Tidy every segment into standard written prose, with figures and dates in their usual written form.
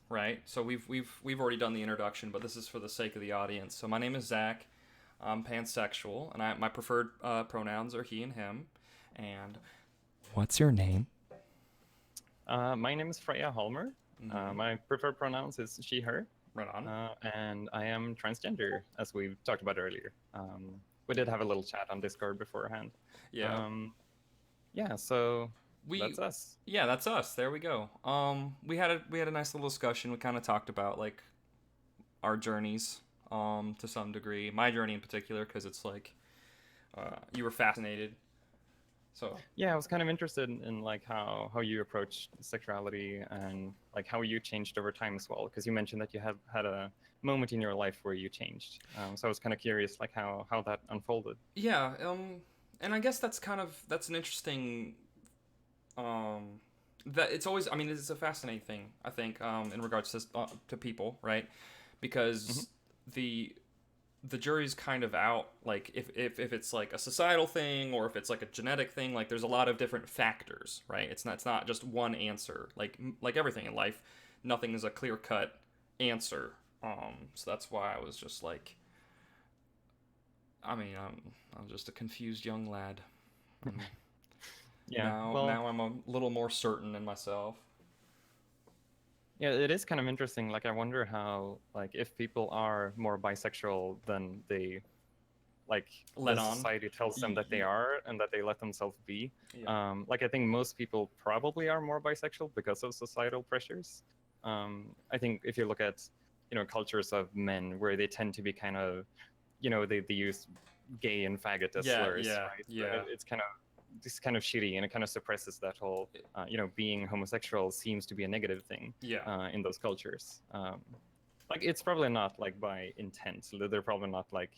right? So we've already done the introduction, but this is for the sake of the audience. So my name is Zach. I'm pansexual, and my preferred pronouns are he and him. And what's your name? My name is Freya Halmer. Mm-hmm. My preferred pronouns is she, her, Right on. and I am transgender, as we talked about earlier. We did have a little chat on Discord beforehand. Yeah. Um, yeah, so We that's us. yeah, that's us. There we go. We had a nice little discussion. We kind of talked about like our journeys to some degree. My journey in particular cuz it's like you were fascinated. So, Yeah, I was kind of interested in like how you approach sexuality and like how you changed over time as well, because you mentioned that you have had a moment in your life where you changed. So I was kind of curious like how that unfolded. yeah, and I guess that's an interesting that it's always, I mean, it's a fascinating thing, I think, in regards to people, right? Hmm. Because the the jury's kind of out, like if it's like a societal thing or if it's like a genetic thing, like there's a lot of different factors, right? It's not just one answer, like everything in life. Nothing is a clear cut answer. So that's why I was just like, I mean, I'm just a confused young lad. Um, Yeah, well, now I'm a little more certain in myself. yeah, it is kind of interesting. Like, I wonder how, like, if people are more bisexual than they, like, Let the on. society tells them that they Yeah. are and that they let themselves be. Yeah. Like, I think most people probably are more bisexual because of societal pressures. I think if you look at, cultures of men where they tend to be kind of, they use gay and faggot as Yeah, slurs, yeah, right? yeah. It's kind of shitty, and it kind of suppresses that whole, being homosexual seems to be a negative thing Yeah. in those cultures. Like it's probably not like by intent. They're probably not like,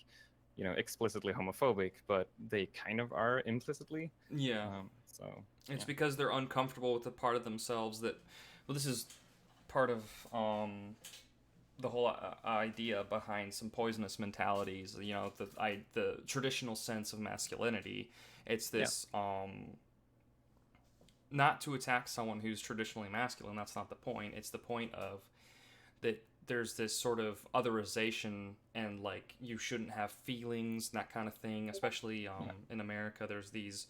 explicitly homophobic, but they kind of are implicitly. Yeah. So It's yeah, because they're uncomfortable with the part of themselves that, well, this is part of the whole idea behind some poisonous mentalities. The traditional sense of masculinity. It's yeah, this not to attack someone who's traditionally masculine. That's not the point. It's the point of that there's this sort of otherization and like you shouldn't have feelings, that kind of thing. Especially yeah. in America, there's these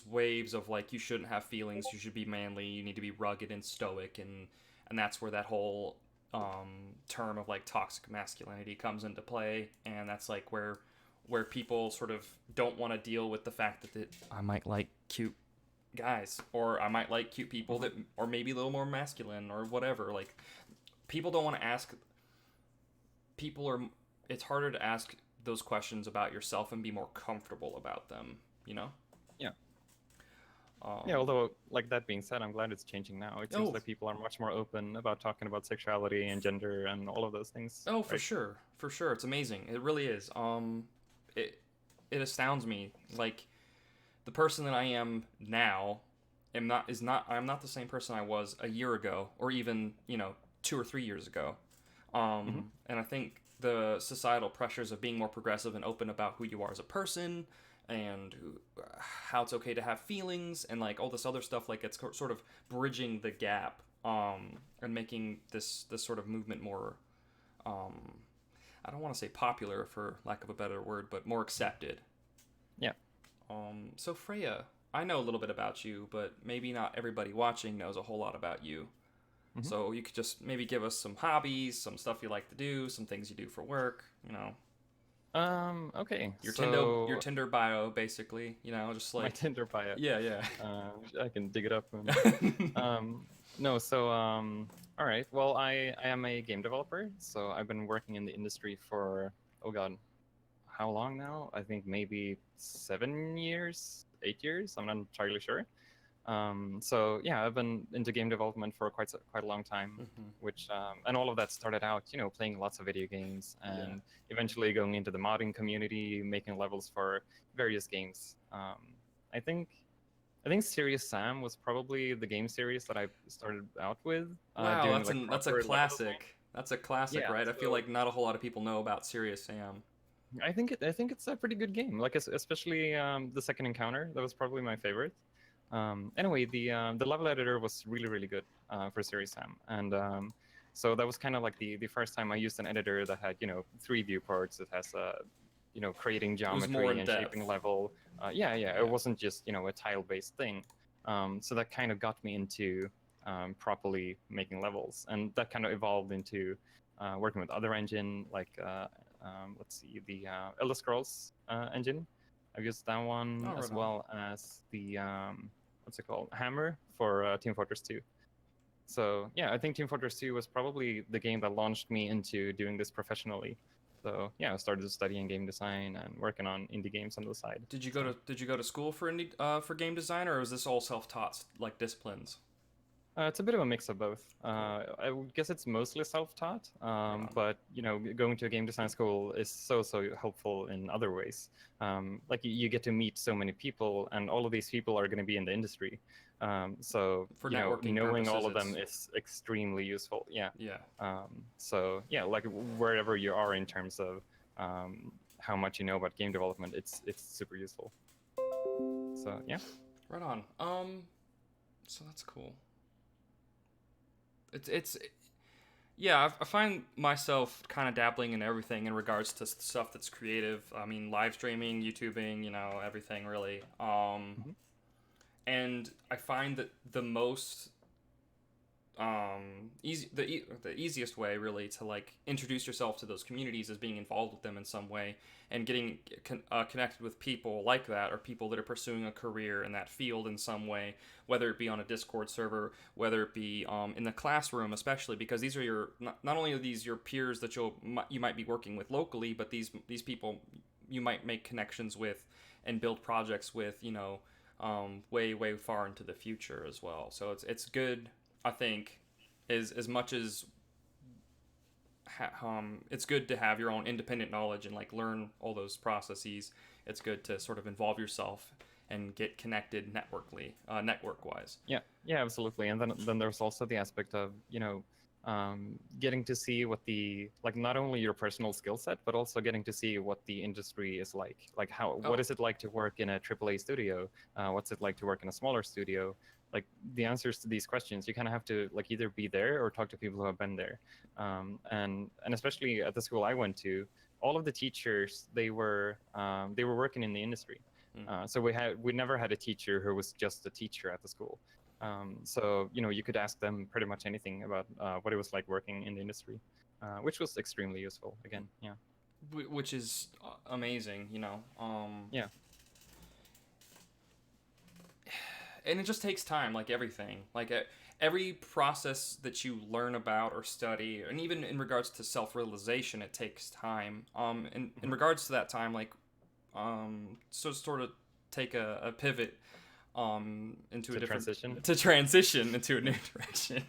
waves of like you shouldn't have feelings, you should be manly, you need to be rugged and stoic, and that's where that whole term of like toxic masculinity comes into play, and that's like where people sort of don't want to deal with the fact that I might like cute guys, or I might like cute people Mhm. that are maybe a little more masculine or whatever. Like people don't want to ask people are it's harder to ask those questions about yourself and be more comfortable about them, you know? Yeah. Yeah, Um, although, like that being said, I'm glad it's changing now. It seems oh, like people are much more open about talking about sexuality and gender and all of those things, oh, for right? sure, for sure. It's amazing. It really is. It it astounds me. Like the person that I am now, I'm not the same person I was a year ago, or even 2 or 3 years ago. Hmm. And I think the societal pressures of being more progressive and open about who you are as a person and how it's okay to have feelings and like all this other stuff, like it's sort of bridging the gap and making this sort of movement more um, I don't want to say popular for lack of a better word, but more accepted. Yeah. So Freya, I know a little bit about you, but maybe not everybody watching knows a whole lot about you. Hmm. So you could just maybe give us some hobbies, some stuff you like to do, some things you do for work. Okay. Your So Tinder bio, basically. Just my like Tinder bio. yeah, yeah. I can dig it up. Um, no, so all right. Well, I am a game developer, so I've been working in the industry for, oh God, how long now? I think maybe 7 years, 8 years. I'm not entirely sure. So yeah, I've been into game development for quite a long time, Hmm. which and all of that started out, playing lots of video games Yeah. and eventually going into the modding community, making levels for various games. I think I think Serious Sam was probably the game series that I started out with, Wow, doing like that's a proper level design. classic. That's a classic, Yeah, right? I feel so like not a whole lot of people know about Serious Sam. I think it's a pretty good game. Like especially the second encounter, that was probably my favorite. Anyway, the level editor was really really good. for Series Sam, and so that was kind of like the first time I used an editor that had, 3 viewports. It has creating It was more geometry in and depth. shaping level. Yeah, Yeah. it wasn't just a tile-based thing. So that kind of got me into properly making levels, and that kind of evolved into working with other engine like let's see, the Elder Scrolls engine. I've used that one, Oh, as right on. well as the what's it called, Hammer for Team Fortress 2. So yeah, I think Team Fortress 2 was probably the game that launched me into doing this professionally. So yeah, I started studying game design and working on indie games on the side. So Did you go to school for for game design, or was this all self taught like disciplines? it's a bit of a mix of both. Cool. I would guess it's mostly self-taught, Right on. but going to a game design school is so helpful in other ways. Like you get to meet so many people, and all of these people are going to be in the industry. So For networking knowing all purposes, of them it's is extremely useful. Yeah. yeah. So yeah, like wherever you are in terms of how much you know about game development, it's super useful. So yeah. Right on. So that's cool. It's yeah, I find myself kind of dabbling in everything in regards to stuff that's creative. I mean, live streaming, YouTubing, everything really. Mhm. And I find that the most the easiest way really to like introduce yourself to those communities is being involved with them in some way and getting connected with people like that, or people that are pursuing a career in that field in some way, whether it be on a Discord server, whether it be in the classroom, especially because these are your not only are these your peers that you might be working with locally, but these people you might make connections with and build projects with, way far into the future as well. So it's good, I think, is as much as it's good to have your own independent knowledge and like learn all those processes. It's good to sort of involve yourself and get connected network wise. Yeah, absolutely. And then there's also the aspect of getting to see what the like not only your personal skill set, but also getting to see what the industry is like. Like what Oh, is it like to work in a AAA studio? What's it like to work in a smaller studio? Like the answers to these questions, you kind of have to like either be there or talk to people who have been there. And especially at the school I went to, all of the teachers they were working in the industry. So we never had a teacher who was just a teacher at the school. So you could ask them pretty much anything about what it was like working in the industry, which was extremely useful. Again, yeah, which is amazing, yeah, and it just takes time, like everything, like every process that you learn about or study, and even in regards to self-realization, it takes time. In Mhm. regards to that time, like so sort of take a pivot into a To different transition. to transition into a new direction.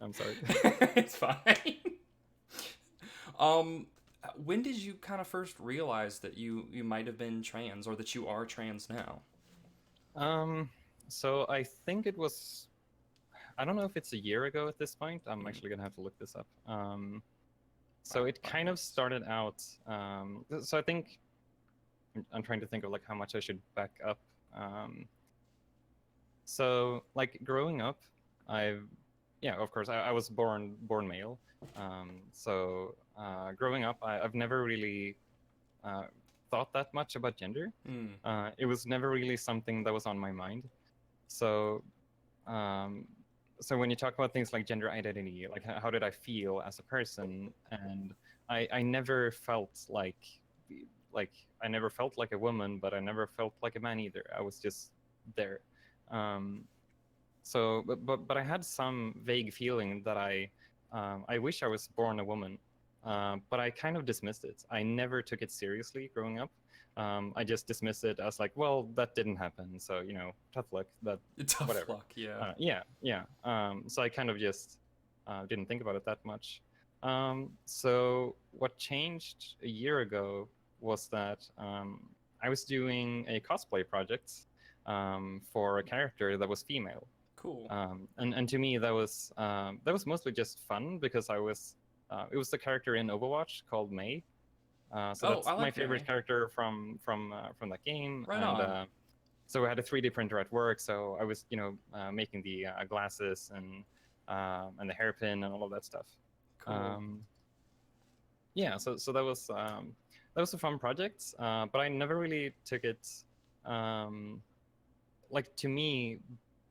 I'm sorry. It's fine. um when did you kind of first realize that you might have been trans, or that you are trans now? um, so I think it was. I don't know if it's a year ago at this point. I'm Mm, actually gonna have to look this up. by, So it by kind all of means. started out. So I think I'm trying to think of like how much I should back up. Um, So, like growing up, I've yeah, of course, I was born male. Growing up, I've never really uh, thought that much about gender. Mm, It was never really something that was on my mind. So, um, so when you talk about things like gender identity, like how did I feel as a person, and I never felt like I never felt like a woman, but I never felt like a man either. I was just there. Um, but I had some vague feeling that I wish I was born a woman, but I kind of dismissed it. I never took it seriously growing up. I just dismissed it as like, well, that didn't happen, so tough luck. That tough whatever. luck, yeah. Yeah. So I kind of just didn't think about it that much. So what changed a year ago was that I was doing a cosplay project for a character that was female. Cool. And to me that was mostly just fun because it was the character in Overwatch called Mei. So Oh, that's I my like favorite May. character from that game. Right And on. so we had a 3D printer at work, so I was making the glasses and and the hairpin and all of that stuff. Cool. Yeah, so that was a fun project, but I never really took it. Like, to me,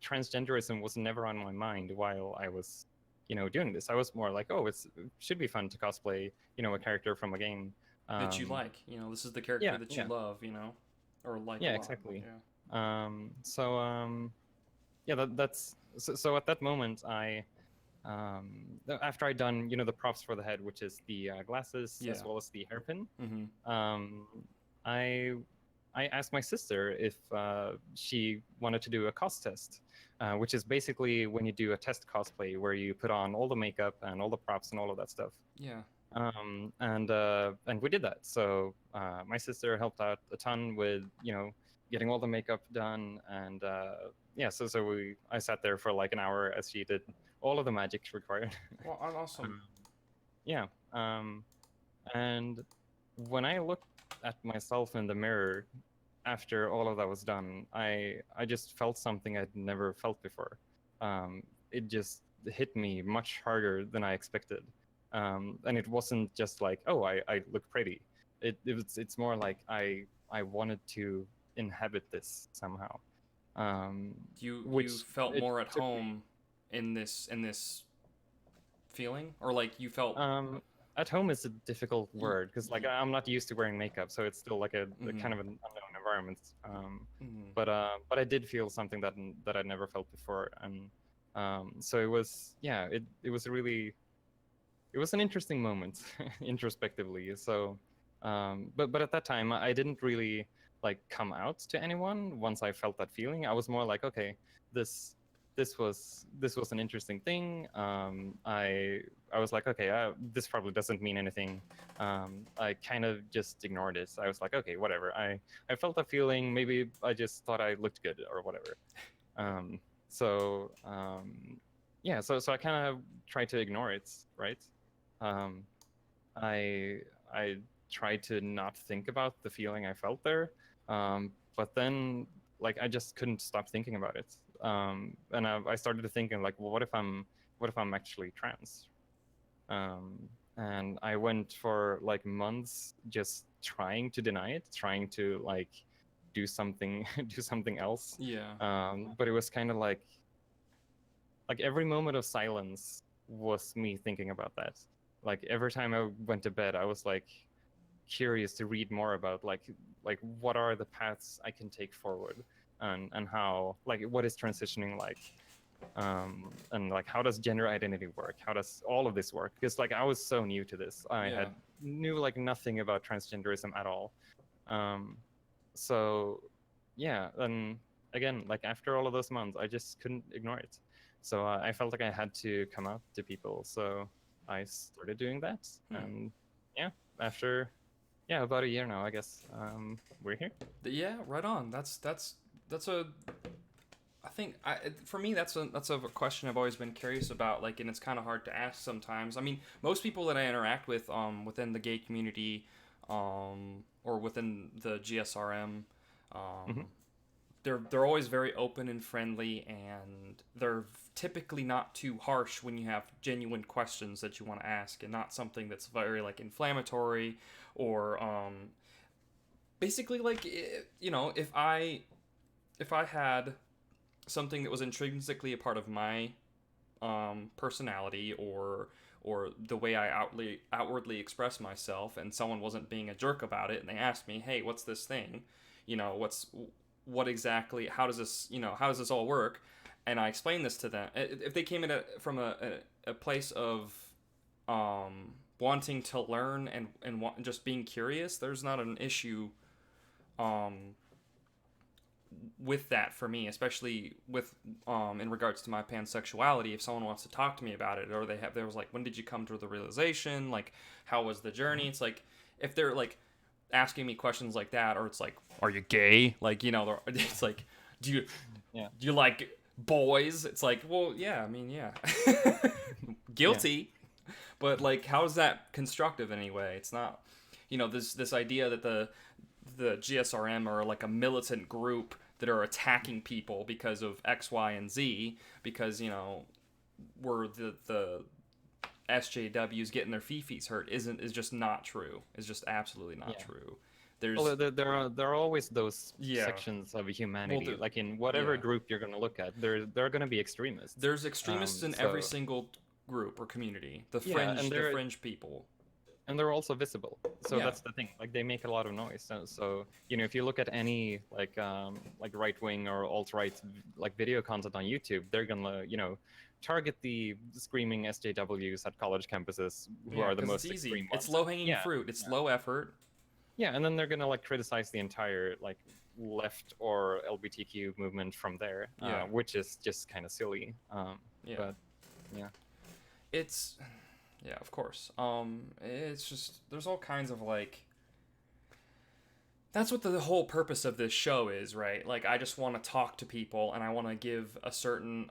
transgenderism was never on my mind while I was, doing this. I was more like, oh, it should be fun to cosplay, a character from a game. That you Um, like, this is the character yeah, that you yeah, love, or like a yeah, lot. exactly. Yeah. So yeah, that's so at that moment, after I'd done, the props for the head, which is the glasses as Yeah. well as the hairpin, Mm-hmm. um, I I asked my sister if she wanted to do a cos test, which is basically when you do a test cosplay where you put on all the makeup and all the props and all of that stuff. Yeah. And we did that. So my sister helped out a ton with getting all the makeup done, and yeah, so I sat there for like an hour as she did all of the magic required. Well, awesome. Yeah, and when I looked at myself in the mirror after all of that was done, I just felt something I'd never felt before. It just hit me much harder than I expected. And it wasn't just like, oh, I look pretty. It's more like I wanted to inhabit this somehow. You Which felt it more at took me. home in this feeling, or like you felt. At home is a difficult Y- word because like y- I'm not used to wearing makeup, so it's still like a mm-hmm. kind of an unknown environment. Mm-hmm. But I did feel something that I'd never felt before, and so it was, yeah, it was really, it was an interesting moment introspectively. So but at that time I didn't really like come out to anyone once I felt that feeling. I was more like, okay, this this was an interesting thing. I was like, okay, this probably doesn't mean anything. I kind of just ignored it. I was like, okay, whatever. I felt that feeling. Maybe I just thought I looked good or whatever. Um, so yeah, so I kind of tried to ignore it, right? Um, I I tried to not think about the feeling I felt there, but then like I just couldn't stop thinking about it. And I started to thinking like, well, what if I'm actually trans? Um, and I went for like months just trying to deny it, trying to like do something do something else. Yeah. But it was kind of like every moment of silence was me thinking about that. Like every time I went to bed, I was like curious to read more about like what are the paths I can take forward, and how, like, what is transitioning like, and like how does gender identity work? How does all of this work? Because like I was so new to this, I Yeah. had knew like nothing about transgenderism at all. Um, so yeah, and again, like after all of those months, I just couldn't ignore it. So I felt like I had to come out to people. So I started doing that, Hmm. and yeah, after about a year now, I guess, we're here. Yeah. Right on. That's a. I think for me that's a question I've always been curious about. Like, and it's kind of hard to ask sometimes. I mean, most people that I interact with within the gay community, or within the GSRM, Hmm. um, they're always very open and friendly, and they're typically not too harsh when you have genuine questions that you want to ask, and not something that's very like inflammatory, or basically like if I had something that was intrinsically a part of my personality, or the way I outwardly express myself, and someone wasn't being a jerk about it, and they asked me, "Hey, what's this thing? What exactly? How does this all work?" And I explained this to them. If they came in from a place of wanting to learn, and just being curious, there's not an issue um, with that for me, especially with in regards to my pansexuality. If someone wants to talk to me about it, or they was like, when did you come to the realization, like how was the journey, Hmm. it's like if they're like asking me questions like that, or it's like, are you gay, like it's like, do you Yeah, do you like boys, it's like, well, yeah, I mean, yeah. yeah, Guilty, but like, how is that constructive anyway? It's not, this idea that the GSRM are like a militant group that are attacking people because of X, Y, and Z, because where the SJWs getting their fifis hurt is just not true. Is just absolutely not Yeah. true. Well, There's there are always those yeah. sections of Well, humanity. there, Like in whatever yeah. group you're going to look at, there are going to be extremists. There's extremists in every So single group or community. yeah, and The they're fringe people. also visible. So Yeah. that's the thing. Like they make a lot of noise. So if you look at any like right wing or alt right like video content on YouTube, they're gonna target the screaming SJWs at college campuses who Yeah, are the because it's most easy. extreme It's ones. low hanging Yeah, fruit. It's yeah, low effort. yeah, and then they're gonna like criticize the entire like left or LGBTQ movement from there, Yeah. which is just kind of silly. Yeah. But yeah. It's yeah, of course. It's just there's all kinds of like that's what the whole purpose of this show is, right? Like I just want to talk to people and I want to give a certain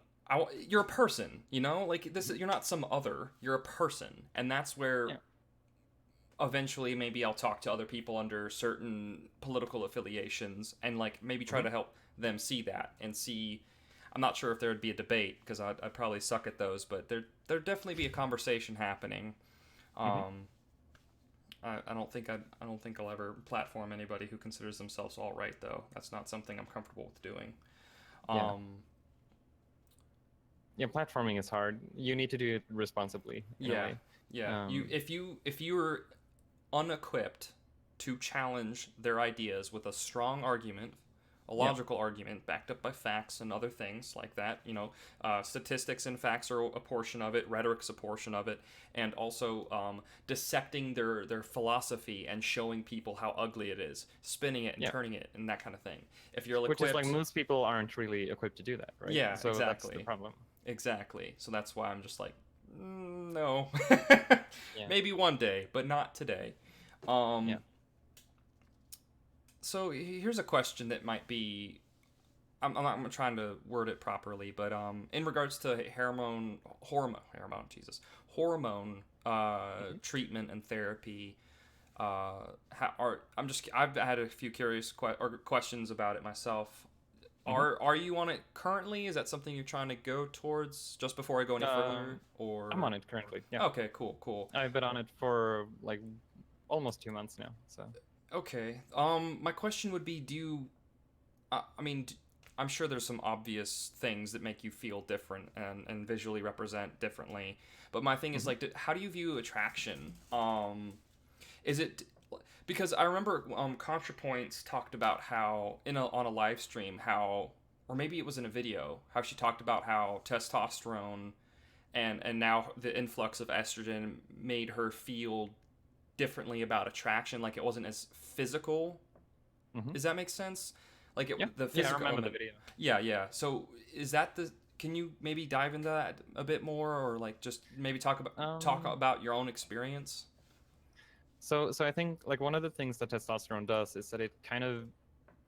you're a person, you know? Like this you're not some other. You're a person. And that's where Yeah. eventually maybe I'll talk to other people under certain political affiliations and like maybe try Mhm. to help them see that and see I'm not sure if there would be a debate because I'd probably suck at those, but there'd definitely be a conversation happening. Mhm. Um, I don't think I don't think I'll ever platform anybody who considers themselves all right though. That's not something I'm comfortable with doing. Yeah. Um, Yeah, platforming is hard. You need to do it responsibly in a yeah, way. yeah. Um, If you're unequipped to challenge their ideas with a strong argument, a yeah, logical argument backed up by facts and other things like that. Statistics and facts are a portion of it, rhetoric's a portion of it, and also dissecting their philosophy and showing people how ugly it is, spinning it and yeah. turning it, and that kind of thing. If you're Which is like equipped, most people aren't really equipped to do that, right? yeah, So that's the exactly, problem. exactly. So that's why I'm just like, no, Yeah, maybe one day, but not today. Um, yeah. So here's a question that might be I'm trying to word it properly, but in regards to hormone Mhm. treatment and therapy, I've had a few curious questions about it myself. Mhm. Are you on it currently? Is that something you're trying to go towards? Just before I go any further, I'm or on it currently. Yeah, okay, cool. I've been on it for like almost 2 months now. So Okay. My question would be, do you I mean, I'm sure there's some obvious things that make you feel different and visually represent differently. But my thing is Mhm. like, how do you view attraction? Is it because I remember ContraPoints talked about how on a live stream how, or maybe it was in a video, how she talked about how testosterone and now the influx of estrogen made her feel differently about attraction, like it wasn't as physical. Mhm. Does that make sense? Like Yeah, the yeah, I physical remember the element. video. Yeah. So is that the? Can you maybe dive into that a bit more, or like just maybe talk Um, about your own experience? so I think like one of the things that testosterone does is that it kind of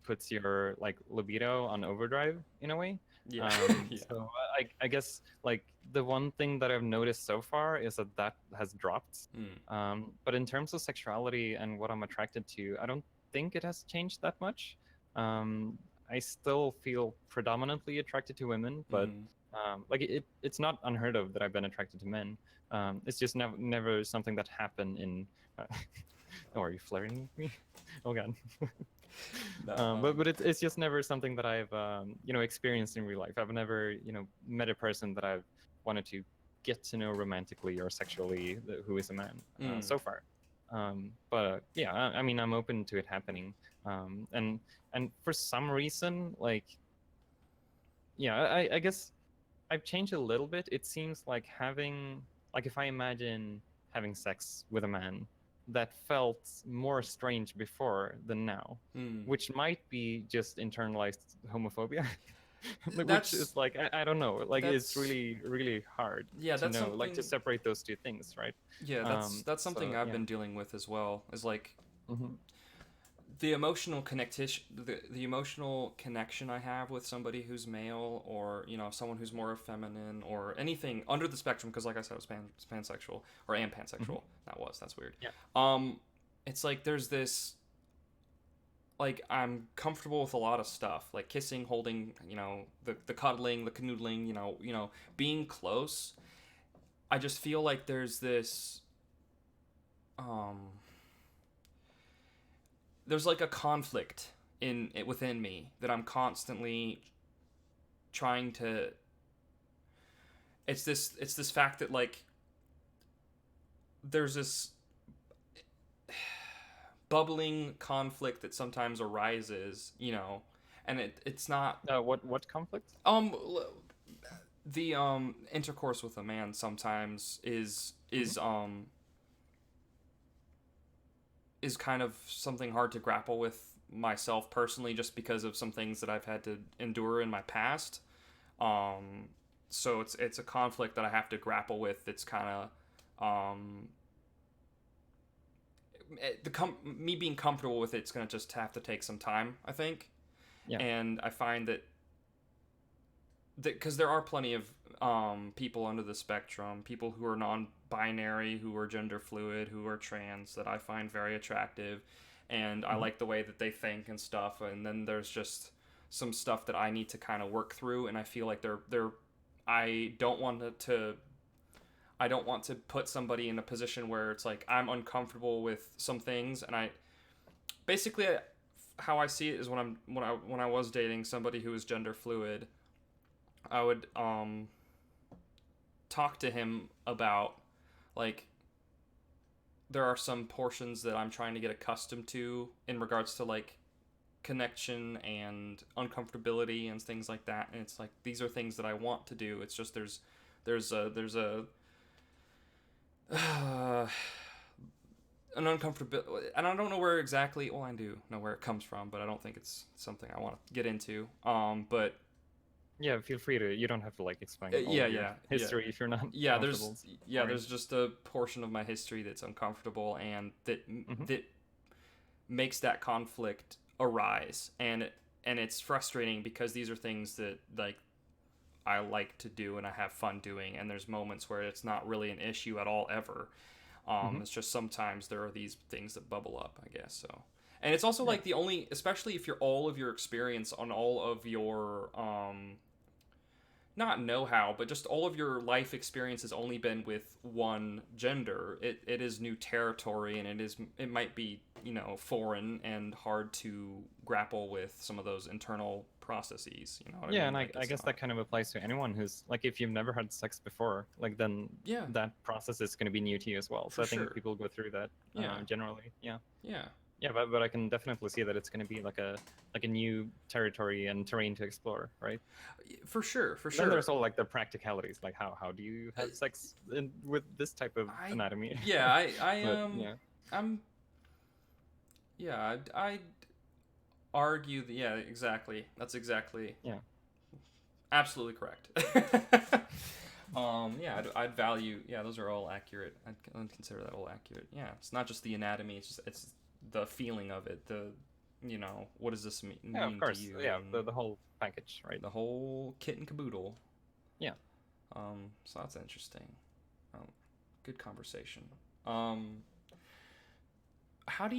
puts your like libido on overdrive in a way. Yeah, yeah. So I guess like the one thing that I've noticed so far is that has dropped. Mm, But in terms of sexuality and what I'm attracted to, I don't think it has changed that much. I still feel predominantly attracted to women, but mm-hmm. like it's not unheard of that I've been attracted to men. It's just never something that happened in. Oh, are you flirting with me? Oh God. No, But it's just never something that I've experienced in real life. I've never met a person that I've wanted to get to know romantically or sexually who is a man mm, so far. But yeah, I mean I'm open to it happening. And for some reason, like yeah, I guess I've changed a little bit. It seems like if I imagine having sex with a man, that felt more strange before than now, mm. which might be just internalized homophobia, which That's is like I don't know, like it's that's really really hard yeah. to That's know, like to something. separate those two things, right? Yeah, that's something So I've yeah. been dealing with as well. Is like Hmm. the emotional connection the emotional connection I have with somebody who's male or someone who's more feminine or anything under the spectrum because like I said I was pansexual or am Hmm. pansexual that's weird Yeah. um it's like there's this like I'm comfortable with a lot of stuff, like kissing, holding, the cuddling, the canoodling, being close. I just feel like um there's like a conflict in it within me that I'm constantly trying to. It's this fact that like there's this bubbling conflict that sometimes arises, and it's not What conflict? um the intercourse with a man sometimes Hmm. is kind of something hard to grapple with myself personally, just because of some things that I've had to endure in my past. Um, so it's a conflict that I have to grapple with. It's kind of me being comfortable with it's gonna just have to take some time, I think. Yeah. And I find that because there are plenty of people under the spectrum, people who are non-binary, who are gender fluid, who are trans, that I find very attractive, and I Hmm. like the way that they think and stuff. And then there's just some stuff that I need to kind of work through, and I feel like they're I don't want to I don't want to put somebody in a position where it's like I'm uncomfortable with some things, and I basically how I see it is when I was dating somebody who was gender fluid, I would talk to him about like there are some portions that I'm trying to get accustomed to in regards to like connection and uncomfortability and things like that, and it's like these are things that I want to do. It's just there's a an uncomfortability, and I don't know where exactly. Well, I do know where it comes from, but I don't think it's something I want to get into. But Yeah, feel free to. You don't have to like explain all yeah, of your yeah, yeah, history if you're not yeah. There's comfortable. yeah, All right. there's just a portion of my history that's uncomfortable, and Hmm. that makes that conflict arise, and it's frustrating because these are things that like I like to do and I have fun doing, and there's moments where it's not really an issue at all ever. Hmm. It's just sometimes there are these things that bubble up, I guess. So, and it's also Yeah. like the only, especially if you're all of your experience on all of your not know-how, but just all of your life experience has only been with one gender. It is new territory, and it might be foreign and hard to grapple with some of those internal processes. You know what I Yeah, mean? and I, Like I it's guess not. that kind of applies to anyone who's like, if you've never had sex before, like then Yeah, that process is going to be new to you as well. So for I think sure. people go through that Yeah, generally. Yeah, yeah, yeah, but I can definitely see that it's going to be like a new territory and terrain to explore, right? for sure, for Then sure. there's all like the practicalities, like how do you Uh, have sex with this type of I anatomy? yeah, But yeah, I'm yeah, I'd argue that yeah, exactly. That's exactly yeah, absolutely correct. Yeah, I'd value. Yeah, those are all accurate. I'd consider that all accurate. Yeah, it's not just the anatomy. It's the feeling of it. What does this yeah, of mean to course, you, yeah, and the whole package, right? the whole kit and caboodle. Yeah. So that's interesting. Um, good conversation. Um, how do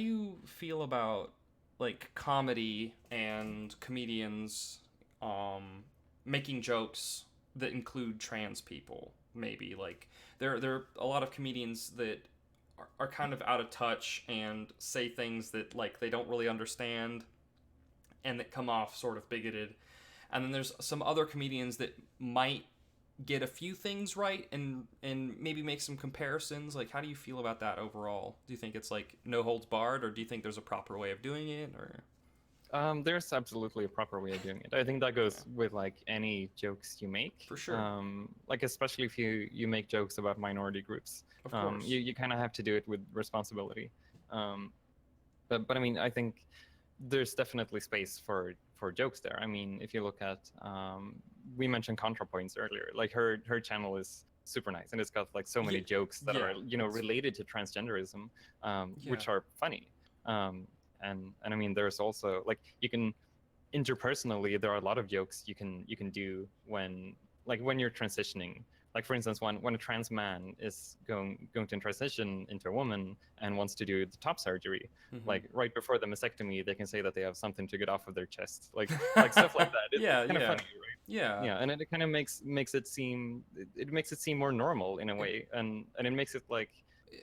you feel about like comedy and comedians um making jokes that include trans people? Maybe like there are a lot of comedians that are kind of out of touch and say things that like they don't really understand and that come off sort of bigoted. And then there's some other comedians that might get a few things right and maybe make some comparisons. Like how do you feel about that overall? Do you think it's like no holds barred, or do you think there's a proper way of doing it, or There's absolutely a proper way of doing it. I think that yeah, goes with like any jokes you make. for sure, Like especially if you make jokes about minority groups, of course, you kind of have to do it with responsibility. Um, but I mean, I think there's definitely space for jokes there. I mean, if you look at we mentioned ContraPoints earlier. Like her channel is super nice, and it's got like so yeah, many jokes that yeah, are it's related to transgenderism, yeah, which are funny. And I mean, there's also like you can interpersonally there are a lot of jokes you can do when like when you're transitioning, like for instance, when a trans man is going to transition into a woman and wants to do the top surgery, like right before the mastectomy, they can say that they have something to get off of their chest, like stuff like that. It's kind of funny, right? Yeah. Yeah, and it kind of makes it seem more normal in a way, and it makes it like,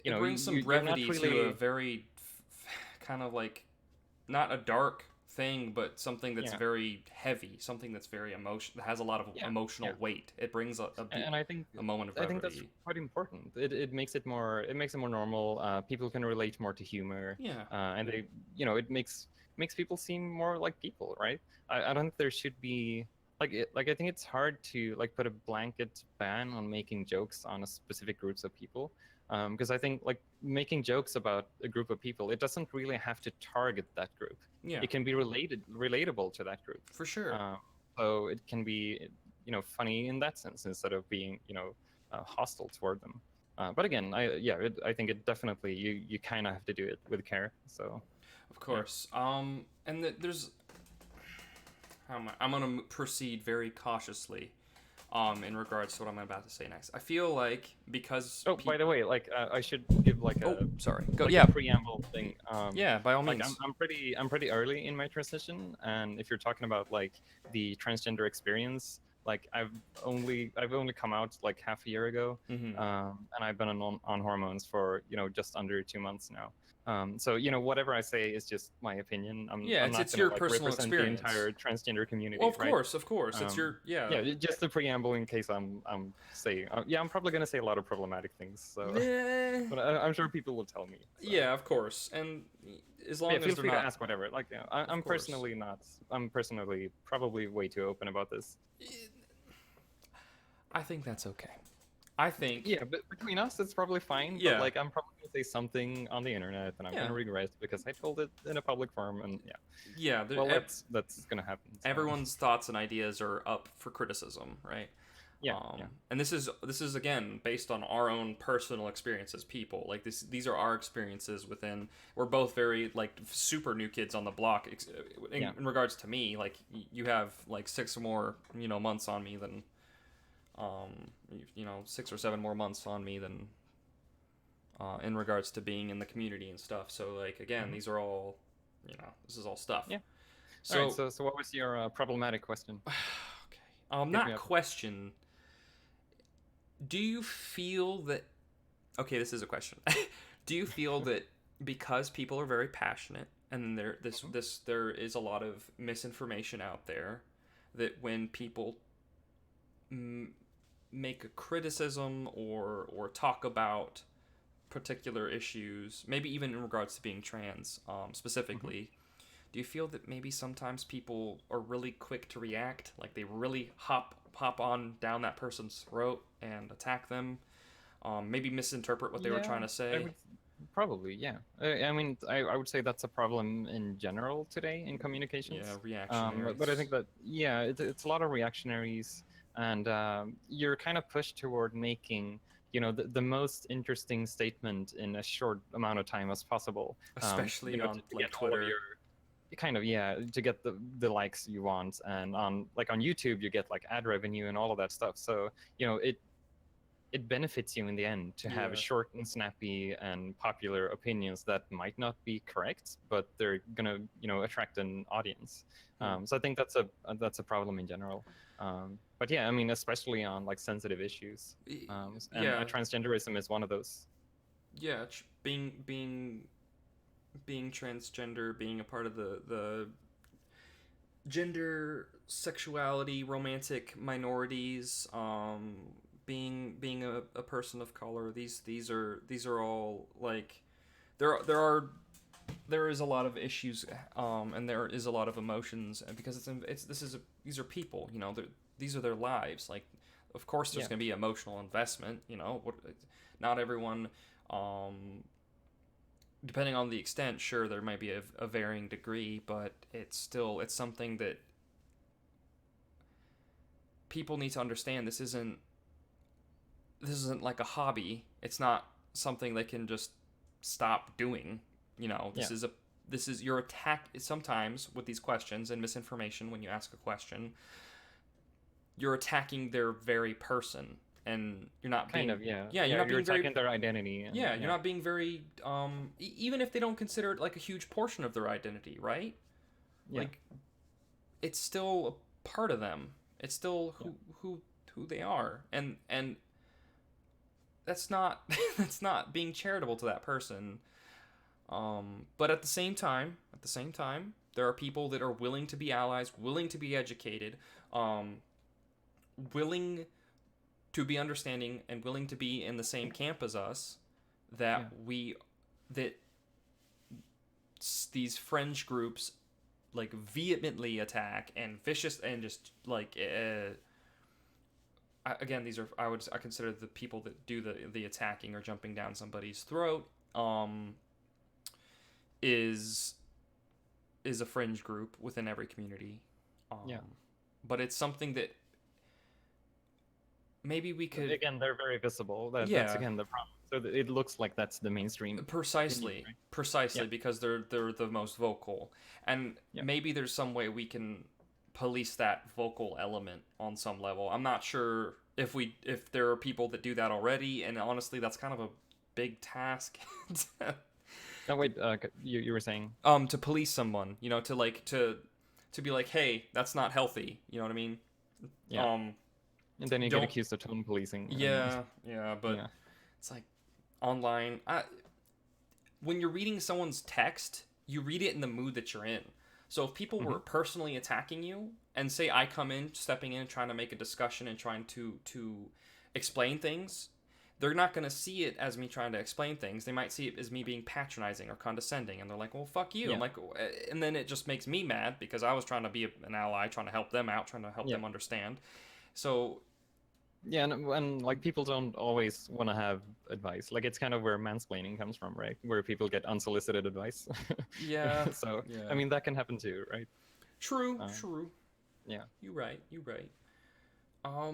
It brings some you're not brevity really, to a very kind of like not a dark thing, but something that's yeah. very heavy, something that's very that has a lot of emotional weight. It brings And I think a moment of brevity. that's quite important. It makes it more normal. People can relate more to humor. Yeah. And they, it makes people seem more like people, right? I don't think there should be like I think it's hard to like put a blanket ban on making jokes on a specific groups of people. Because I think like making jokes about a group of people, it doesn't really have to target that group. Yeah. It can be relatable to that group. For sure. So it can be, funny in that sense instead of being, hostile toward them. But again, I think it definitely, you kind of have to do it with care. So. Of course. Yeah. And there's. I'm gonna proceed very cautiously. In regards to what I'm about to say next, I feel like because. Oh, by the way, like I should give like a. Sorry. Go. Like Yeah. A preamble thing. Yeah, by all means. Like, I'm pretty early in my transition, and if you're talking about like the transgender experience, like I've only come out like half a year ago, and I've been on hormones for just under 2 months now. So whatever I say is just my opinion. I'm not it's gonna, your like, personal represent experience. the entire transgender community. Well, of right? course, it's your Yeah, just the preamble in case I'm saying I'm probably gonna say a lot of problematic things. So, but I'm sure people will tell me. So. Yeah, of course, and as long as feel free to ask whatever. Like I'm personally not. I'm personally probably way too open about this. I think that's okay. I think. Yeah, but between us, it's probably fine. Yeah. But like, I'm probably gonna say something on the internet, and I'm gonna regret because I told it in a public forum, and yeah. Yeah. Well, that's gonna happen. So. Everyone's thoughts and ideas are up for criticism, right? Yeah, And this is again based on our own personal experience as people. Like these are our experiences within. We're both very like super new kids on the block. In regards to me, like you have like 6 more months on me than. 6 or 7 more months on me than in regards to being in the community and stuff. So like again, these are all this is all stuff. Yeah. So right, so what was your problematic question? Okay. Not question. Do you feel that? Okay, this is a question. Do you feel that because people are very passionate and there is a lot of misinformation out there, that when people make a criticism or talk about particular issues, maybe even in regards to being trans specifically, do you feel that maybe sometimes people are really quick to react, like they really hop on down that person's throat and attack them, maybe misinterpret what they were trying to say? Probably, yeah. I mean, I would say that's a problem in general today in communications. Yeah, reactionaries. But I think that, it's a lot of reactionaries, and you're kind of pushed toward making, the most interesting statement in a short amount of time as possible. Especially on like Twitter. To get the likes you want, and on YouTube you get like ad revenue and all of that stuff. So it benefits you in the end to have short and snappy and popular opinions that might not be correct, but they're gonna attract an audience. So I think that's a problem in general. But yeah, I mean, especially on like sensitive issues, and transgenderism is one of those. Yeah, being transgender, being a part of the gender, sexuality, romantic minorities, being a person of color. These are all like there is a lot of issues, and there is a lot of emotions, and because these are people, these are their lives. Like, of course, there's gonna be emotional investment. Not everyone. Depending on the extent, sure, there might be a varying degree, but it's something that people need to understand. This isn't like a hobby. It's not something they can just stop doing. This is your attack. Sometimes with these questions and misinformation, when you ask a question, you're attacking their very person. and you're not Kind being of, yeah. yeah, you're Yeah, not you're being very attacking their identity, and yeah, you're yeah, not being very even if they don't consider it like a huge portion of their identity, right? yeah, Like it's still a part of them. It's still yeah. who they are. And that's not that's not being charitable to that person. But at the same time, there are people that are willing to be allies, willing to be educated, um, willing to be understanding, and willing to be in the same camp as us. Yeah. That these fringe groups like vehemently attack and vicious and just like again, these are I consider the people that do the attacking or jumping down somebody's throat is a fringe group within every community. Yeah. But it's something that maybe we could Again, they're very visible. That's yeah, again the problem. So it looks like that's the mainstream opinion, right? precisely Yeah. because they're the most vocal, and Yeah. maybe there's some way we can police that vocal element on some level. I'm not sure if there are people that do that already, and honestly, that's kind of a big task. No, wait. You were saying? To police someone, to like to be like, hey, that's not healthy. You know what I mean? Yeah. And then you get Don't. accused of tone policing. Yeah, yeah, but Yeah. it's like online. When you're reading someone's text, you read it in the mood that you're in. So if people were personally attacking you, and say I come in, stepping in, trying to make a discussion and trying to explain things, they're not going to see it as me trying to explain things. They might see it as me being patronizing or condescending, and they're like, well, fuck you. Yeah. I'm like, and then it just makes me mad because I was trying to be an ally, trying to help them out, trying to help them understand. So Yeah, and like people don't always want to have advice. Like it's kind of where mansplaining comes from, right? Where people get unsolicited advice. yeah, So yeah. I mean that can happen too, right? True. Yeah. You're right. Oh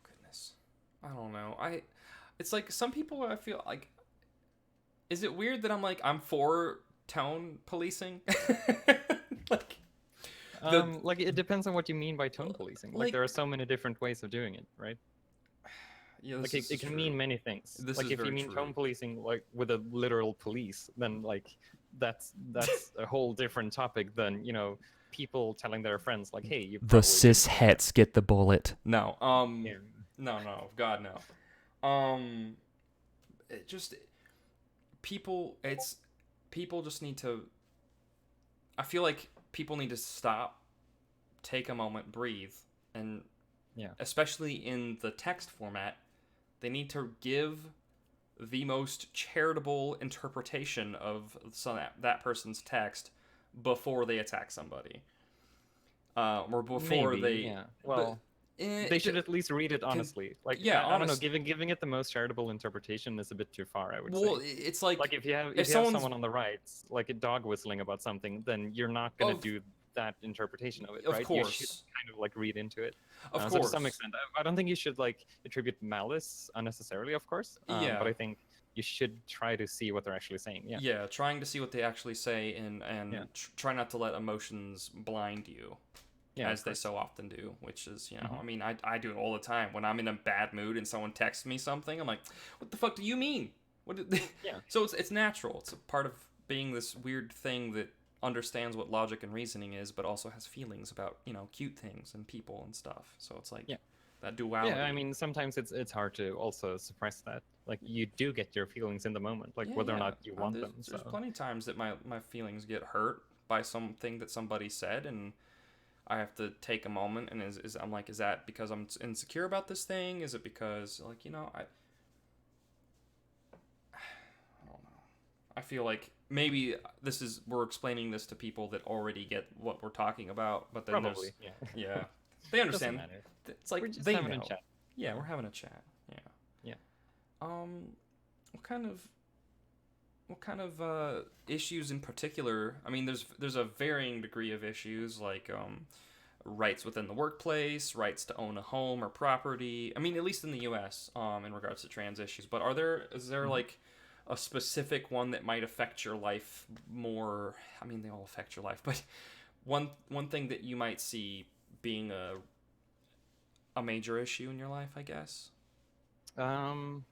goodness, I don't know. It's like some people I feel like. Is it weird that I'm for tone policing? like. Like it depends on what you mean by tone policing. Like there are so many different ways of doing it, right? Yeah, like it can mean many things. This like is if you very mean true. tone policing like with a literal police, then like that's a whole different topic than people telling their friends like, hey, you the probably cis shouldn't. hets get the bullet. No, Yeah. no, God no. It just people. It's people just need to. I feel like people need to stop, take a moment, breathe, and especially in the text format, they need to give the most charitable interpretation of that person's text before they attack somebody, or before they. Well, they should at least read it honestly. Like I don't know, giving it the most charitable interpretation is a bit too far, I would say. Well, it's like if you have someone on the right, like a dog whistling about something, then you're not going to do that interpretation of it, right? Of course. You should kind of like read into it. Of course. So to some extent, I don't think you should like attribute malice unnecessarily, of course. But I think you should try to see what they're actually saying. Yeah. Yeah, trying to see what they actually say and try not to let emotions blind you. Yeah, as they so often do, which is, I mean, I do it all the time. When I'm in a bad mood and someone texts me something, I'm like, what the fuck do you mean? So it's natural. It's a part of being this weird thing that understands what logic and reasoning is, but also has feelings about, cute things and people and stuff. So it's like that duality. Yeah, I mean, sometimes it's hard to also suppress that. Like, you do get your feelings in the moment, like whether or not you want them. There's plenty of times that my feelings get hurt by something that somebody said, and I have to take a moment, and I'm like, is that because I'm insecure about this thing? Is it because, like, I don't know. I feel like maybe we're explaining this to people that already get what we're talking about, but then probably, yeah, they understand. It's like we're just they having know. a chat. Yeah, we're having a chat. Yeah. What kind of issues in particular? I mean, there's a varying degree of issues like rights within the workplace, rights to own a home or property. I mean, at least in the U.S. In regards to trans issues. But is there like a specific one that might affect your life more? I mean, they all affect your life, but one thing that you might see being a major issue in your life, I guess. Um,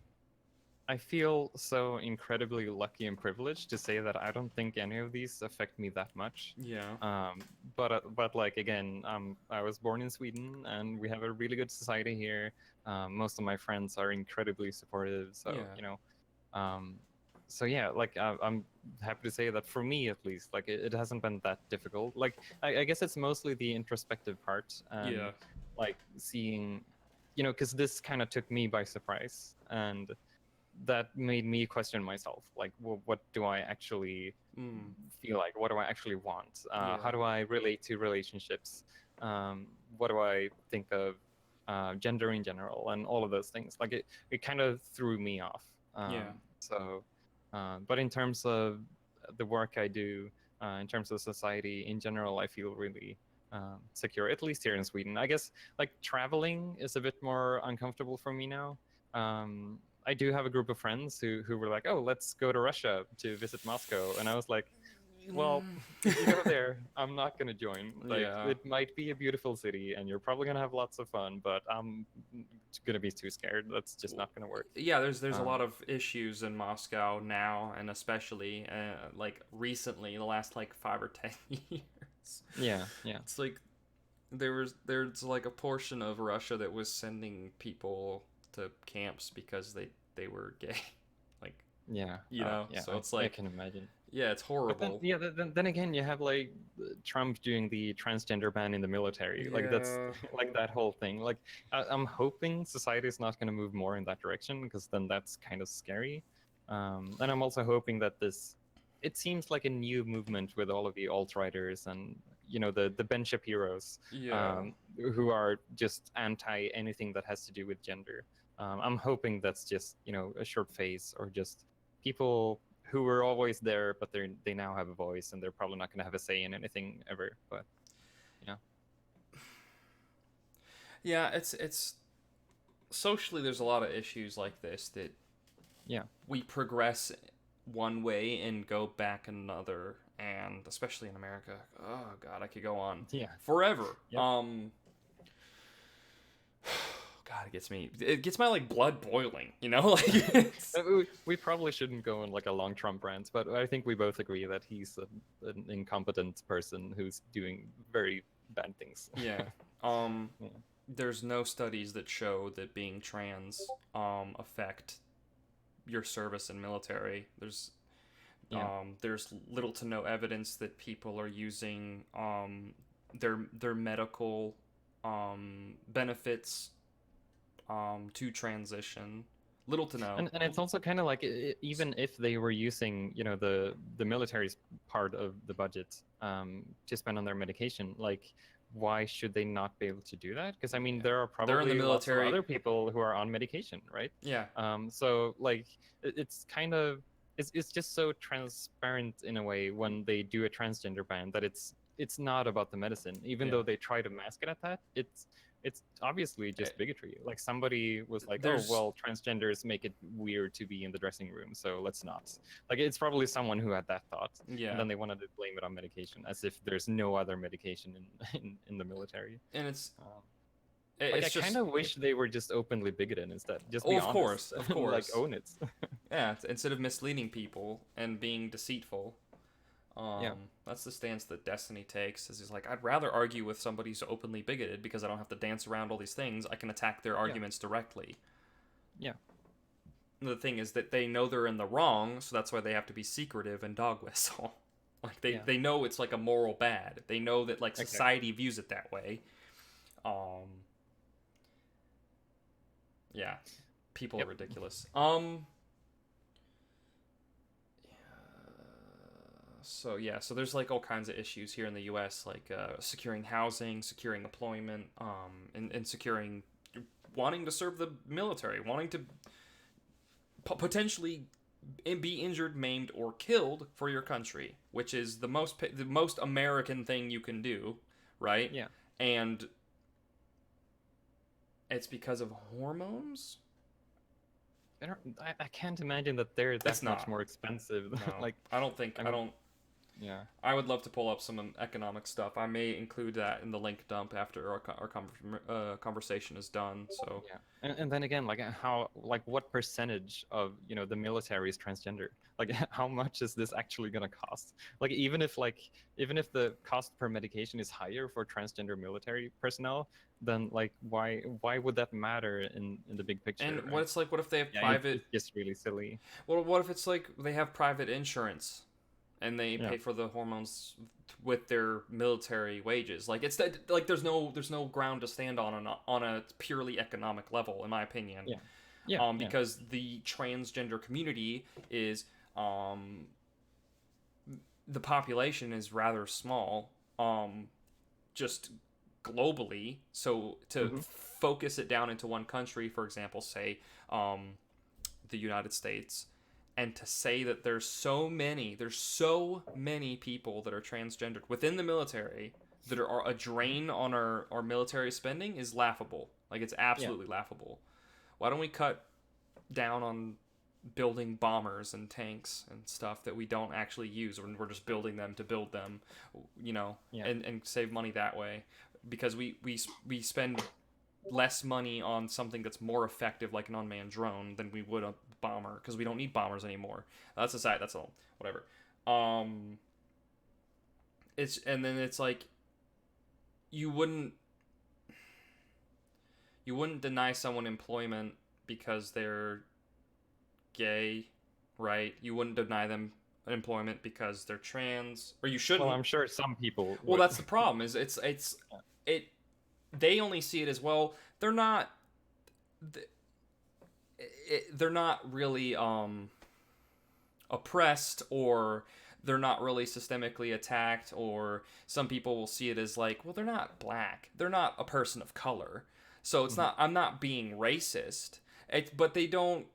I feel so incredibly lucky and privileged to say that I don't think any of these affect me that much. Yeah. But like again, I was born in Sweden, and we have a really good society here. Most of my friends are incredibly supportive, so Yeah. um, so yeah, like I'm happy to say that for me at least, like it hasn't been that difficult. Like I guess it's mostly the introspective part and Yeah. like seeing, because this kind of took me by surprise, and that made me question myself. Like, well, what do I actually Mm. feel like? What do I actually want? How Yeah. do I relate to relationships? What do I think of gender in general and all of those things? Like it kind of threw me off. Yeah. But in terms of the work I do, in terms of society in general, I feel really secure, at least here in Sweden. I guess like traveling is a bit more uncomfortable for me now. I do have a group of friends who were like, "Oh, let's go to Russia to visit Moscow," and I was like, "Well, if you go there, I'm not gonna join. Like, Yeah. it might be a beautiful city, and you're probably gonna have lots of fun, but I'm gonna be too scared. That's just not gonna work." Yeah, there's a lot Um, of issues in Moscow now, and especially like recently, the last like 5 or 10 years. yeah, yeah, It's like there's like a portion of Russia that was sending people to camps because they were gay, like yeah. you know. Yeah. So it's I like can imagine. yeah, it's But then, horrible. yeah, then again, you have like Trump doing the transgender ban in the military. Like that's Yeah. like that whole thing. Like I'm hoping society is not going to move more in that direction because then that's kind of scary. And I'm also hoping that it seems like a new movement with all of the alt-righters and the Ben Shapiros, Yeah. who are just anti anything that has to do with gender. I'm hoping that's just a short phase or just people who were always there, but they now have a voice, and they're probably not going to have a say in anything ever. But yeah, Yeah, it's socially there's a lot of issues like this that yeah, we progress one way and go back another, and especially in America, oh god, I could go on yeah, forever. yep. God, it gets my like blood boiling, you know. Like it's We probably shouldn't go on like a long Trump rant, but I think we both agree that he's an incompetent person who's doing very bad things. yeah. um Yeah, there's no studies that show that being trans affect your service in military. yeah, There's little to no evidence that people are using their medical benefits to transition. Little to no. and it's also kind of like even if they were using the military's part of the budget to spend on their medication, like why should they not be able to do that? Because I mean Yeah. there are They're in the probably lots of military. other people who are on medication, right? Yeah. So like it's kind of it's just so transparent in a way when they do a transgender ban that it's not about the medicine, even Yeah. though they try to mask it at that. It's obviously Eh, just bigotry. Like somebody was like, "Oh, There's well, transgenders make it weird to be in the dressing room, so let's not." Like it's probably someone who had that thought, and yeah. then they wanted to blame it on medication, as if there's no other medication in the military. And it's Um, like I it's kind just of wish they were just openly bigoted instead. Just oh, be of honest, course, of like course. own it. Yeah, instead of misleading people and being deceitful. Yeah, That's the stance that Destiny takes. Is he's like, I'd rather argue with somebody who's openly bigoted because I don't have to dance around all these things. I can attack their yeah, arguments directly. yeah, The thing is that they know they're in the wrong, so that's why they have to be secretive and dog whistle. Like yeah. they know it's like a moral bad. They know that like Exactly. society views it that way. Um, yeah, people are Yep. ridiculous. So yeah, so there's like all kinds of issues here in the U.S. like securing housing, securing employment, and securing wanting to serve the military, wanting to potentially be injured, maimed, or killed for your country, which is the most American thing you can do, right? Yeah. And it's because of hormones. I can't imagine that they're It's that much not. more expensive. No, Like, I don't think I I mean, don't. Yeah. I would love to pull up some economic stuff. I may include that in the link dump after our conversation is done. So Yeah, and then again, like how, like what percentage of the military is transgender? Like how much is this actually gonna cost? Like even if the cost per medication is higher for transgender military personnel, then like why would that matter in the big picture, and right? what if they have Yeah, private? it's just really silly. Well, what if it's like they have private insurance and they Yeah, pay for the hormones with their military wages? Like it's that like there's no ground to stand on a purely economic level, in my opinion. yeah, yeah, yeah, Because the transgender community is um the population is rather small, just globally. So to hmm focus it down into one country, for example, say the United States, and to say that there's so many people that are transgendered within the military that are a drain on our military spending is laughable. Like it's yeah. absolutely laughable. Why don't we cut down on building bombers and tanks and stuff that we don't actually use, or we're just building them to build them, Yeah. and save money that way, because we spend less money on something that's more effective, like an unmanned drone, than we would a bomber, because we don't need bombers anymore. That's a side. That's all. Whatever. Um, it's and then it's like you wouldn't you wouldn't deny someone employment because they're gay, right? You wouldn't deny them employment because they're trans, or you Well, shouldn't. I'm sure some people Well, would. that's the problem. Is it they only see it as, well, they're not they're not really oppressed, or they're not really systemically attacked, or some people will see it as like, well, they're not black, they're not a person of color, so it's Mhm. not, I'm not being racist. But they don't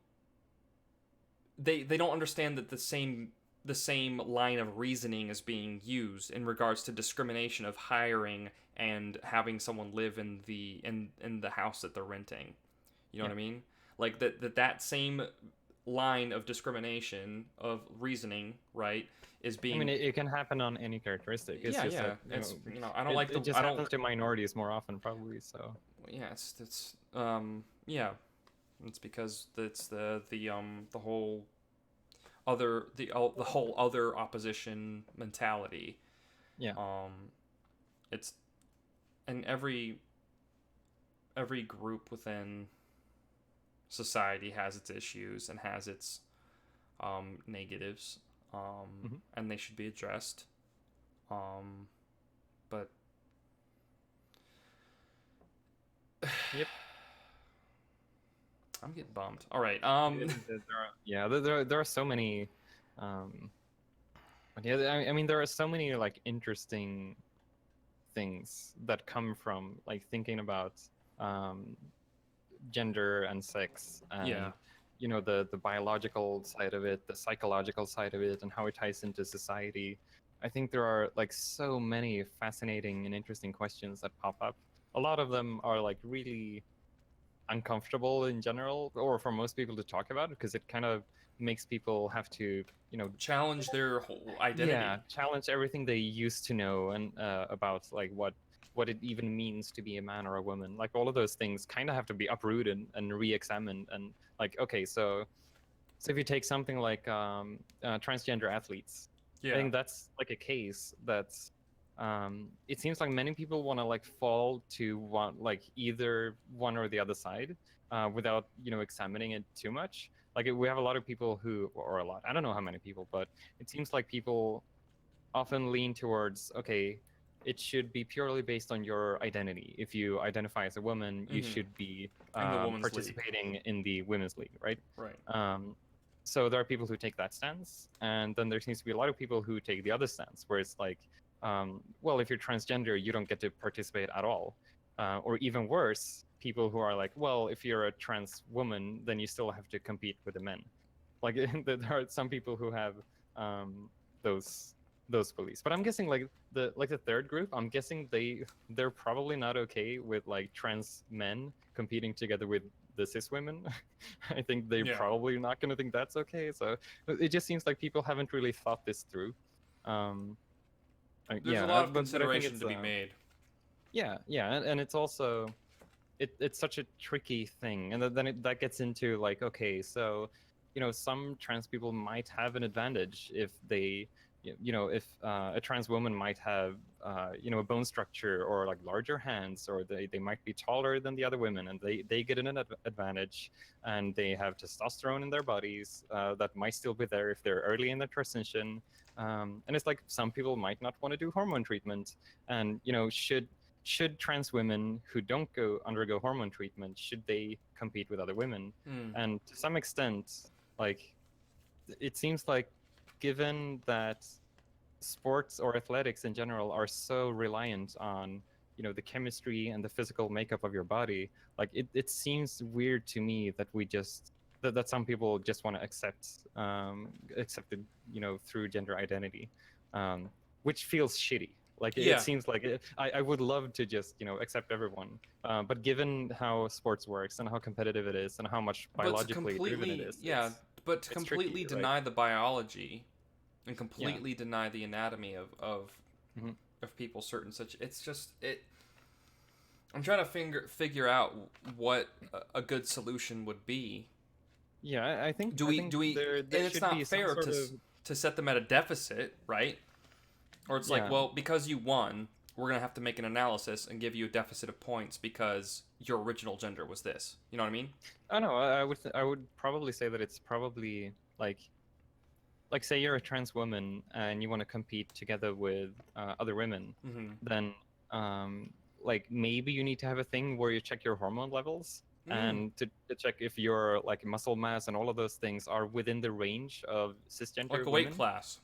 understand that the same line of reasoning is being used in regards to discrimination of hiring and having someone live in the house that they're renting. You know Yeah. what I mean? Like that same line of discrimination of reasoning, right, is I mean, being. it can happen on any characteristic. It's Yeah, just that yeah. It's, I don't it, like it the just I don't. happens to minorities more often, probably. So Yeah, it's yeah. It's because it's the whole the whole other opposition mentality. yeah, Um, it's and every group within society has its issues and has its negatives, hmm and they should be addressed. But yep. I'm getting bummed. All right. There are so many. Um, but yeah, I mean, there are so many like interesting things that come from like thinking about um, gender and sex Yeah. and the biological side of it, the psychological side of it, and how it ties into society. I think there are like so many fascinating and interesting questions that pop up. A lot of them are like really uncomfortable in general, or for most people to talk about, because it kind of makes people have to Challenge their whole yeah, identity. challenge everything they used to know and about like what it even means to be a man or a woman. Like all of those things kind of have to be uprooted and re-examined. And like, okay, so if you take something like transgender athletes, I Yeah. think that's like a case that's it seems like many people want to like fall to one, like either one or the other side, without examining it too much. Like we have a lot of people who, or a lot, I don't know how many people, but it seems like people often lean towards, okay, it should be purely based on your identity. If you identify as a woman, you Mm-hmm. should be In the women's league. participating in the women's league, right? Right. Um, so there are people who take that stance, and then there seems to be a lot of people who take the other stance, where it's like, well, if you're transgender, you don't get to participate at all, or even worse, people who are like, well, if you're a trans woman, then you still have to compete with the men. Like there are some people who have um, those those beliefs. But I'm guessing like the third group, I'm guessing they're probably not okay with like trans men competing together with the cis women. I think they're Yeah. probably not going to think that's okay. So it just seems like people haven't really thought this through. Um, There's a yeah, lot of but I think consideration it's to be made. yeah, and it's also it's such a tricky thing, and that gets into like, okay, so some trans people might have an advantage if they if a trans woman might have a bone structure or like larger hands, or they might be taller than the other women, and they get an advantage, and they have testosterone in their bodies that might still be there if they're early in their transition. And it's like some people might not want to do hormone treatment, and should trans women who don't undergo hormone treatment, should they compete with other women? And to some extent, like, it seems like, given that sports or athletics in general are so reliant on the chemistry and the physical makeup of your body, like it seems weird to me that that some people just want to accept it through gender identity, which feels shitty. Like, it Yeah, seems like I would love to just accept everyone, but given how sports works and how competitive it is and how much but to biologically driven it completely, is, yeah, but to it's tricky, completely right? deny the biology and Yeah. completely deny the anatomy Hmm. of people certain such, it's just it. I'm trying to figure out what a good solution would be. Yeah, I think Do I we think do we? there And it's should not be some fair sort of to set them at a deficit, right? Or it's like, yeah. well, because you won, we're gonna have to make an analysis and give you a deficit of points because your original gender was this. You know what I mean? Oh no, I would probably say that it's probably like say you're a trans woman and you want to compete together with other women, Mm-hmm. then like maybe you need to have a thing where you check your hormone levels Mm. and to check if your like muscle mass and all of those things are within the range of Like cisgender a weight women. class.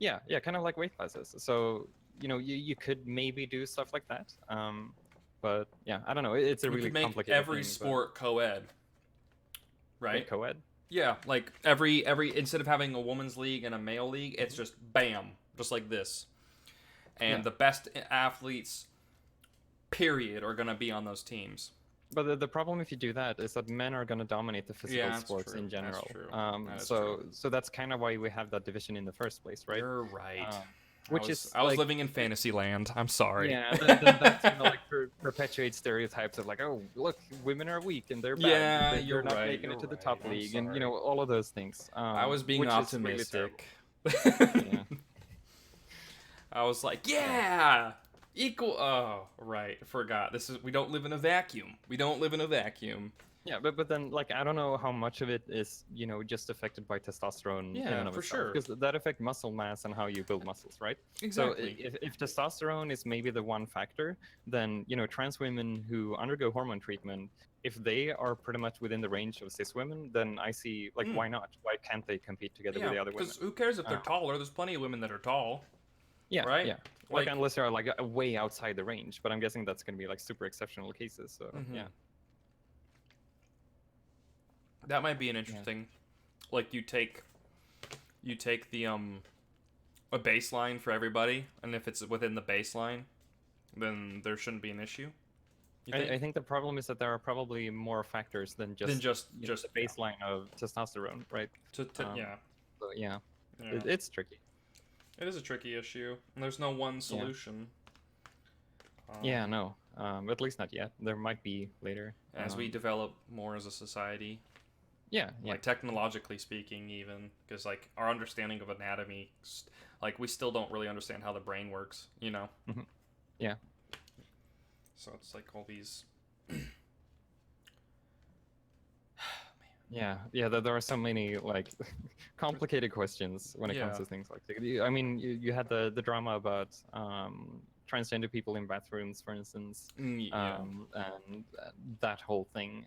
Yeah, kind of like weight classes. So you could maybe do stuff like that. But yeah, I don't know. It's a We really could make complicated every thing, but sport co-ed, wait, right? co-ed? Yeah, like every instead of having a women's league and a male league, it's just bam, just like this. And Yeah. the best athletes, period, are gonna be on those teams. But the problem if you do that is that men are going to dominate the physical Yeah, that's sports true. in That's general. true. That is true. So that's kind of why we have that division in the first place, right? You're right. Um, which is I was like, living in fantasy land. I'm sorry. yeah, then that's like perpetuates stereotypes of like, oh, look, women are weak and they're bad. Yeah, They're you're not right. making You're it to the right. top I'm league, and sorry. all of those things. I was being Which is really terrible. optimistic. Yeah. I was like, yeah, equal. Oh, right. Forgot. We don't live in a vacuum. We don't live in a vacuum. Yeah, but then like I don't know how much of it is just affected by testosterone in Yeah, and of for itself, sure. because that affects muscle mass and how you build muscles, right? Exactly. So if testosterone is maybe the one factor, then trans women who undergo hormone treatment, if they are pretty much within the range of cis women, then I see like why not? Why can't they compete together with Yeah, the other women? because who cares if they're Uh, taller? There's plenty of women that are tall, yeah, right? yeah. Like unless they're like way outside the range, but I'm guessing that's going to be like super exceptional cases. So yeah. That might be an interesting. Like you take the a baseline for everybody, and if it's within the baseline, then there shouldn't be an issue. I think the problem is that there are probably more factors than just just the baseline of testosterone, right? yeah. So yeah, Yeah. it's tricky. It is a tricky issue, and there's no one solution. Yeah, no, at least not yet. There might be later As we develop more as a society. Yeah, Like technologically speaking, even because like our understanding of anatomy, like we still don't really understand how the brain works. Yeah. So it's like all these. Yeah. There are so many like complicated questions when it comes to things like that. I mean, you had the drama about transgender people in bathrooms, for instance, and that whole thing.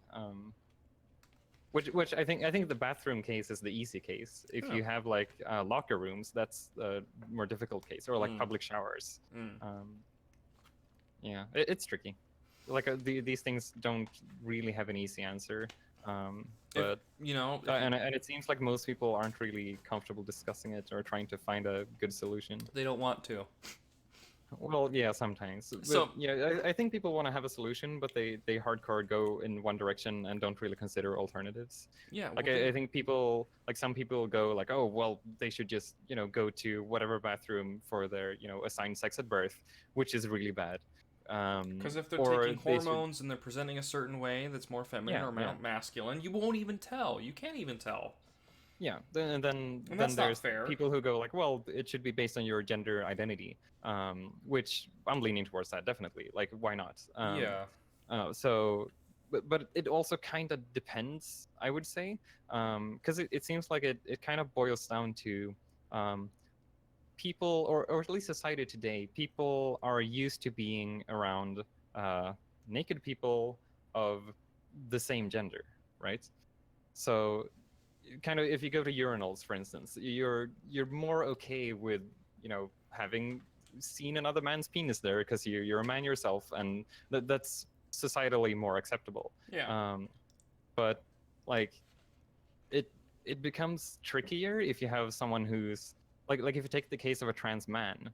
Which I think the bathroom case is the easy case. If you have like locker rooms, that's a more difficult case, or like public showers. Yeah, it's tricky. Like these things don't really have an easy answer. But and it seems like most people aren't really comfortable discussing it or trying to find a good solution. They don't want to. Well, yeah, sometimes. But So yeah, I think people want to have a solution, but they hardcore go in one direction and don't really consider alternatives. yeah, Like well they I think people, like some people go like, oh, well, they should just, go to whatever bathroom for their, assigned sex at birth, which is really bad. because if they're Or taking they should, hormones and they're presenting a certain way that's more feminine yeah, or yeah. masculine, you won't even tell. You can't even tell, Yeah, then and then that's not there's fair. people who go like, well, it should be based on your gender identity, which I'm leaning towards that definitely. Like, why not? Yeah. So, but it also kind of depends, I would say, because it seems like it kind of boils down to um, people, or at least society today. People are used to being around uh, naked people of the same gender, right? So kind of if you go to urinals, for instance, you're more okay with having seen another man's penis there because you're a man yourself, and that's societally more acceptable. Yeah. But like it it becomes trickier if you have someone who's like if you take the case of a trans man,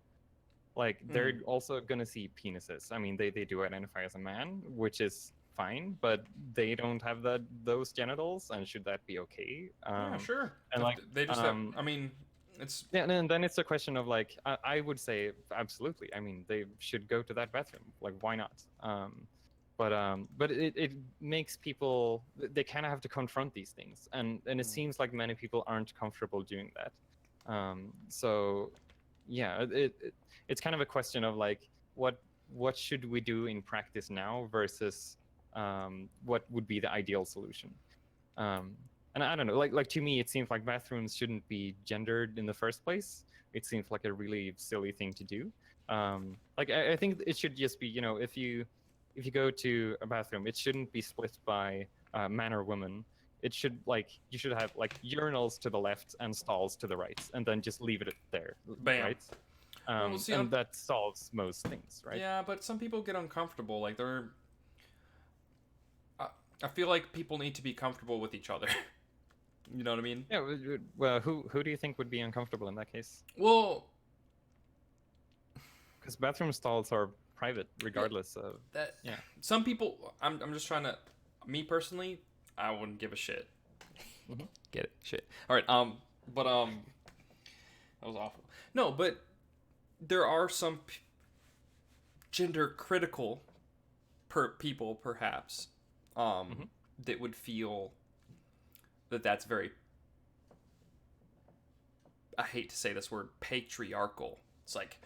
like they're also gonna see penises. I mean, they do identify as a man, which is fine, but they don't have those genitals, and should that be okay? Yeah, sure. And like They just have. I mean, it's yeah, and then it's a question of like I would say absolutely. I mean, they should go to that bathroom. Like, why not? But it makes people, they kind of have to confront these things, and it seems like many people aren't comfortable doing that. So yeah, it's kind of a question of like what should we do in practice now versus what would be the ideal solution. Um, and I don't know, like to me, it seems like bathrooms shouldn't be gendered in the first place. It seems like a really silly thing to do. Like I think it should just be, if you go to a bathroom, it shouldn't be split by man or woman. It should, like, you should have like urinals to the left and stalls to the right, and then just leave it there, bam. right? Well, see, And that solves most things, right? yeah, but some people get uncomfortable. Like they're. I, I feel like people need to be comfortable with each other. You know what I mean? Yeah. Well, who do you think would be uncomfortable in that case? Well, Because bathroom stalls are private, yeah, regardless of. that Yeah. some people. I'm just trying to. Me personally, I wouldn't give a shit. Mhm. Get it? Shit. All right. But that was awful. No, but there are some gender critical people, perhaps, Mhm. that would feel that that's very. I hate to say this word, patriarchal. It's like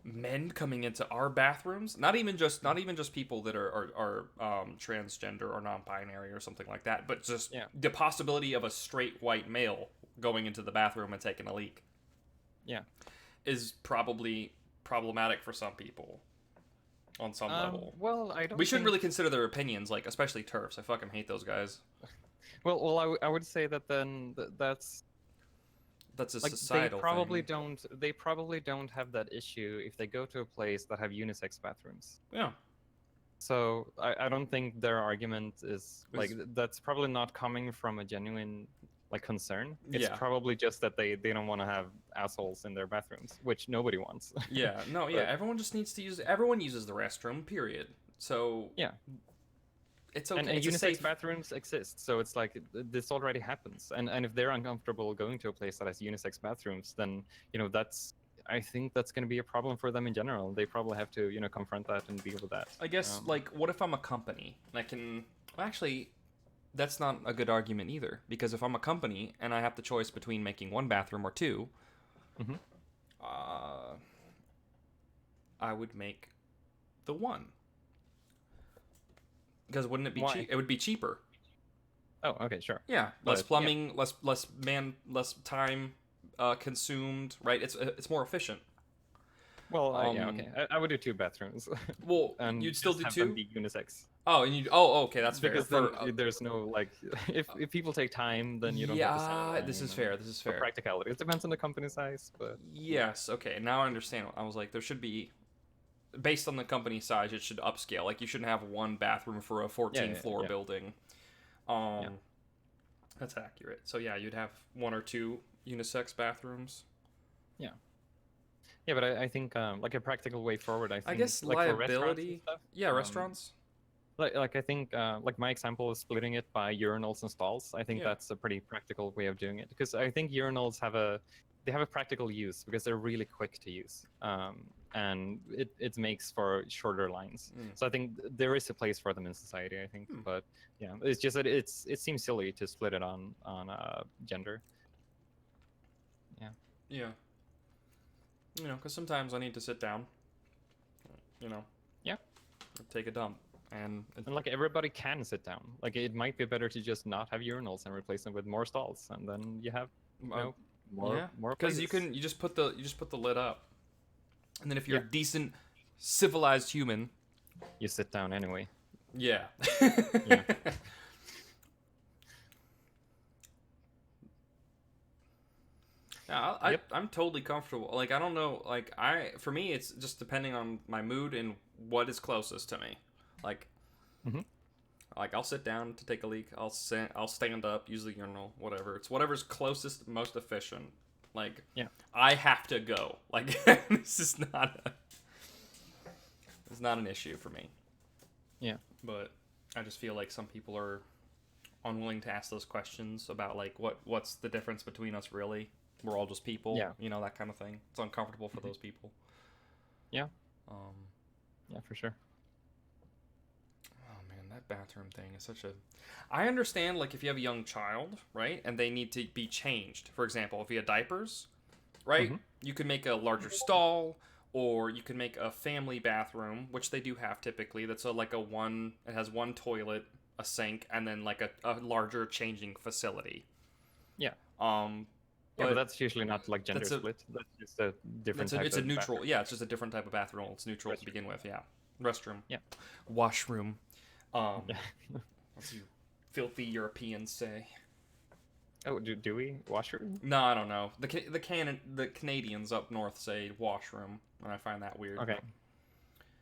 men coming into our bathrooms, not even just people that are transgender or non-binary or something like that, but just Yeah. the possibility of a straight white male going into the bathroom and taking a leak Yeah. is probably problematic for some people on some level. Well, I don't. We shouldn't think... really consider their opinions, like especially Terfs. I fucking hate those guys. Well, I would say that then That's a like societal thing. they probably don't have that issue if they go to a place that have unisex bathrooms. Yeah. So I don't think their argument is like that's probably not coming from a genuine like concern. It's Yeah. probably just that they don't want to have assholes in their bathrooms, which nobody wants. Yeah. No. Yeah. But Everyone just needs to use. Everyone uses the restroom. Period. So yeah, it's okay. and It's a unisex safe. bathrooms exist, so it's like this already happens. And if they're uncomfortable going to a place that has unisex bathrooms, then that's I think that's going to be a problem for them in general. They probably have to confront that and deal with that. I guess like, what if I'm a company and I can? Well, actually, that's not a good argument either, because if I'm a company and I have the choice between making one bathroom or two, Mhm. uh, I would make the one. Because wouldn't it be Why? cheap? It would be cheaper. Oh, okay, sure. Yeah, less But yeah, plumbing, less time consumed. Right? It's more efficient. well, yeah, okay. I would do two bathrooms, Well, and you'd still just do have them two. be unisex. Oh, okay, that's fair. Because then there's no like, if people take time, then you don't have to yeah, send this them, is fair. This is for fair. practicality. It depends on the company size, but Yes. Okay. Now I understand. I was like, there should be, based on the company size, it should upscale. Like you shouldn't have one bathroom for a 14 yeah, floor yeah, building. yeah. That's accurate. So yeah, you'd have one or two unisex bathrooms. Yeah. Yeah, but I think like a practical way forward. I I think guess like for restaurants and liability. stuff. Yeah, restaurants. Like I think like my example is splitting it by urinals and stalls. I think Yeah. that's a pretty practical way of doing it because I think urinals have a practical use because they're really quick to use, and it makes for shorter lines. Mm. So I think there is a place for them in society. I think, but yeah, it's just that it seems silly to split it on gender. Yeah. Yeah. You know, because sometimes I need to sit down. You know. Yeah. Take a dump, and And like everybody can sit down. Like it might be better to just not have urinals and replace them with more stalls, and then you have more because places. you just put the lid up, and then if you're Yeah. a decent civilized human, You sit down anyway. yeah. Yeah. Yeah, Yep. I'm totally comfortable. Like I don't know, like for me it's just depending on my mood and what is closest to me. Like Mhm. like I'll sit down to take a leak. I'll stand up, use the urinal, whatever. It's whatever's closest, most efficient. Like Yeah. I have to go. Like this is it's not an issue for me. Yeah. But I just feel like some people are unwilling to ask those questions about like what's the difference between us really. We're all just people, Yeah. you know, that kind of thing. It's uncomfortable for those people. Yeah. Um, Yeah, for sure. oh man, that bathroom thing is such a. I understand, like, if you have a young child, right, and they need to be changed. For example, if you have diapers, right, you could make a larger stall, or you could make a family bathroom, which they do have typically. That's it has one toilet, a sink, and then like a larger changing facility. Yeah. But But that's usually not like gender split. That's just a different type it's of a neutral. bathroom. Yeah, it's just a different type of bathroom. It's neutral to Restroom. begin with. Yeah, restroom. Yeah. Washroom. Yeah. As you filthy Europeans say. Oh, do we washroom? No, I don't know. The Canadians up north say washroom, and I find that weird. Okay.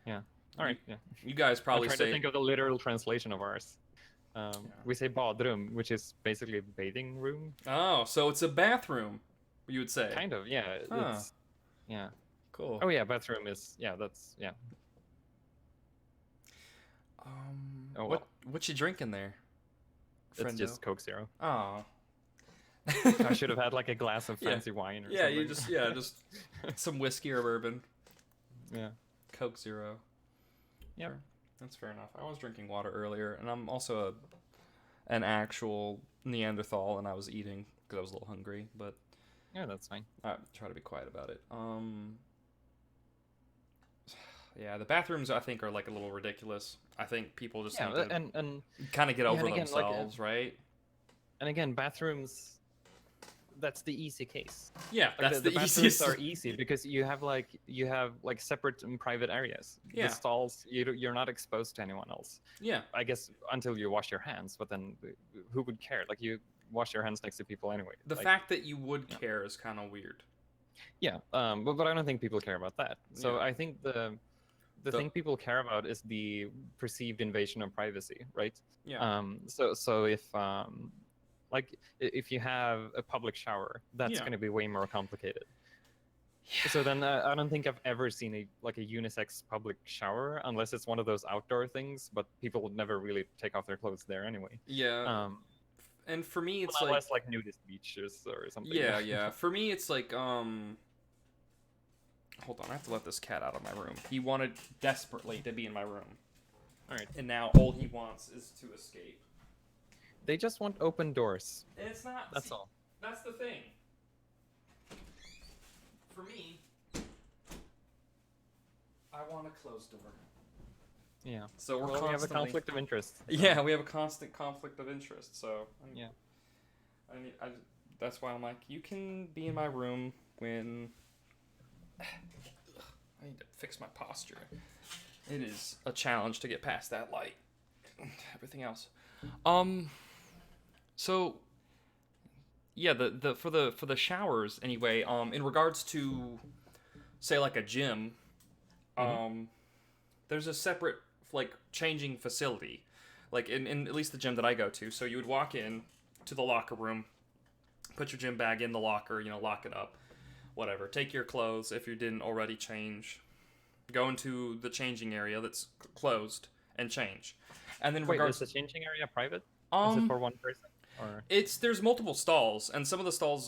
Yeah. All right. Yeah. You guys probably I'm trying say. to think of the literal translation of ours. We say badroom, which is basically a bathing room. Oh, so it's a bathroom. You would say. Kind of. Yeah. Huh. It's. Yeah. Cool. Oh yeah, bathroom is. Yeah. That's. Yeah. Oh, What you drinking there? It's just Coke Zero. Oh. I should have had like a glass of fancy wine or yeah, something. you just some whiskey or bourbon. Yeah. Coke Zero. Yeah. Sure. That's fair enough. I was drinking water earlier, and I'm also an actual Neanderthal, and I was eating because I was a little hungry. But Yeah, that's fine. I try to be quiet about it. Yeah, the bathrooms I think are like a little ridiculous. I think people just need to and kind of get over again, themselves, right? and again, bathrooms. That's the easy case. Yeah, Like that's the the bathrooms easiest. are easy because you have like separate and private areas. Yeah. The stalls you're not exposed to anyone else. Yeah, I guess until you wash your hands, but then who would care? Like you wash your hands next to people anyway. the Like, fact that you would care is kind of weird. Yeah, but I don't think people care about that. So Yeah. I think the thing people care about is the perceived invasion of privacy, right? Yeah. So if you have a public shower, that's Yeah. going to be way more complicated. So then I don't think I've ever seen a unisex public shower unless it's one of those outdoor things, but people would never really take off their clothes there anyway. Yeah. And for me, it's Unless like nudist beaches or something. yeah. For me, it's like hold on, I have to let this cat out of my room. He wanted desperately to be in my room. All right. And now all he wants is to escape. They just want open doors. And it's not. That's all. That's the thing. For me, I want a closed door. Yeah. So we're We have a constantly. conflict of interest. Yeah, we have a constant conflict of interest. So Yeah. that's why I'm like, you can be in my room when. I need to fix my posture. It is a challenge to get past that light. Everything else. So yeah, the for the showers anyway, in regards to say like a gym, there's a separate like changing facility. Like in at least the gym that I go to. So you would walk in to the locker room, put your gym bag in the locker, lock it up. whatever. Take your clothes if you didn't already change. Go into the changing area that's closed and change. And then Wait, is regards the changing area private? Is it um for one person? Or there's multiple stalls, and some of the stalls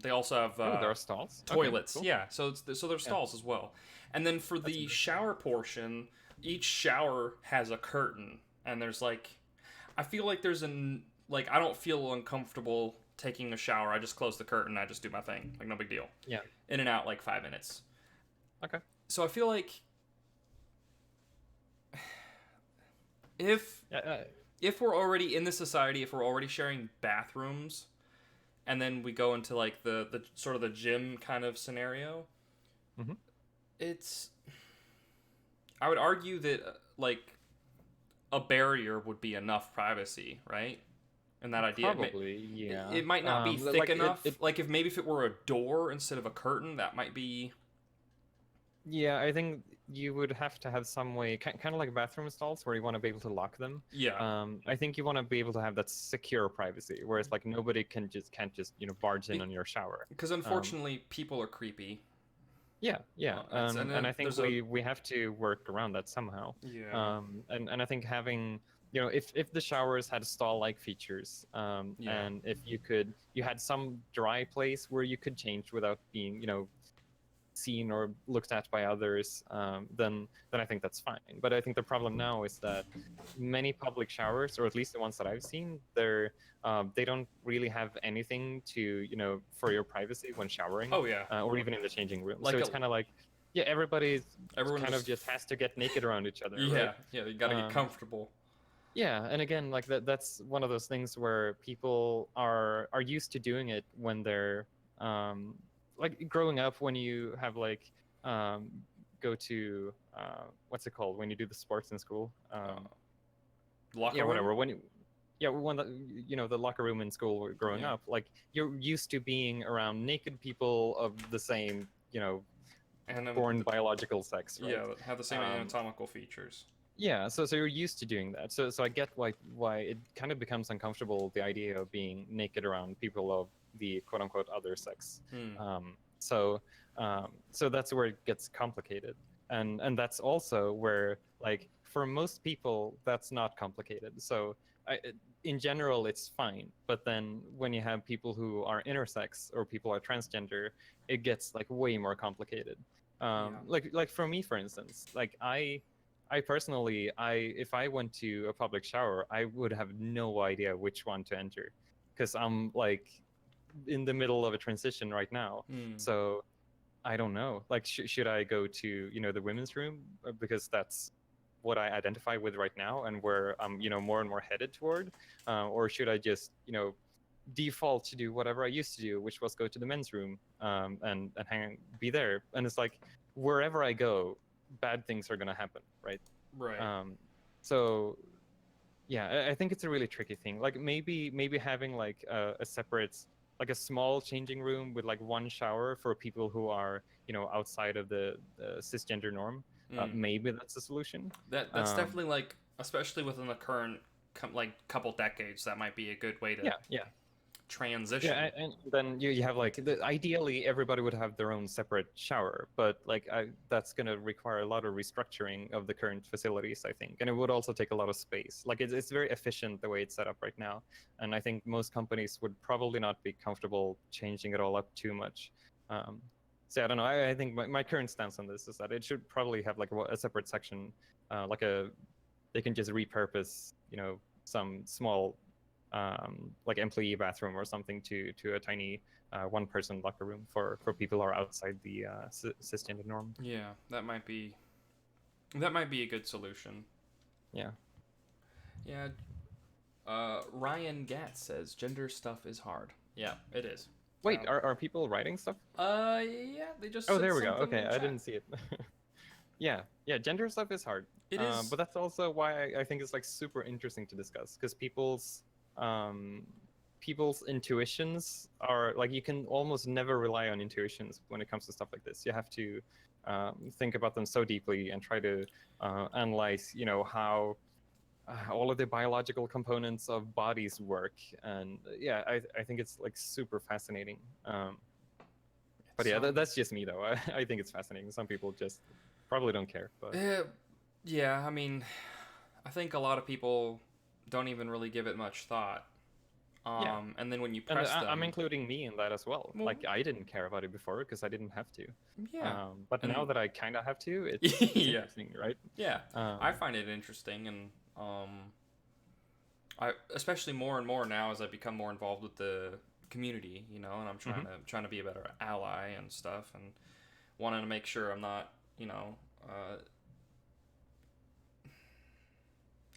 they also have oh, there are stalls. Okay, toilets. cool. Yeah, so there's Yeah, stalls as well. And then for that's the interesting. shower portion, each shower has a curtain, and there's like I feel like there's an like I don't feel uncomfortable taking a shower. I just close the curtain, I just do my thing. Like no big deal. Yeah. In and out like 5 minutes. Okay. So I feel like if Yeah. if we're already in this society, if we're already sharing bathrooms, and then we go into like the sort of the gym kind of scenario, Mm-hmm. it's I would argue that like a barrier would be enough privacy, right? And that idea Probably, yeah. it might not be thick Like enough. Like if it were a door instead of a curtain, that might be yeah, I think you would have to have some way, kind of like bathroom stalls, where you want to be able to lock them. yeah. I think you want to be able to have that secure privacy, whereas like nobody can't just barge in on your shower. Because Um, unfortunately, people are creepy. yeah, yeah, And and then I think there's a we have to work around that somehow. yeah And I think having if the showers had stall-like features, yeah. and if you had some dry place where you could change without being seen or looked at by others, then I think that's fine. But I think the problem now is that many public showers, or at least the ones that I've seen, they don't really have anything to for your privacy when showering, Oh yeah. or even in the changing room. Like So a it's kind of like, yeah, everybody's everyone kind of just just has to get naked around each other, right? yeah yeah. You got to get Um, comfortable. yeah, and again, like that's one of those things where people are used to doing it when they're um like growing up, when you have like um go to what's it called when you do the sports in school? Locker Yeah, room. whatever. When the the locker room in school growing Yeah. up, like you're used to being around naked people of the same, And born biological sex, right? yeah, that have the same Um, anatomical features. Yeah, so you're used to doing that. So I get why it kind of becomes uncomfortable, the idea of being naked around people of the quote unquote other sex. Hmm. So that's where it gets complicated, and that's also where, like, for most people that's not complicated. So in general it's fine, but then when you have people who are intersex or people are transgender, it gets like way more complicated. Yeah. Like for me, for instance, like I personally, if I went to a public shower, I would have no idea which one to enter, because I'm like in the middle of a transition right now. Hmm. So I don't know. Like, should I go to the women's room, because that's what I identify with right now and where I'm more and more headed toward, or should I just default to do whatever I used to do, which was go to the men's room, and be there. And it's like, wherever I go, bad things are gonna happen, right? Right. So yeah, I think it's a really tricky thing. Like maybe having like a separate, like a small changing room with like one shower for people who are outside of the cisgender norm. Hmm. Maybe that's a solution. That's Um, definitely like, especially within the current like couple decades, that might be a good way to yeah, yeah. transition. Yeah, and then you have like ideally everybody would have their own separate shower, but like that's going to require a lot of restructuring of the current facilities, I think, and it would also take a lot of space. Like it's very efficient the way it's set up right now, and I think most companies would probably not be comfortable changing it all up too much. So I don't know. I think my current stance on this is that it should probably have like a separate section, they can just repurpose some small like employee bathroom or something to a tiny one-person locker room for people who are outside the cisgender norm. Yeah, that might be a good solution. Yeah. Yeah. Ryan Gatz says gender stuff is hard. Yeah, it is. Wait, are people writing stuff? Yeah, they just Oh, said there we go. something Okay, in I chat. didn't see it. Yeah, gender stuff is hard. It is. But that's also why I think it's like super interesting to discuss, because um, people's intuitions are like, you can almost never rely on intuitions when it comes to stuff like this. You have to think about them so deeply and try to analyze, how all of the biological components of bodies work. And yeah, I think it's like super fascinating. But yeah, So that's just me though. I think it's fascinating. Some people just probably don't care, but yeah, I mean, I think a lot of people don't even really give it much thought. yeah. And then when you And press I'm them, including me in that as well. well, Like I didn't care about it before because I didn't have to. yeah, But now and that I kind of have to, it's yeah, interesting, right? yeah, I Um, find it interesting, and I especially more and more now as I become more involved with the community, you know, and I'm mhm. trying to be a better ally and stuff, and wanting to make sure I'm not, you know,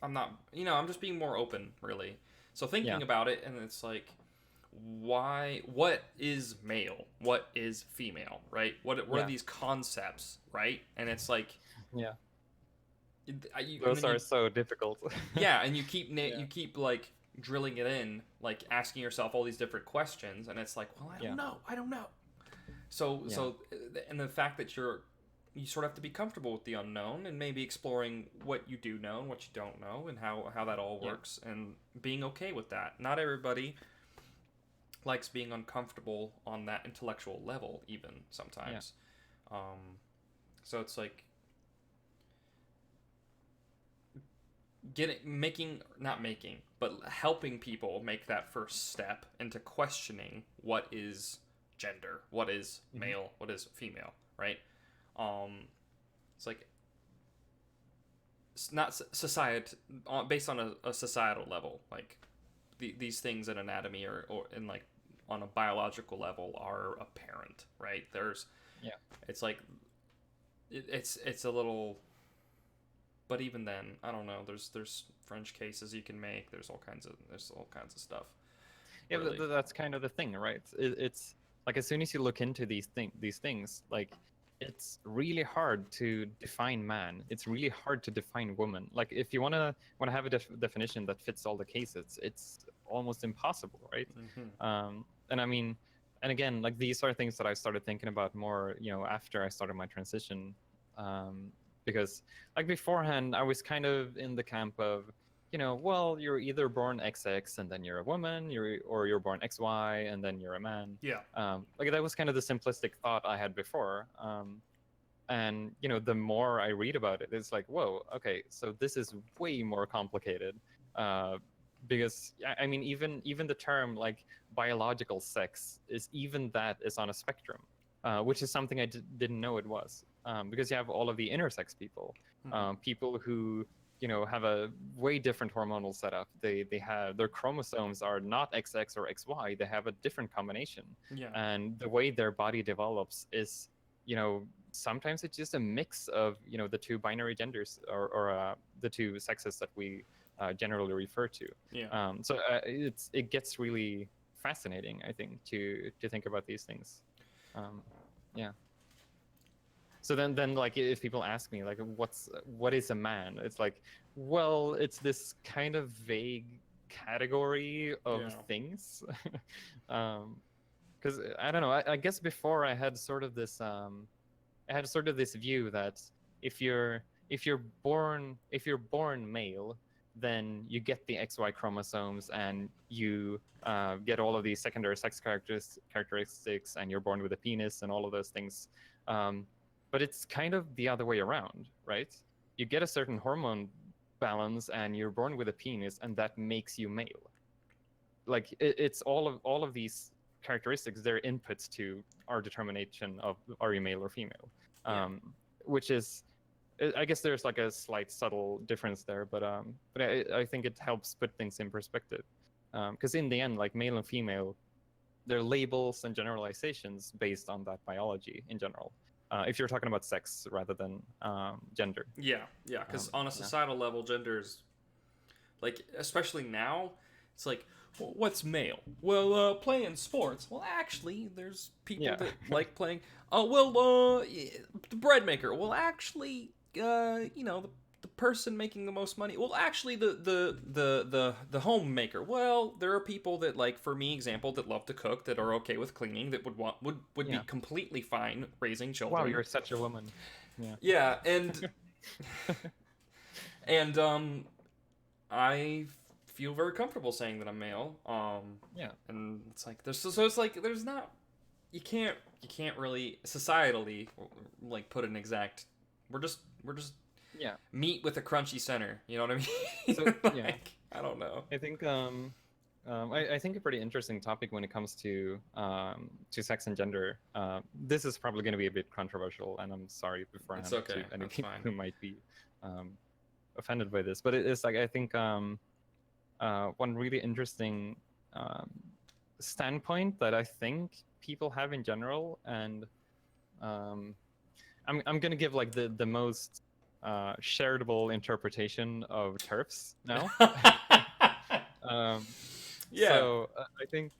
I'm not, you know, I'm just being more open, really. So Yeah, thinking about it, and it's like, why? What is male? What is female? Right? What are yeah, these concepts? Right? And it's like, yeah. and Those then are you, so difficult. yeah, and Yeah, you keep like drilling it in, like asking yourself all these different questions, and it's like, well, yeah, I don't know. So yeah, so, and the fact that you sort of have to be comfortable with the unknown and maybe exploring what you do know and what you don't know and how that all yeah, works and being okay with that. Not everybody likes being uncomfortable on that intellectual level, even yeah, sometimes. Um, so it's like not making, but helping people make that first step into questioning what is gender, what is hmm, male, what is female, right? Um, it's like it's not society based on a societal level, like these things in anatomy or in like on a biological level are apparent, right? yeah. It's like it's a little, but even then, I don't know. There's French cases you can make. There's all kinds of stuff, Yeah, really. that's kind of the thing, right? It's like as soon as you look into these things, like it's really hard to define man. It's really hard to define woman. Like if you wanna have a definition that fits all the cases, it's almost impossible, right? Hmm. And I mean, and again, like these are things that I started thinking about more, you know, after I started my transition, um, because like beforehand, I was kind of in the camp of you know, well, you're either born XX and then you're a woman, or you're born XY and then you're a man. Yeah. Like that was kind of the simplistic thought I had before. And you know, the more I read about it, it's like, whoa, okay, so this is way more complicated. Uh, because I mean, even the term like biological sex is even that is on a spectrum, which is something I didn't know it was. Because you have all of the intersex people, Hmm. people who you know have a way different hormonal setup. They have their chromosomes are not XX or XY. They have a different combination, Yeah. and the way their body develops is you know sometimes it's just a mix of you know the two binary genders or the two sexes that we generally refer to. Yeah. It gets really fascinating, I think, to think about these things. Um, yeah. So then like if people ask me like what is a man, it's like, well, it's this kind of vague category of Yeah. things. um, because I don't know. I guess before I had sort of this view that if you're born male, then you get the XY chromosomes and you get all of these secondary sex characteristics, and you're born with a penis and all of those things. Um, but it's kind of the other way around, right? You get a certain hormone balance, and you're born with a penis, and that makes you male. Like it's all of these characteristics, they're inputs to our determination of are you male or female. Yeah. um, which is I guess there's like a slight subtle difference there, but I think it helps put things in perspective, because in the end, like male and female, they're labels and generalizations based on that biology in general, if you're talking about sex rather than gender. Yeah. Yeah. Because on a Yeah, societal level, gender is like, especially now, it's like, well, what's male? Well, playing sports. Well, actually, there's people yeah. that like playing. Oh, well, the bread maker. Well, actually, you know, the person making the most money. Well, actually, the homemaker. Well, there are people that, like, for me, example, that love to cook, that are okay with cleaning, that would be Yeah. completely fine raising Wow, children. you're such a woman. Yeah. Yeah, and I feel very comfortable saying that I'm male. Yeah. And it's like there's so it's like there's not. you can't really societally like put an exact. We're just Yeah. meat with a crunchy center. You know what I So mean? yeah, Like I don't know. I think I think a pretty interesting topic when it comes to sex and gender. This is probably going to be a bit controversial, and I'm sorry It's beforehand okay. to any That's people fine. who might be um, offended by this. But it is like I think one really interesting um, standpoint that I think people have in general, and um, I'm gonna give like the most shareable interpretation of Terfs now. um, Yeah. so I think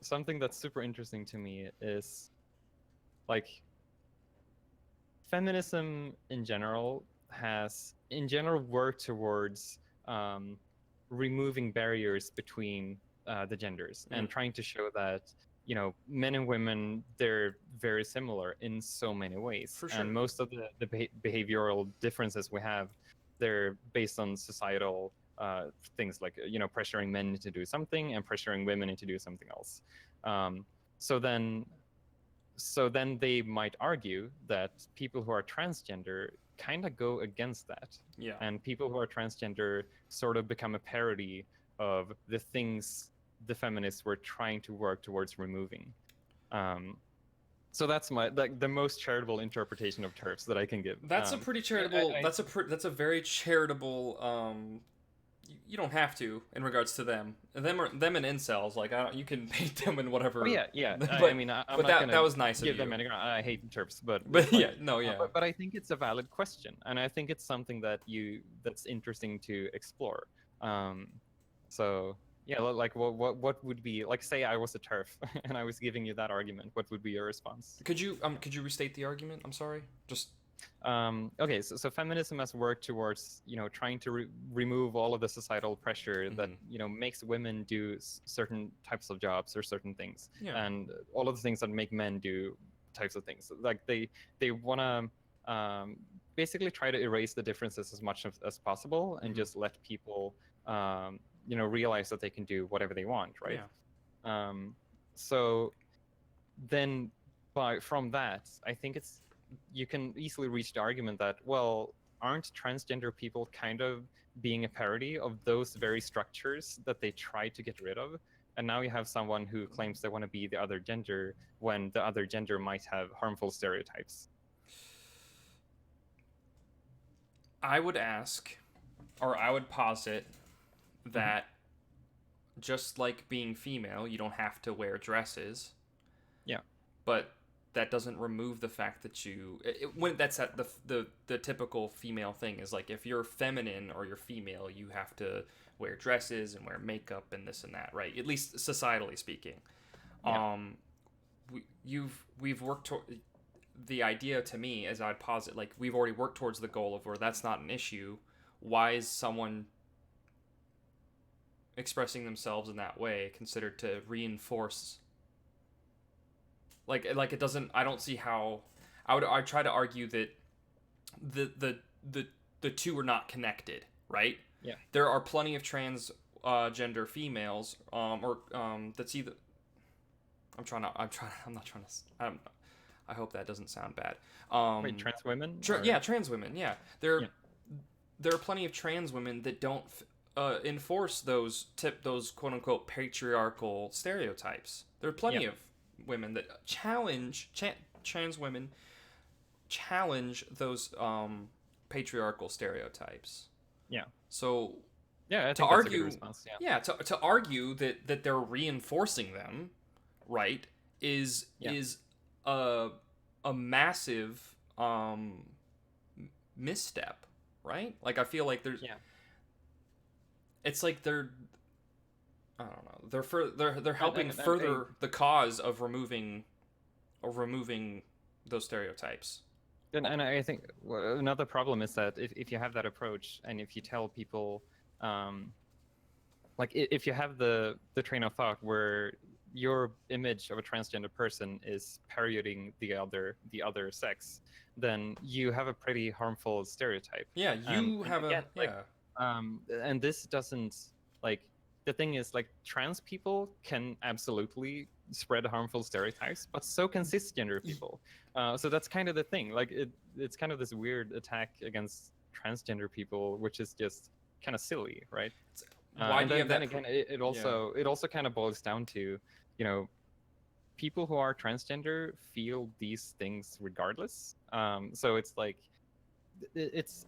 something that's super interesting to me is like feminism in general has in general worked towards um, removing barriers between the genders and trying to show that men and women, they're very similar in so many ways, For and sure. most of the behavioral differences we have, they're based on societal things like pressuring men to do something and pressuring women into do something else. um, so then they might argue that people who are transgender kind of go against that. Yeah. And people who are transgender sort of become a parody of the things the feminists were trying to work towards removing. Um, so that's my like the most charitable interpretation of Terfs that I can give. That's a pretty charitable. I That's a very charitable. You don't have to in regards to them and incels. Like I don't, you can paint them in Oh whatever. yeah, yeah. I But mean, I'm but not that gonna was nice of give them you. any. I hate Terps, but But it's yeah, like, no, yeah. but I think it's a valid question, and I think it's something that's interesting to explore. Um, so yeah, like what would be like? Say I was a Terf and I was giving you that argument. What would be your response? Could you restate the argument? I'm sorry. Just Okay, so feminism has worked towards trying to remove all of the societal pressure that mhm. makes women do certain types of jobs or certain things, Yeah. and all of the things that make men do types of things. Like they want to basically try to erase the differences as much as possible and Mhm. just let people realize that they can do whatever they want, right? Yeah. So then from that, I think you can easily reach the argument that, well, aren't transgender people kind of being a parody of those very structures that they try to get rid of? And now you have someone who claims they want to be the other gender when the other gender might have harmful stereotypes. I would ask, or I would posit Mm-hmm. that just like being female, you don't have to wear dresses, Yeah. but that doesn't remove the fact that when that's at the typical female thing is like if you're feminine or you're female, you have to wear dresses and wear makeup and this and that, right? At least societally speaking. Yeah. Um, we've worked the idea to me as I'd posit like we've already worked towards the goal of where that's not an issue. Why is someone expressing themselves in that way considered to reinforce like it doesn't I don't see how I try to argue that the the the the two are not connected, right? Yeah. There are plenty of trans gender females or that's either I'm not trying to I hope that doesn't sound bad. Wait, trans women? Yeah, trans women. Yeah. Yeah. There are plenty of trans women that don't enforce those quote unquote patriarchal stereotypes. There are plenty Yeah. of women that trans women challenge those patriarchal stereotypes. Yeah. So Yeah, I to think that's a good argue, response. Yeah. yeah, to argue that they're reinforcing them, right, is Yeah. is a massive misstep, right? Like I feel like there's Yeah. it's like they're I don't know. They're And, helping and further the cause of removing those stereotypes. and I think another problem is that if you have that approach and if you tell people, like if you have the train of thought where your image of a transgender person is parodying the other sex, then you have a pretty harmful stereotype. Yeah, you And have a again, like, yeah. and this doesn't like the thing is, like, trans people can absolutely spread harmful stereotypes, but so can cisgender people. So that's kind of the thing. Like, it's kind of this weird attack against transgender people, which is just kind of silly, right? Why And do you have then that? again, it also kind of boils down to, you know, people who are transgender feel these things regardless. So it's like, it's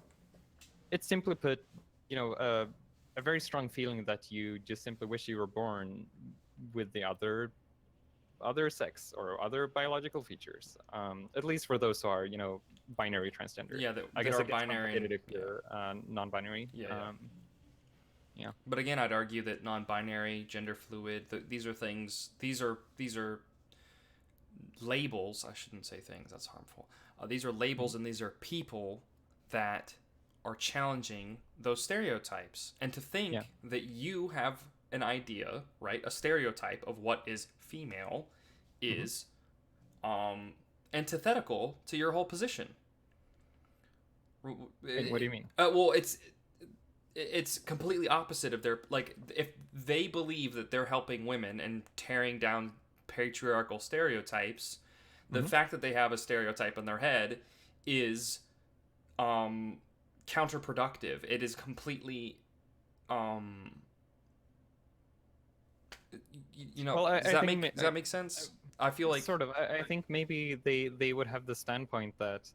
simply put, you know, a very strong feeling that you just simply wish you were born with the other sex or other biological features. At least for those who are, you know, binary transgender. Yeah, I that guess are it gets binary complicated and if you're non-binary. yeah. Yeah. But again, I'd argue that non-binary, gender fluid, these are things. These are labels. I shouldn't say things. That's harmful. These are labels, and these are people that are challenging those stereotypes. And to think that you have an idea, right, a stereotype of what is female, is antithetical to your whole position. What do you mean? Well, it's completely opposite of their, like, if they believe that they're helping women and tearing down patriarchal stereotypes, the fact that they have a stereotype in their head is counterproductive. It is completely you know, well, does that make sense? I feel like sort of. I think maybe they would have the standpoint that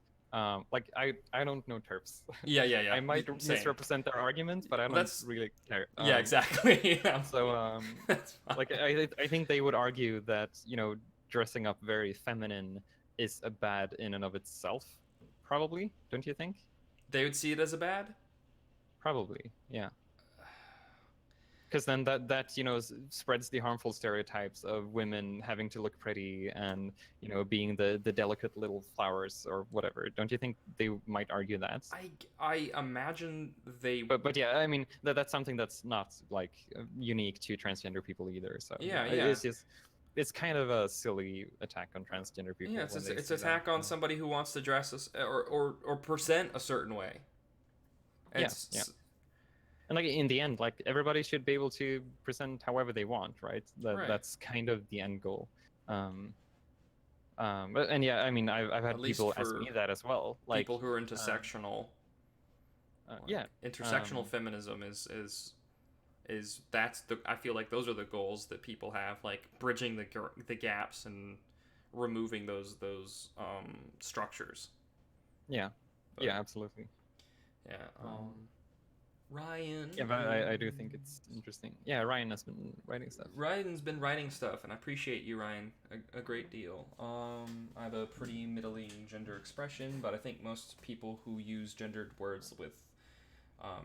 like, I don't know Terfs. yeah. I might Same. misrepresent their arguments, but I don't really care. Yeah, exactly. So like, I think they would argue that, you know, dressing up very feminine is a bad in and of itself. Probably, don't you think? They would see it as a bad? Probably, yeah. Because then that you know, spreads the harmful stereotypes of women having to look pretty and, you know, being the delicate little flowers or whatever. Don't you think they might argue that? I imagine they. But yeah, I mean, that's something that's not, like, unique to transgender people either. So yeah. It's kind of a silly attack on transgender people. Yeah, it's attack on somebody who wants to dress or present a certain way. Yeah. And, like, in the end, like, everybody should be able to present however they want, right? That's kind of the end goal. And yeah, I mean, I've had people ask me that as well. Like, people who are intersectional. Intersectional feminism is that's the, I feel like those are the goals that people have, like bridging the gaps and removing those structures. Yeah. But, yeah, absolutely. Yeah. Ryan. Yeah, but I do think it's interesting. Yeah, Ryan has been writing stuff. Ryan's been writing stuff, and I appreciate you, Ryan, a great deal. I have a pretty middling gender expression, but I think most people who use gendered words with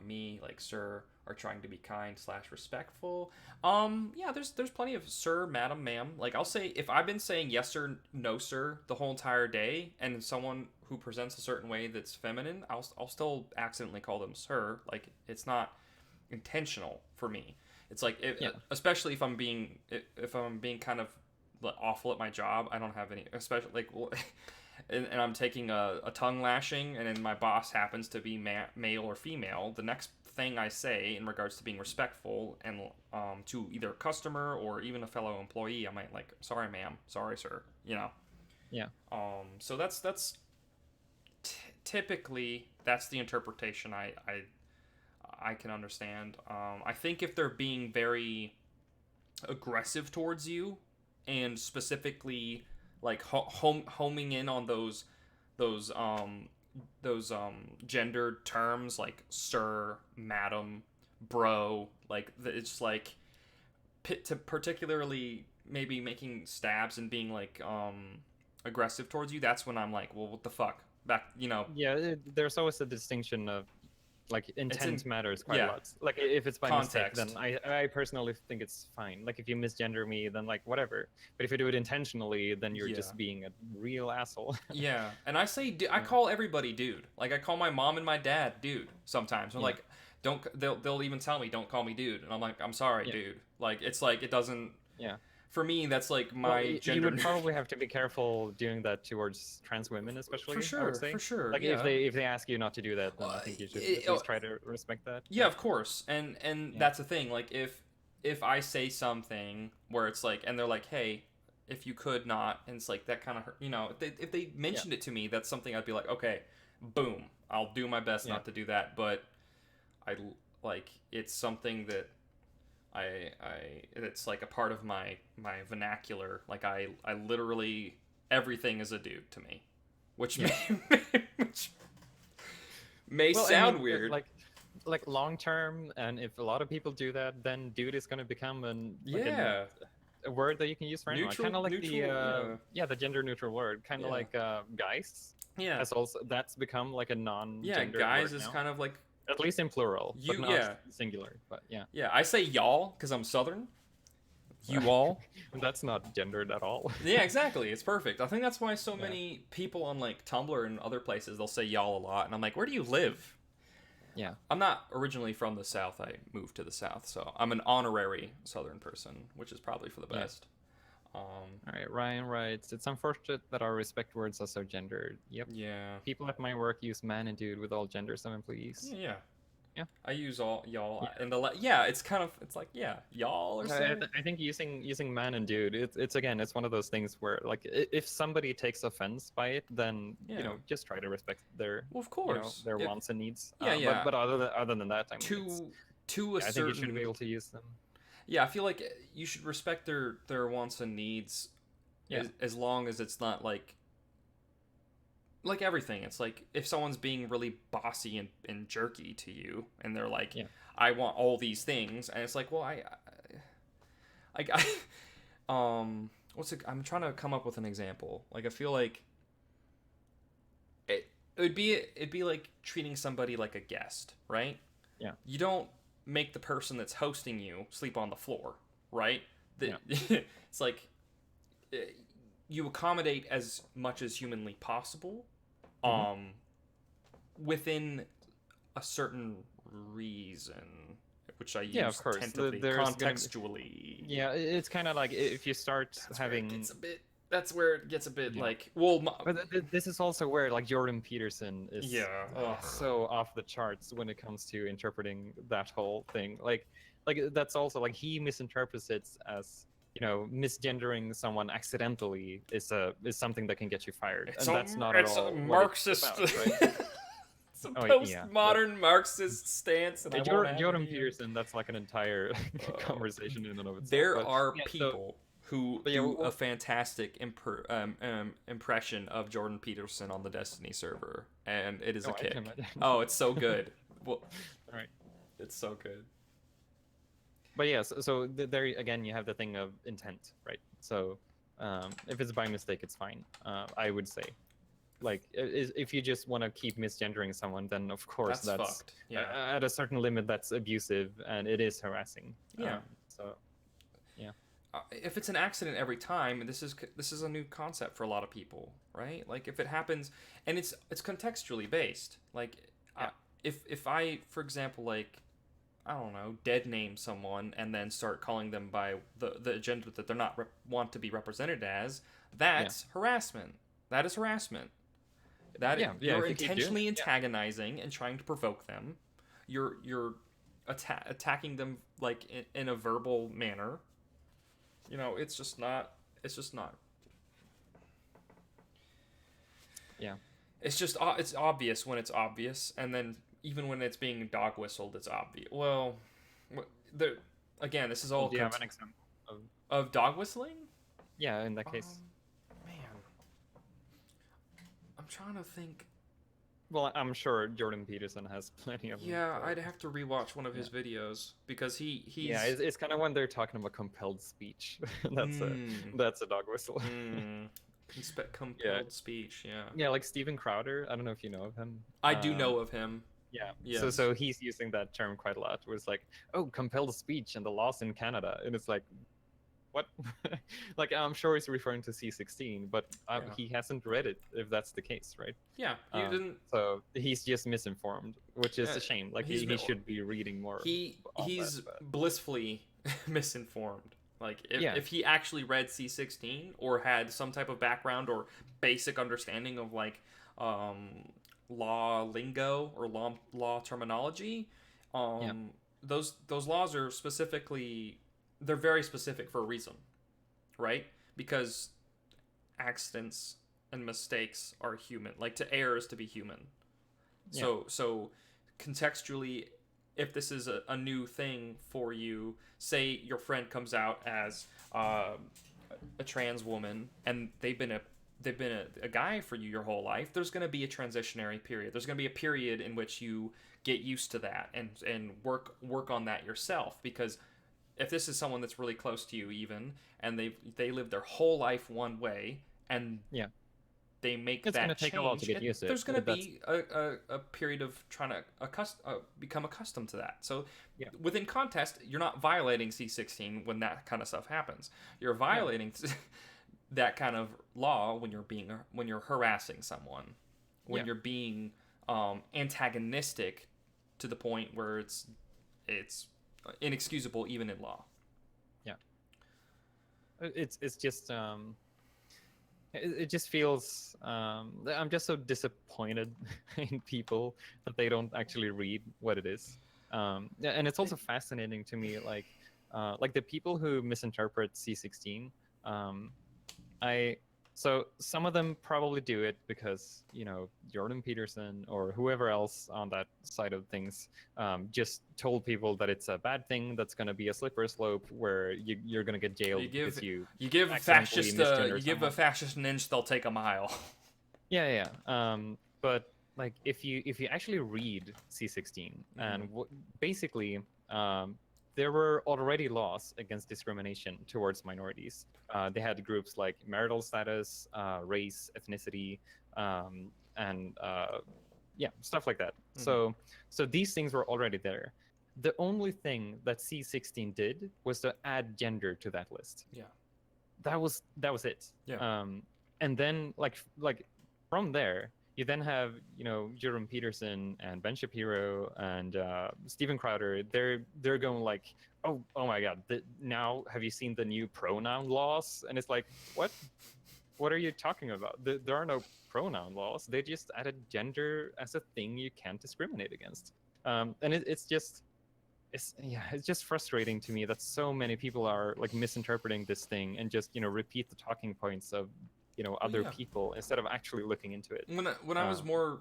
me, like sir, are trying to be kind / respectful. Yeah, there's plenty of sir, madam, ma'am. Like, I'll say, if I've been saying yes sir, no sir the whole entire day, and someone who presents a certain way that's feminine, I'll still accidentally call them sir. Like, it's not intentional for me. It's like, especially if I'm being kind of awful at my job. I don't have any, especially like. And I'm taking a tongue lashing, and then my boss happens to be male or female, the next thing I say in regards to being respectful and to either a customer or even a fellow employee, I might, like, sorry ma'am, sorry sir, you know. Yeah. So that's typically that's the interpretation I can understand. I think if they're being very aggressive towards you, and specifically like homing in on those gendered terms like sir, madam, bro, like it's like particularly maybe making stabs and being like aggressive towards you, that's when I'm like, well, what the fuck, back, you know. Yeah, there's always a distinction of, like, intent matters quite a lot. Like, if it's by context, mistake, then I personally think it's fine. Like, if you misgender me, then, like, whatever. But if you do it intentionally, then you're just being a real asshole. Yeah, and I say, I call everybody dude. Like, I call my mom and my dad dude sometimes. I'm like, they'll even tell me, don't call me dude, and I'm like, I'm sorry, dude. Like, it's like, it doesn't. Yeah. For me, that's like my gender. You would probably have to be careful doing that towards trans women, especially. For sure, I would say. For sure. Like, if they ask you not to do that, then I think you should at least try to respect that. Yeah, of course. And that's the thing. Like, if if I say something where it's like, and they're like, hey, if you could not, and it's like that kind of hurt, if they Yeah. mentioned it to me, that's something I'd be like, okay, boom, I'll do my best Yeah. not to do that. But I like it's something that it's like a part of my vernacular. Like I literally everything is a dude to me, which Yeah. which may Well, I sound mean, weird. like long term, and if a lot of people do that, then dude is going to become Yeah, a word that you can use for anyone. Kind of like neutral. the gender neutral word. Kind of Yeah, like guys. yeah, That's become like a yeah. non-gendered Guys word is now. kind of like At least in plural, but you. not Yeah, singular. But yeah. yeah. I say y'all because I'm Southern. You all. That's not gendered at all. Yeah, exactly. It's perfect. I think that's why so Yeah. many people on like Tumblr and other places they'll say y'all a lot, and I'm like, where do you live? Yeah. I'm not originally from the South. I moved to the South, so I'm an honorary Southern person, which is probably for the Yeah. best. All right. Ryan writes, "It's unfortunate that our respect words are so gendered." Yep. Yeah. People at my work use man and dude with all genders of employees. Yeah. Yeah. I use all y'all Yeah. and it's like yeah, y'all or so. I think using man and dude, it's again, it's one of those things where like if somebody takes offense by it, then Yeah. just try to respect their Well, of course. their If- wants and needs. Yeah, yeah. But other than that, I mean, to a I think you should be able to use them. Yeah, I feel like you should respect their wants and needs Yeah. as long as it's not like everything. It's like if someone's being really bossy and jerky to you and they're like, Yeah. I want all these things, and it's like, well, I'm trying to come up with an example. Like I feel like it'd be like treating somebody like a guest, right? Yeah. You don't make the person that's hosting you sleep on the floor, right? Yeah. It's like you accommodate as much as humanly possible, within a certain reason, which I use of course. tentatively, There's contextually. Yeah, it's kind of like if you start having. That's where it gets a bit Yeah. like, well, But this is also where like Jordan Peterson is yeah, ugh. so off the charts when it comes to interpreting that whole thing. Like that's also like he misinterprets it as misgendering someone accidentally is something that can get you fired, and that's not at all a what Marxist. it's about, right? It's a Oh, yeah, postmodern Marxist stance, and I won't have Jordan it here. Peterson, that's like an entire conversation in and of itself. There But, are yeah, so- people who but yeah, do well- a fantastic impression of Jordan Peterson on the Destiny server, and it is a I kick. can imagine. Oh, it's so good. Well, All right. it's so good. But yeah, so there again, you have the thing of intent, right? So if it's by mistake, it's fine. I would say, like, if you just want to keep misgendering someone, then of course that's fucked. Yeah. at a certain limit, that's abusive and it is harassing. Yeah. So yeah. If it's an accident every time, this is a new concept for a lot of people, right? Like if it happens, and it's contextually based. Like, Yeah. if I, for example, like, I don't know, dead name someone and then start calling them by the gender that they're not want to be represented as, that's harassment. That is harassment. You're intentionally antagonizing and trying to provoke them. You're attacking them like in a verbal manner. It's just not. Yeah. It's obvious when it's obvious, and then even when it's being dog whistled, it's obvious. Well, again, this is all. Do you have an example of dog whistling? Yeah, in that case. Man, I'm trying to think. Well, I'm sure Jordan Peterson has plenty of them. Yeah, so- I'd have to rewatch one of his videos because he's. Yeah, it's kind of when they're talking about compelled speech. that's a dog whistle. Compelled speech, yeah. Yeah, like Steven Crowder. I don't know if you know of him. I do know of him. Yeah. Yes. So he's using that term quite a lot. It was like, oh, compelled speech and the laws in Canada, and it's like, what? Like I'm sure he's referring to C16, but he hasn't read it. If that's the case, right? Yeah, he didn't. So he's just misinformed, which is a shame. Like he should be reading more. He's blissfully misinformed. Like if he actually read C16 or had some type of background or basic understanding of like law lingo or law terminology, those laws are specifically they're very specific for a reason, right? Because accidents and mistakes are human. Like, to err is to be human. Yeah. So contextually, if this is a new thing for you, say your friend comes out as a trans woman, and they've been a guy for you your whole life, there's going to be a transitionary period. There's going to be a period in which you get used to that and work on that yourself, because if this is someone that's really close to you, even, and they live their whole life one way, and Yeah. they make It's gonna that take a while to change, get used to it. there's going to That's be a period of trying to become accustomed to that. So yeah. within context, you're not violating C16 when that kind of stuff happens. You're Yeah. violating that kind of law when you're harassing someone, when Yeah. you're being antagonistic to the point where it's inexcusable even in law. Yeah. It's just it just feels I'm just so disappointed in people that they don't actually read what it is. Yeah, and it's also fascinating to me, like the people who misinterpret C16. I So some of them probably do it because, you know, Jordan Peterson or whoever else on that side of things just told people that it's a bad thing, that's going to be a slippery slope where you're going to get jailed because You give accidentally misgender you give a someone. fascist an inch, they'll take a mile. Yeah, yeah. But like if you actually read C16 and basically there were already laws against discrimination towards minorities. They had groups like marital status, race, ethnicity, and yeah, stuff like that. So these things were already there. The only thing that C16 did was to add gender to that list. Yeah. That was it. Yeah. And then like from there, you then have, you know, Jerome Peterson and Ben Shapiro and Steven Crowder. They're going like, oh my God! Now have you seen the new pronoun laws? And it's like, what? What are you talking about? There are no pronoun laws. They just added gender as a thing you can't discriminate against. And it's just frustrating to me that so many people are like misinterpreting this thing and just, you know, repeat the talking points of, you know, other people instead of actually looking into it. When I was more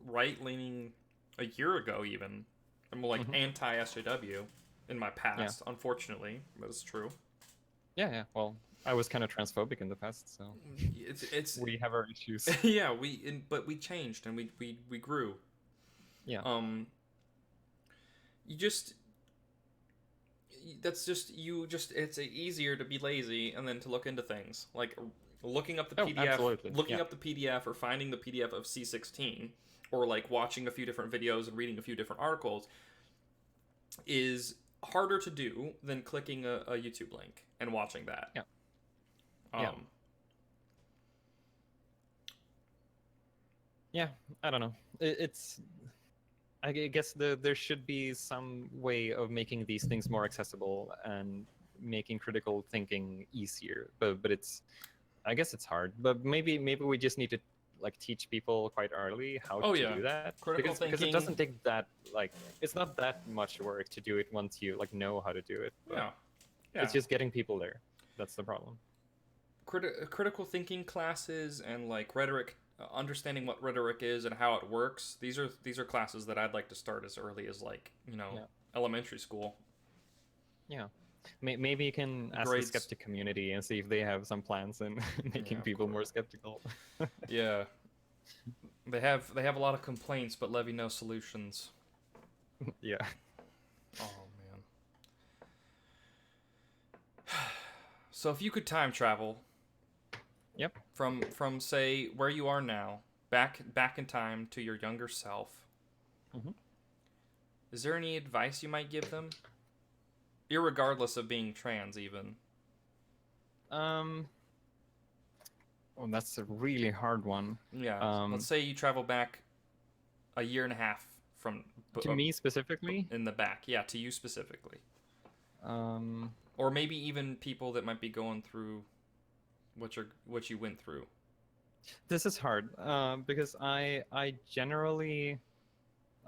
right leaning a year ago, even, I'm more like anti SJW in my past. Yeah. Unfortunately, that is true. Yeah. Well, I was kind of transphobic in the past, so it's we have our issues. Yeah, but we changed and we grew. Yeah. You just that's just you just it's easier to be lazy and then to look into things like looking up the PDF, up the PDF, or finding the PDF of C16, or like watching a few different videos and reading a few different articles is harder to do than clicking a YouTube link and watching that. Yeah. Yeah, I don't know. I guess there should be some way of making these things more accessible and making critical thinking easier. But I guess it's hard. But maybe we just need to like teach people quite early how to do that. Critical thinking. Because it doesn't take that, like, it's not that much work to do it once you like know how to do it. But it's just getting people there. That's the problem. Critical thinking classes and like rhetoric, understanding what rhetoric is and how it works. These are classes that I'd like to start as early as, like, you know, elementary school. Yeah. Maybe you can ask the skeptic community and see if they have some plans in making people more skeptical. Yeah. They have a lot of complaints but levy no solutions. Yeah. Oh man. So if you could time travel, from say where you are now, back in time to your younger self, is there any advice you might give them, irregardless of being trans, even? Well, that's a really hard one. Yeah. Let's say you travel back a year and a half from to me specifically. In the back, yeah, to you specifically. Or maybe even people that might be going through what you went through. This is hard because I generally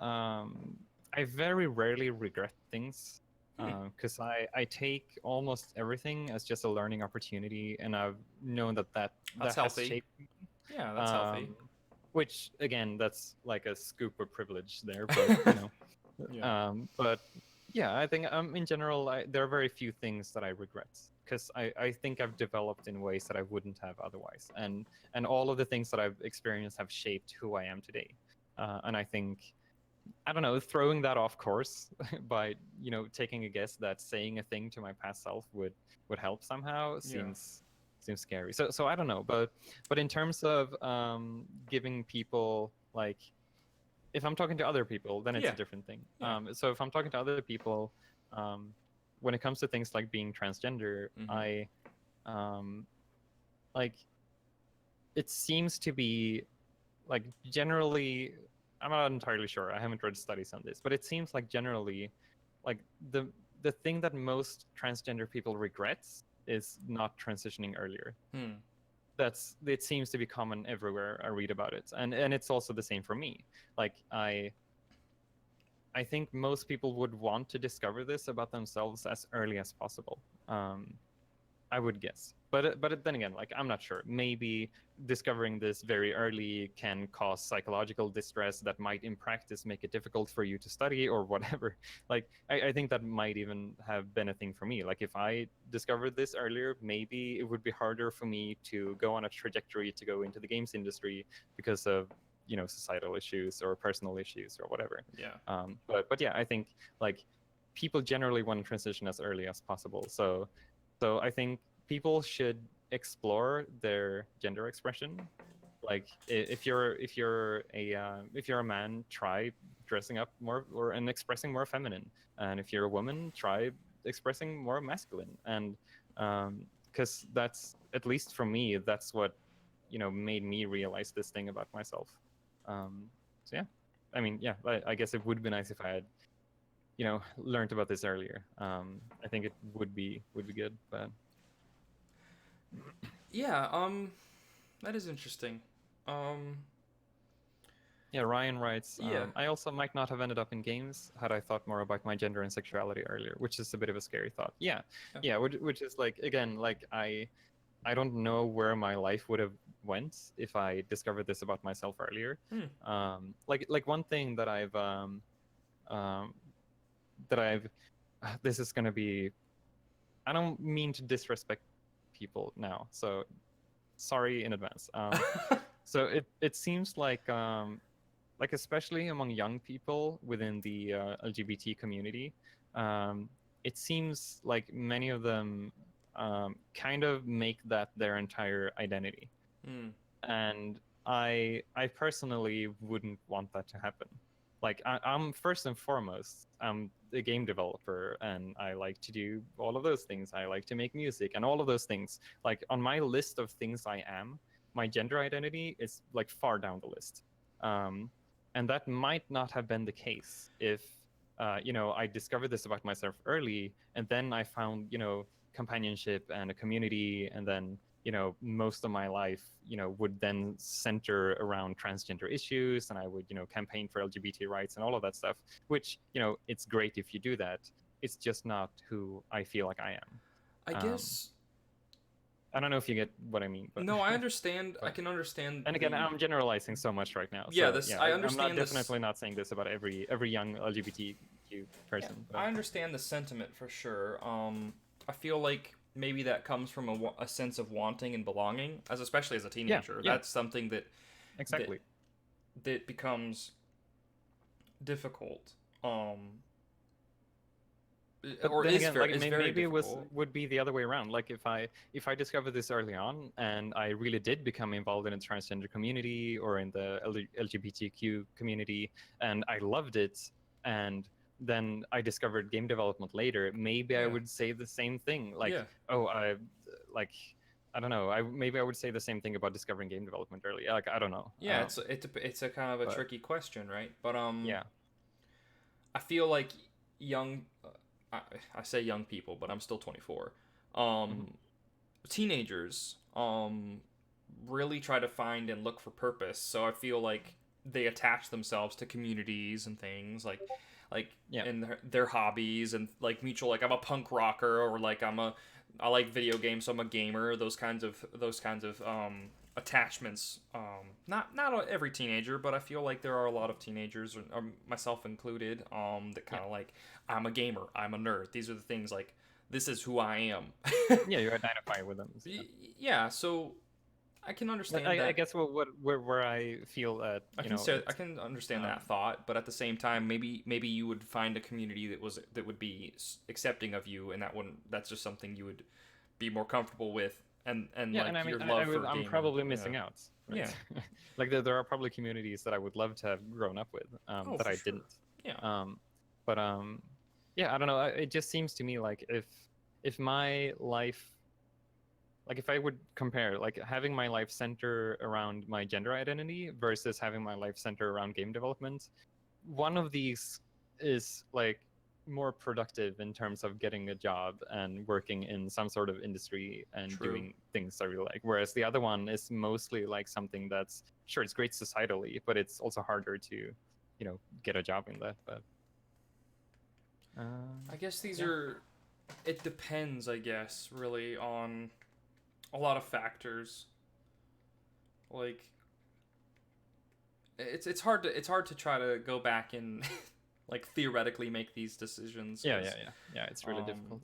I very rarely regret things because I take almost everything as just a learning opportunity, and I've known that That's has healthy. shaped me. Yeah, that's healthy. Um, which again, that's like a scoop of privilege there, but you know. Yeah. But yeah, I think in general, there are very few things that I regret because I think I've developed in ways that I wouldn't have otherwise, and all of the things that I've experienced have shaped who I am today. And I think I don't know, throwing that off course by taking a guess that saying a thing to my past self would help somehow Yeah. seems scary. So I don't know, but in terms of giving people like if I'm talking to other people, then it's a Yeah. different thing. Yeah. So if I'm talking to other people, um, when it comes to things like being transgender, Mm-hmm. I like it seems to be like generally. I'm not entirely sure. I haven't read studies on this, but it seems like generally, like the thing that most transgender people regrets is not transitioning earlier. Hmm. It seems to be common everywhere I read about it, and it's also the same for me. Like I think most people would want to discover this about themselves as early as possible. I would guess, but then again, like I'm not sure. Maybe discovering this very early can cause psychological distress that might, in practice, make it difficult for you to study or whatever. Like I think that might even have been a thing for me. Like if I discovered this earlier, maybe it would be harder for me to go on a trajectory to go into the games industry because of societal issues or personal issues or whatever. Yeah. But yeah, I think like people generally want to transition as early as possible. So I think people should explore their gender expression. Like if you're a man, try dressing up more and expressing more feminine. And if you're a woman, try expressing more masculine. And because that's, at least for me, that's what made me realize this thing about myself. So yeah, I mean, yeah, I guess it would be nice if I had learned about this earlier. I think it would be good, but Yeah. That is interesting. Um. yeah, Ryan writes, Yeah. I also might not have ended up in games had I thought more about my gender and sexuality earlier, which is a bit of a scary thought. Yeah, Yeah. yeah, which is like, again, like I don't know where my life would have went if I discovered this about myself earlier. Hmm. Like one thing um, that I've this is gonna be, I don't mean to disrespect people now, so sorry in advance. So it seems like especially among young people within the LGBT community, it seems like many of them kind of make that their entire identity, Hmm. and I personally wouldn't want that to happen. Like I'm first and foremost, I'm a game developer, and I like to do all of those things. I like to make music and all of those things. Like on my list of things I am, my gender identity is like far down the list. Um, and that might not have been the case if I discovered this about myself early, and then I found companionship and a community, and then most of my life would then center around transgender issues, and I would campaign for LGBT rights and all of that stuff, which it's great if you do that. It's just not who I feel like I I am. guess. I don't know if you get what I mean, but No, I understand. I but can understand and again, the. I'm generalizing so much right now. Yeah. So This. yeah, I I'm not understand this. definitely not saying this about every young LGBTQ Yeah, person, but I understand the sentiment for sure. I feel like maybe that comes from a sense of wanting and belonging, as especially as a yeah, teenager. yeah, That's something that exactly. that becomes difficult. But Or then is again, very like is very maybe it difficult. would be the other way around. Like if I discovered this early on and I really did become involved in the transgender community or in the LGBTQ community and I loved it, and then I discovered game development later, maybe I Yeah. would say the same thing. Like, Yeah. oh, like I don't know. Maybe I would say the same thing about discovering game development early. Like I don't know. Yeah. It's a kind of a But tricky question, right? But yeah, I feel like young. I, I say young people, but I'm still 24. mhm, Teenagers really try to find and look for purpose. So I feel like they attach themselves to communities and things like Yeah. in their hobbies and like mutual, like I'm a punk rocker, or like I like video games, so I'm a gamer. Those kinds of attachments. Not every teenager, but I feel like there are a lot of teenagers, myself included, that Yeah. kind of like, I'm a gamer, I'm a nerd. These are the things, like, this is who I am. Yeah, you identify with them. So. Yeah, so I can understand I that. guess where I feel that I it's can understand um that thought, but at the same time, maybe you would find a community that would be accepting of you, and that's just something you would be more comfortable with, and yeah, and like I mean your love for I'm gaming. probably Yeah, missing out, right? yeah. Like there are probably communities that I would love to have grown up with Oh, that for I sure. didn't. Yeah, Um, but yeah, I don't know. It just seems to me like if my life, like if I would compare like having my life center around my gender identity versus having my life center around game development, one of these is like more productive in terms of getting a job and working in some sort of industry and true. doing things I really like. Whereas the other one is mostly like something that's sure it's great societally, but it's also harder to, get a job in that. But I guess these yeah, are. It depends, I guess, really on a lot of factors. Like, it's hard to try to go back and like theoretically make these decisions, yeah. It's really um, difficult.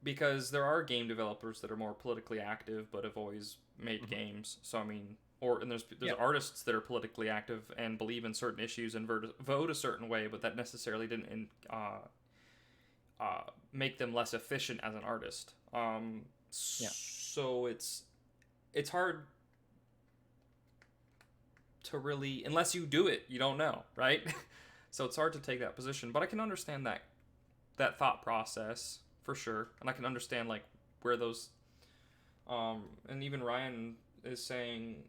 because there are game developers that are more politically active but have always made Hmm. games. So I mean, and there's Yeah, artists that are politically active and believe in certain issues and vote a certain way, but that necessarily didn't make them less efficient as an artist. yeah, So it's hard to really, unless you do it, you don't know, right? So it's hard to take that position, but I can understand that thought process for sure, and I can understand like where those and even Ryan is saying,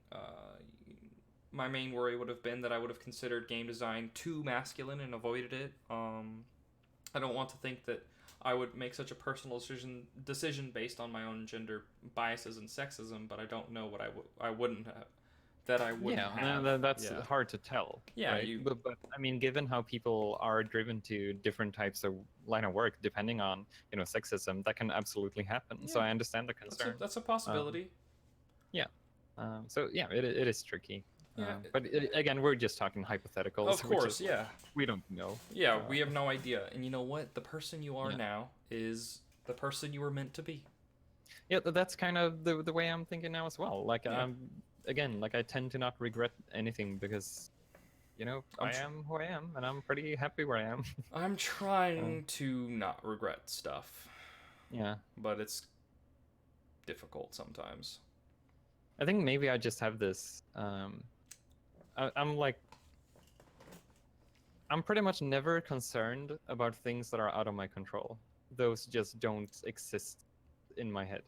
my main worry would have been that I would have considered game design too masculine and avoided it. I don't want to think that I would make such a personal decision based on my own gender biases and sexism, but I don't know what I wouldn't have, that I wouldn't yeah. have. That's Yeah, hard to tell, yeah, right? you, But I mean, given how people are driven to different types of line of work depending on sexism, that can absolutely happen. So yeah, I understand the that's a concern. that's a Um, possibility. yeah. So yeah, it is tricky. Yeah, But again, we're just talking hypotheticals, of which is course, like yeah, we don't know. yeah. We have no idea, and you know what? The person you are Yeah. now is the person you were meant to be. Yeah, that's kind of the way I'm thinking now as well. Like Yeah, again, like I tend to not regret anything because I'm I tr- am who I am, and I'm pretty happy where I am. I'm uh, trying to not regret stuff, yeah, but it's difficult sometimes. I think maybe I just have this. I'm like I'm pretty much never concerned about things that are out of my control. Those just don't exist in my head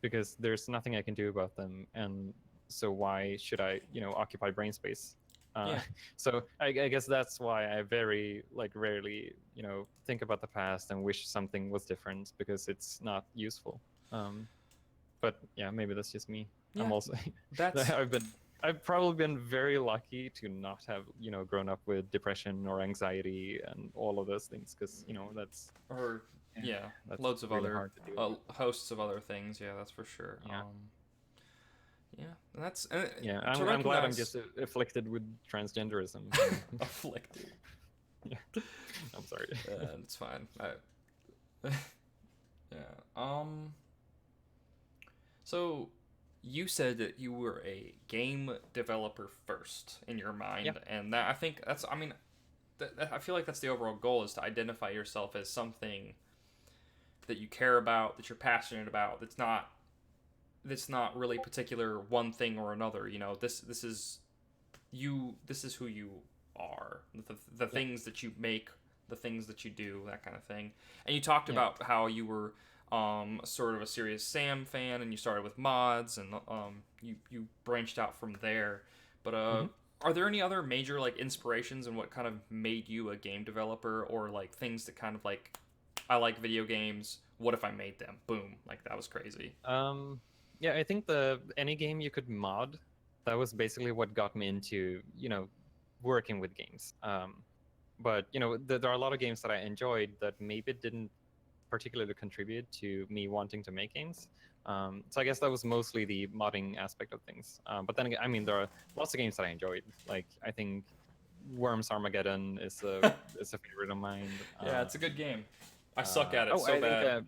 because there's nothing I can do about them, and so why should I, occupy brain space? Uh, Yeah, so I guess that's why I very rarely, think about the past and wish something was different because it's not useful. Um, but yeah, maybe that's just me. I'm yeah. also That's I've probably been very lucky to not have grown up with depression or anxiety and all of those things because that's or yeah, yeah, that's loads of really other hard to deal with. hosts of other things. Yeah, that's for sure. Yeah. Yeah, and that's Yeah, to I'm glad I'm recognize. just afflicted with transgenderism. Afflicted. Yeah, I'm sorry. It's fine. Yeah. So you said that you were a game developer first in your Yeah, mind, and that I think that's. I mean, I feel like that's the overall goal, is to identify yourself as something that you care about, that you're passionate about. That's not really particular one thing or another. This is you. This is who you are. The yeah, things that you make, the things that you do, that kind of thing. And you talked yeah. about how you were sort of a serious Sam fan, and you started with mods, and you branched out from there. But Hmm. are there any other major like inspirations in what kind of made you a game developer, or like things that kind of like, I like video games. What if I made them? Boom! Like that was crazy. Yeah, I think the any game you could mod, that was basically what got me into working with games. but there are a lot of games that I enjoyed that maybe didn't particularly contribute to me wanting to make games. So I guess that was mostly the modding aspect of things. But then again, I mean, there are lots of games that I enjoyed. Like I think Worms Armageddon is a favorite of mine. Yeah, it's a good game. I suck at it so I think bad.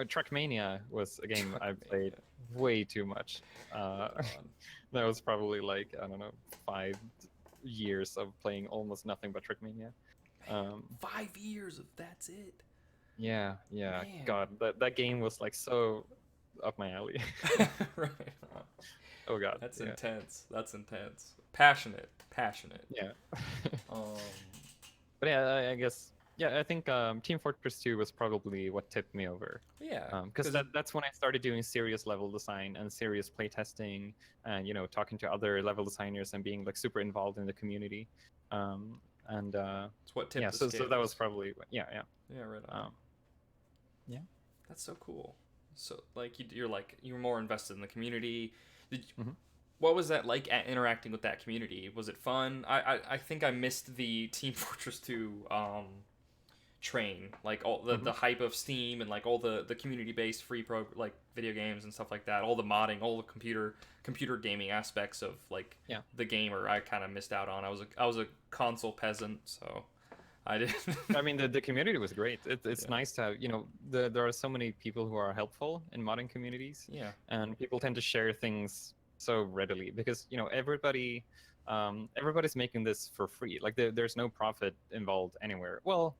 Trackmania was a game I played way too much. Oh, God. That was probably like, I don't know, 5 years of playing almost nothing but Trackmania. Man, 5 years of that's it. Yeah, Man. God, that game was like so up my alley. Right. Oh God, That's yeah. intense. That's intense. Passionate. Passionate. Yeah. Um, But yeah, I guess I think Team Fortress 2 was probably what tipped me over. yeah. Because that's when I started doing serious level design and serious playtesting, and talking to other level designers and being like super involved in the community. And it's what tipped the so scales. that was probably Yeah, right on. Yeah. That's so cool. So like you're more invested in the community. Mhm. What was that like at interacting with that community? Was it fun? I think I missed the Team Fortress 2 train, like all the hype of Steam and like all the community based free like video games and stuff like that, all the modding, all the computer gaming aspects of like the gamer. I kind of missed out on. I was a console peasant, so I didn't. I mean, the community was great. It's nice to have, there are so many people who are helpful in modding communities. Yeah. And people tend to share things so readily because, everybody's making this for free. Like there's no profit involved anywhere. Well,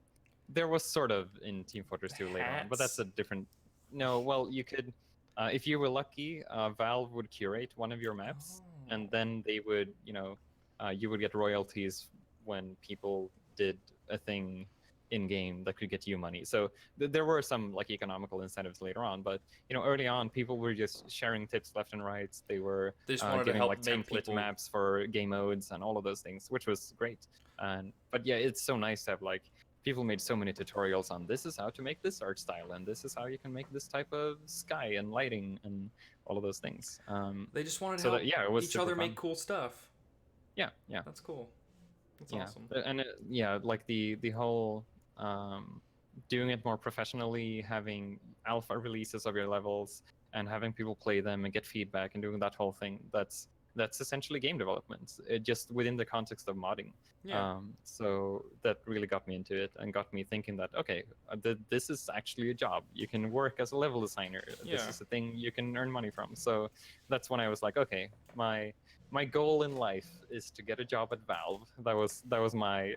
there was sort of in Team Fortress 2 later on, but that's a different. No, well, you could, if you were lucky, Valve would curate one of your maps, and then they would, you would get royalties when people did a thing in game that could get you money. So there were some like economical incentives later on, but early on people were just sharing tips left and right. They were just wanted giving to help like make template people... maps for game modes and all of those things, which was great. But yeah, it's so nice to have like people made so many tutorials on this is how to make this art style and this is how you can make this type of sky and lighting and all of those things. They just wanted to help it was each other fun. make cool stuff. Yeah. That's cool. That's awesome. And like the whole doing it more professionally, having alpha releases of your levels and having people play them and get feedback and doing that whole thing, that's essentially game development, just within the context of modding. So that really got me into it and got me thinking that okay, this is actually a job. You can work as a level designer. This is a thing you can earn money from. So that's when I was like, okay, my goal in life is to get a job at Valve. That was my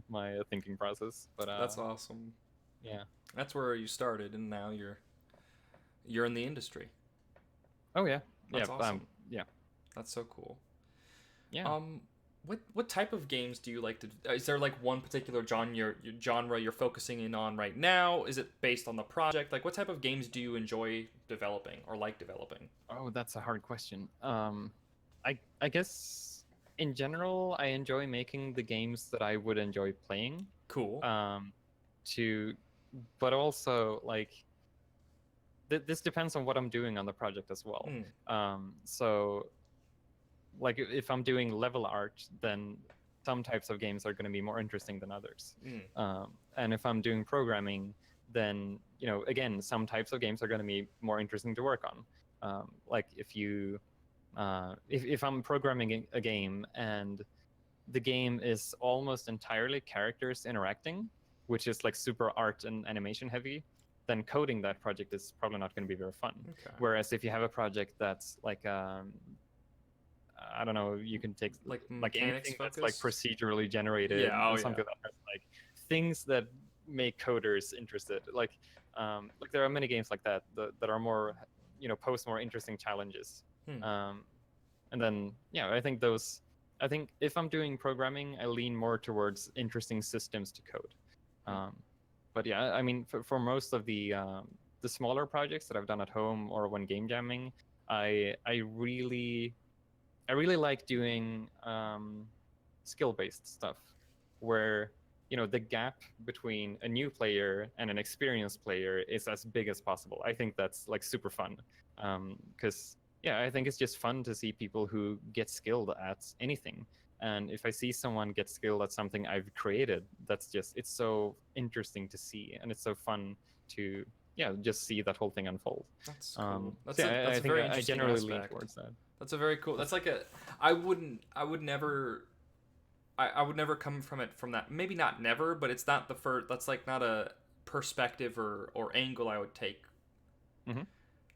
my thinking process. But that's awesome. Yeah, that's where you started, and now you're in the industry. Oh yeah, that's awesome. Yeah, that's so cool. Yeah. What type of games do you like to? Is there like one particular genre you're focusing in on right now? Is it based on the project? Like, what type of games do you enjoy developing or like developing? Oh, that's a hard question. I guess in general, I enjoy making the games that I would enjoy playing. Cool. But also like this depends on what I'm doing on the project as well. So like if I'm doing level art, then some types of games are going to be more interesting than others. And if I'm doing programming, then again, some types of games are going to be more interesting to work on. Like if I'm programming a game and the game is almost entirely characters interacting, which is like super art and animation heavy, then coding that project is probably not going to be very fun. Okay. Whereas if you have a project that's like I don't know, you can take like anything that's like procedurally generated, something that has like things that make coders interested. Like there are many games like that that are more, pose more interesting challenges. And then I think if I'm doing programming, I lean more towards interesting systems to code. But yeah, I mean, for most of the smaller projects that I've done at home or when game jamming, I really like doing skill-based stuff where the gap between a new player and an experienced player is as big as possible. I think that's like super fun because I think it's just fun to see people who get skilled at anything And if I see someone get skilled at something I've created, it's so interesting to see, and it's so fun to just see that whole thing unfold. That's cool. I That's a think very I interesting generally lean aspect. towards that. That's a very cool. That's like a. I would never. I would never come from it from that. Maybe not never, but it's not the first. That's like not a perspective or angle I would take Mm-hmm.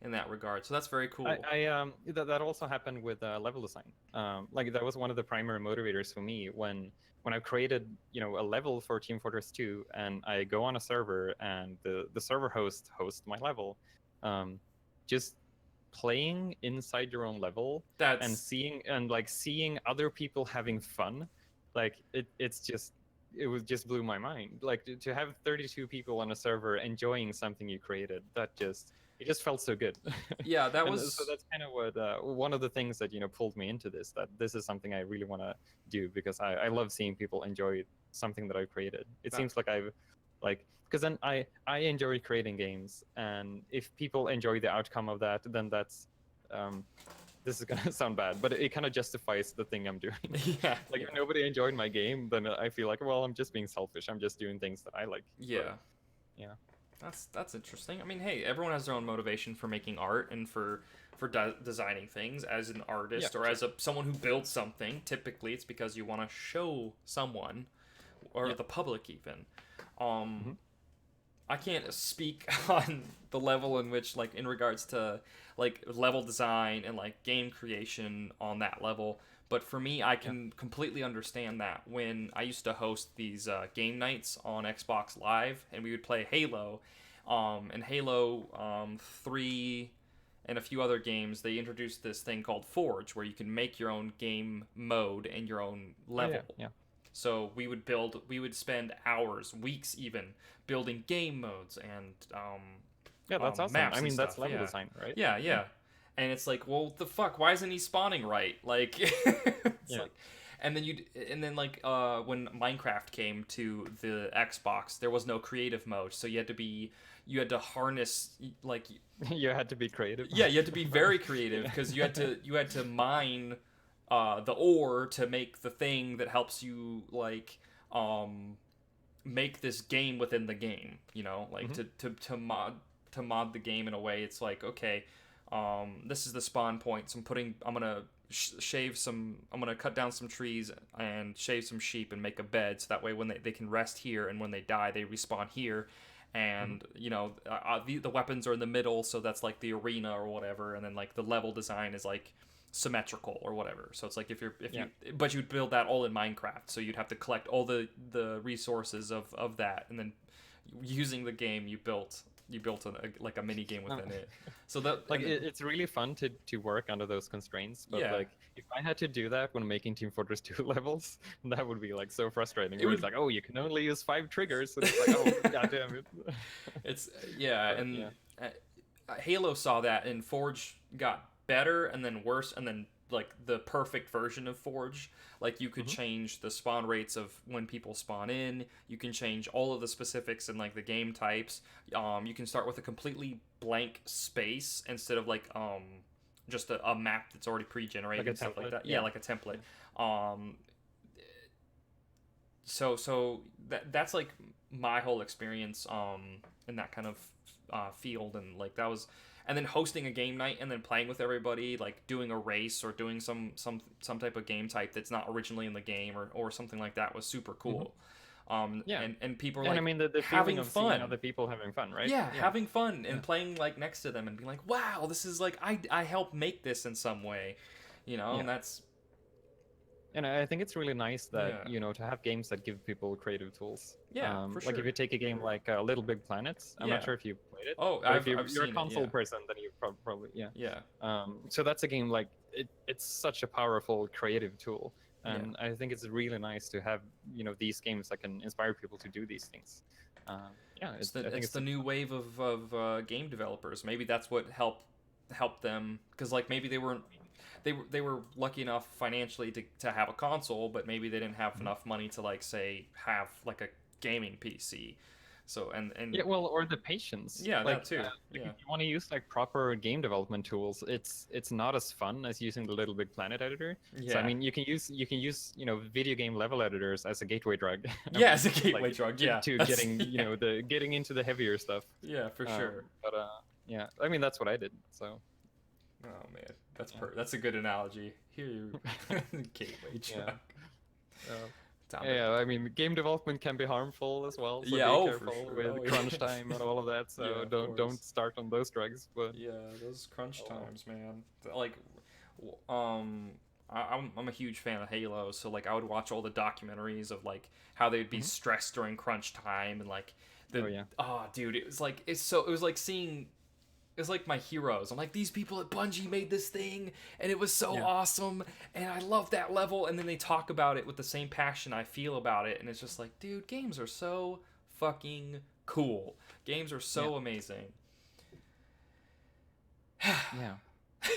in that regard. So that's very cool. That also happened with level design. Like that was one of the primary motivators for me when I created a level for Team Fortress 2, and I go on a server and the server hosts my level. Just playing inside your own level That's and seeing other people having fun, like it was just blew my mind. Like to have 32 people on a server enjoying something you created, it just felt so good. yeah. That And so was that's kind of what one of the things that pulled me into this. That this is something I really want to do because I love seeing people enjoy something that I've created. It seems like because then I enjoy creating games, and if people enjoy the outcome of that, then that's this is gonna sound bad, but it kind of justifies the thing I'm doing. yeah. Like if nobody enjoyed my game, then I feel like, well, I'm just being selfish. I'm just doing things that I like. Yeah. But, yeah. That's interesting. I mean, hey, everyone has their own motivation for making art and for designing things. As an artist or as someone who builds something, typically it's because you want to show someone or the public even. I can't speak on the level in which, like, in regards to like level design and like game creation on that level. But for me, I can completely understand that when I used to host these game nights on Xbox Live, and we would play Halo, and Halo 3 and a few other games, they introduced this thing called Forge, where you can make your own game mode and your own level. So we would spend hours, weeks even, building game modes and that's awesome. maps. I mean, that's stuff. level design, right? Yeah. And it's like, well, what the fuck? Why isn't he spawning right? Like, like, and then when Minecraft came to the Xbox, there was no creative mode, so you had to harness like. You had to be creative. Yeah, you had to be very creative because you had to mine the ore to make the thing that helps you make this game within the game. To mod the game in a way. It's like, okay, this is the spawn point. So I'm gonna I'm gonna cut down some trees and shave some sheep and make a bed, so that way when they can rest here, and when they die they respawn here. And the weapons are in the middle, so that's like the arena or whatever, and then like the level design is like symmetrical or whatever. So it's like but you'd build that all in Minecraft, so you'd have to collect all the resources of that, and then using the game you built a mini game within it. So that it's really fun to work under those constraints, but like if I had to do that when making Team Fortress 2 levels, that would be like so frustrating. It's like, oh, you can only use 5 triggers, and it's like, oh, goddamn it. It's Halo saw that, and Forge got better and then worse, and then like the perfect version of Forge. Like you could change the spawn rates of when people spawn in. You can change all of the specifics and like the game types. You can start with a completely blank space instead of like just a map that's already pre-generated, like and stuff template. like that. Yeah, like a template. So that's like my whole experience in that kind of field, and like that was. And then hosting a game night and then playing with everybody, like doing a race or doing some type of game type that's not originally in the game or something like that was super cool. And people are like, I mean, the having feeling of fun. seeing other people having fun, right? Yeah, having fun and playing like next to them and being like, wow, this is like I helped make this in some way, and that's. And I think it's really nice that to have games that give people creative tools. Yeah, for sure. Like if you take a game like Little Big Planets, I'm not sure if you played it. Oh, if you're seen a console it, person, then you probably Yeah. So that's a game like it's such a powerful creative tool, and I think it's really nice to have these games that can inspire people to do these things. It's the new wave of game developers. Maybe that's what helped them, because like maybe they weren't. They were lucky enough financially to have a console, but maybe they didn't have enough money to like say have like a gaming PC. So and Yeah, well, or the patience. yeah, that Like, too. like Yeah. if you want to use like proper game development tools, it's not as fun as using the Little Big Planet editor. So I Yeah. mean, you know, video game level editors as a gateway drug. I Yeah, mean, as a like gateway drug. Yeah. to That's getting you yeah. know the getting into the heavier stuff. Yeah, for sure. But yeah, I mean that's what I did. So Oh man, that's yeah, that's a good analogy. Here, you gateway yeah. drug. Uh, Time to, yeah, I mean, game development can be harmful as well, so yeah. be Oh, for careful sure. with Oh, crunch yeah. time and all of that. Yeah, So of don't course. start on those drugs. But Yeah, those crunch oh well. times, man. Like, I'm a huge fan of Halo, so like I would watch all the documentaries of like how they'd be Mhm. stressed during crunch time and like Oh the yeah. oh dude, it was like seeing it was like my heroes. I'm like, these people at Bungie made this thing and it was so Yeah. awesome and I love that level, and then they talk about it with the same passion I feel about it, and it's just like, dude, games are so fucking cool. Games are so Yeah. amazing. Yeah.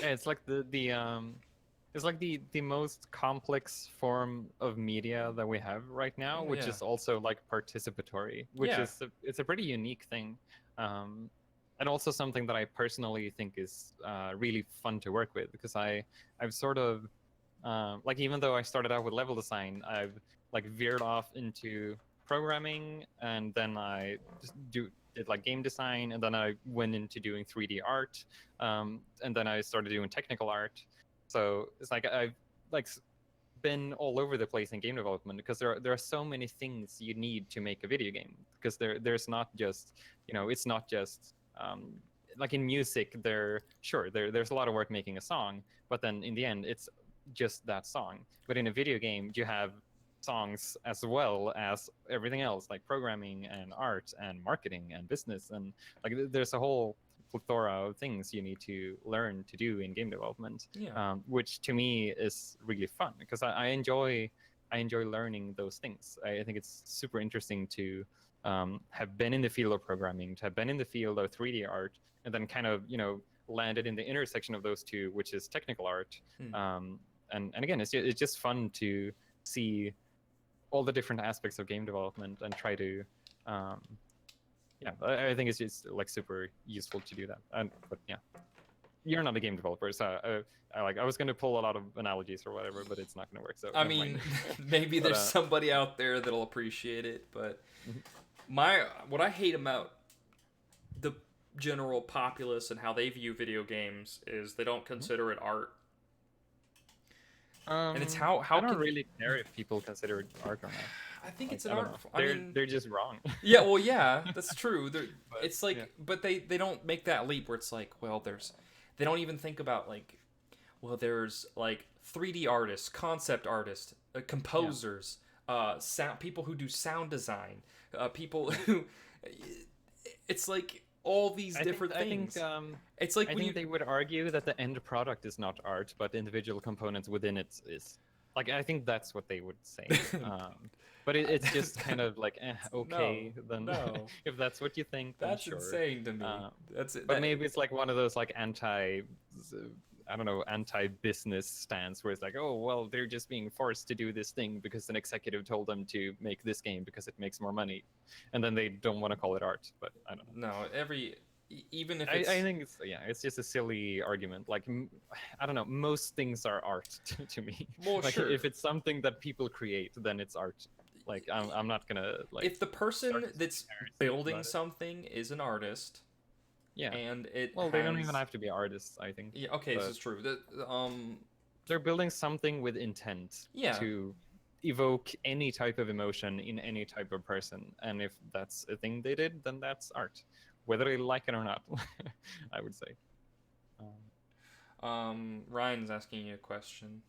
Yeah, it's like it's like the most complex form of media that we have right now, Oh which yeah. is also like participatory, which Yeah. is it's a pretty unique thing, um, and also something that I personally think is really fun to work with because I've sort of like even though I started out with level design, I've like veered off into programming, and then I just did like game design, and then I went into doing 3D art, and then I started doing technical art. So it's like I've like been all over the place in game development because there are so many things you need to make a video game because there's not just it's not just like in music there's a lot of work making a song, but then in the end it's just that song. But in a video game you have songs as well as everything else like programming and art and marketing and business, and like there's a whole plethora of things you need to learn to do in game development, Yeah. which to me is really fun because I enjoy learning those things. I think it's super interesting to have been in the field of programming, to have been in the field of 3D art, and then kind of landed in the intersection of those two, which is technical art. Hmm. And again, it's just fun to see all the different aspects of game development and try to yeah, I think it's just like super useful to do that. And but yeah, you're not a game developer, so I was going to pull a lot of analogies or whatever, but it's not going to work. So I never mind. mean, maybe But, there's somebody out there that'll appreciate it, but Mhm. what I hate about the general populace and how they view video games is they don't consider it art. And it's how I don't can really care if people consider it art or not. I think Like, it's an I don't art. know. I mean, They're just wrong. yeah, well, yeah, that's true. But, It's like, yeah. but they don't make that leap where it's like, well, they don't even think about like, well, there's like 3D artists, concept artists, composers, sound people who do sound design, people who, it's like all these different things. It's like I think they would argue that the end product is not art, but the individual components within it is. Like I think that's what they would say. But it's just kind of like okay, then no. if that's what you think, then That's sure. insane to me. That's it. But maybe it's like one of those like I don't know, anti-business stance where it's like, oh well, they're just being forced to do this thing because an executive told them to make this game because it makes more money, and then they don't want to call it art. But I don't know. No, even if it's I think it's just a silly argument. Like I don't know, most things are art to me. well, Like sure. if it's something that people create, then it's art. Like I'm not gonna like. If the person start that's comparing building about it. something is an artist, Yeah. and it Well, they don't even have to be artists. I think. Yeah, okay, this but is true. they're building something with intent Yeah. to evoke any type of emotion in any type of person, and if that's a thing they did, then that's art, whether they like it or not. I would say. Ryan's asking you a question.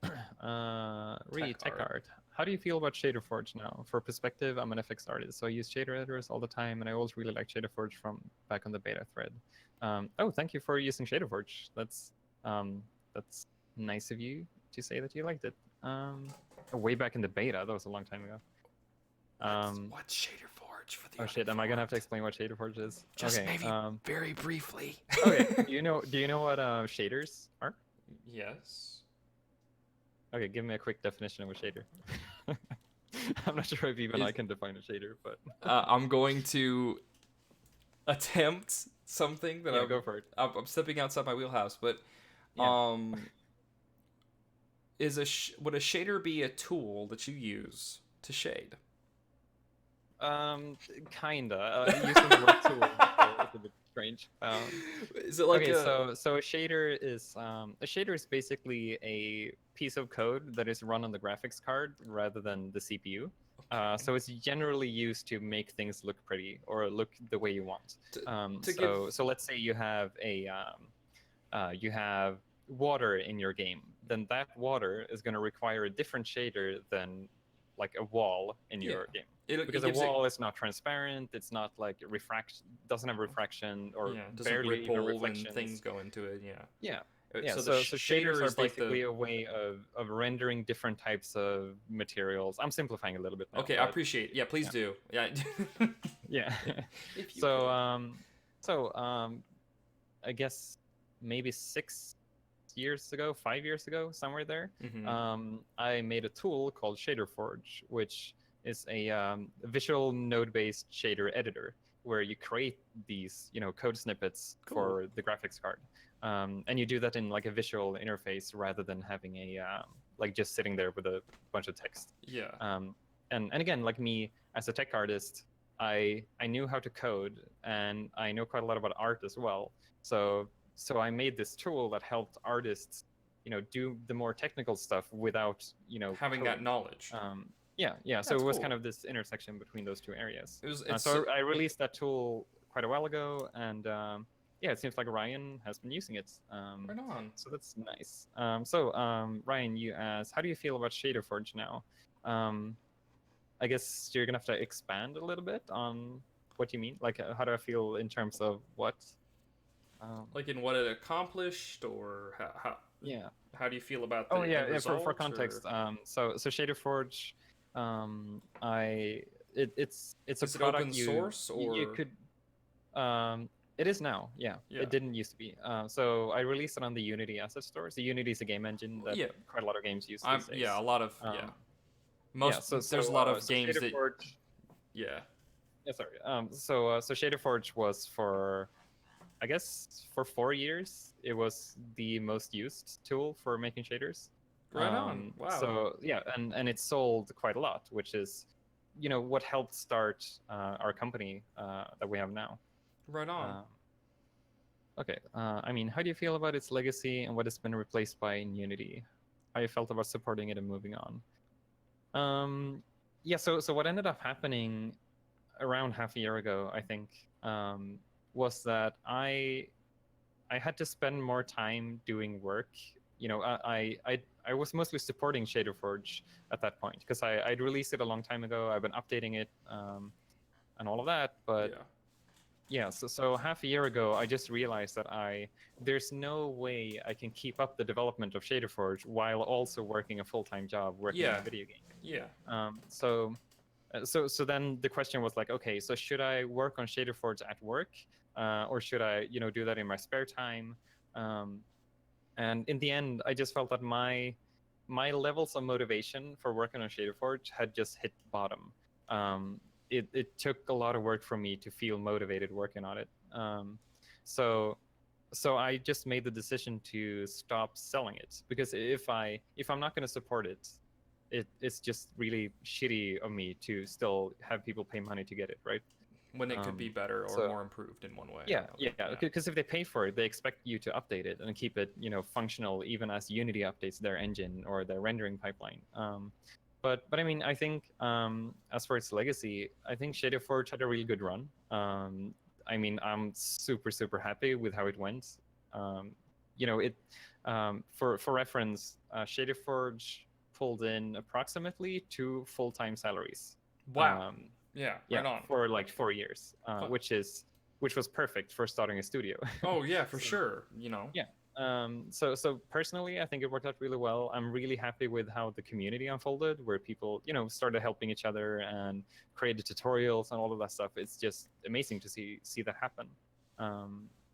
Read Tech tech art. art. How do you feel about Shader Forge now? For perspective, I'm an FX artist, so I use shader editors all the time, and I always really like Shader Forge from back on the beta thread. Oh, thank you for using Shader Forge. That's nice of you to say that you liked it. Way back in the beta, that was a long time ago. What's Shader Forge for the Oh shit, am I gonna have to explain what Shader Forge is? Just okay. maybe very briefly. Okay. Do you know what shaders are? Yes. Okay, give me a quick definition of a shader. I'm not sure if even Is I can define a shader, but I'm going to attempt something that yeah, go for it. I'm stepping outside my wheelhouse, but Yeah. um, would a shader be a tool that you use to shade? Um, Kinda. Using the word tool is a bit strange. Is it like Okay, a so a shader is basically a piece of code that is run on the graphics card rather than the CPU. okay So it's generally used to make things look pretty or look the way you want. to to give So let's say you have water in your game, then that water is going to require a different shader than like a wall in yeah your game, it because a gives it wall is not transparent, it's not like refraction, doesn't have refraction or yeah it doesn't barely even ripple when things reflections. go into it yeah. Yeah. Yeah, So the so shaders shader are is like the basically a way of rendering different types of materials. I'm simplifying a little bit now, okay I but appreciate it. Yeah please yeah. do yeah Yeah. if you so could um so I guess maybe 6 years ago, 5 years ago, somewhere there, mm-hmm. I made a tool called Shader Forge, which is a visual node-based shader editor where you create these, code snippets Cool. for the graphics card, and you do that in like a visual interface rather than having a like just sitting there with a bunch of text. Yeah. And again, like me as a tech artist, I knew how to code and I know quite a lot about art as well. So I made this tool that helped artists, do the more technical stuff without, Having that coding. knowledge. Yeah. So That's it was cool. kind of this intersection between those two areas. It was. It's. So I released that tool quite a while ago, and yeah, it seems like Ryan has been using it. Right on. So that's nice. Ryan, you asked, how do you feel about Shader Forge now? I guess you're gonna have to expand a little bit on what you mean. Like, how do I feel in terms of what? Like in what it accomplished, or Yeah. how do you feel about Oh the yeah, end yeah. For result? context, Or so Shader Forge, it's a is it open product source you or? could it is now. Yeah, Yeah. it didn't used to be. So I released it on the Unity asset store. So Unity is a game engine that Yeah. quite a lot of games use I'm. these Yeah. A days. lot of. Yeah. Um, yeah. Most. There's a lot of So games Shader that. Forge. Yeah. Yeah, sorry. So Shader Forge was for, I guess, for 4 years. It was the most used tool for making shaders. Right on. Wow. So yeah, and it sold quite a lot, which is, what helped start our company that we have now. Right on. Okay. I mean, how do you feel about its legacy and what it's been replaced by in Unity? How you felt about supporting it and moving on? Yeah. So what ended up happening around half a year ago, I think, was that I had to spend more time doing work. I was mostly supporting Shader Forge at that point because I'd released it a long time ago. I've been updating it and all of that. But Yeah. yeah, so half a year ago, I just realized that there's no way I can keep up the development of Shader Forge while also working a full-time job working on Yeah. a video game. Yeah. So then the question was like, okay, so should I work on Shader Forge at work, or should I, do that in my spare time? And in the end, I just felt that my levels of motivation for working on Shader Forge had just hit bottom. It took a lot of work for me to feel motivated working on it. So I just made the decision to stop selling it, because if I'm not going to support it, it's just really shitty of me to still have people pay money to get it, right? When it could be better or more improved in one way or Yeah, another. because if they pay for it, they expect you to update it and keep it, functional, even as Unity updates their engine or their rendering pipeline. But I mean, I think as for its legacy, I think Shader Forge had a really good run. I mean, I'm super happy with how it went. It for reference, Shader Forge pulled in approximately 2 full-time salaries. Wow. Yeah, right on. For like 4 years, which was perfect for starting a studio. Oh yeah, for So, sure. Yeah. So personally, I think it worked out really well. I'm really happy with how the community unfolded, where people, started helping each other and created tutorials and all of that stuff. It's just amazing to see that happen,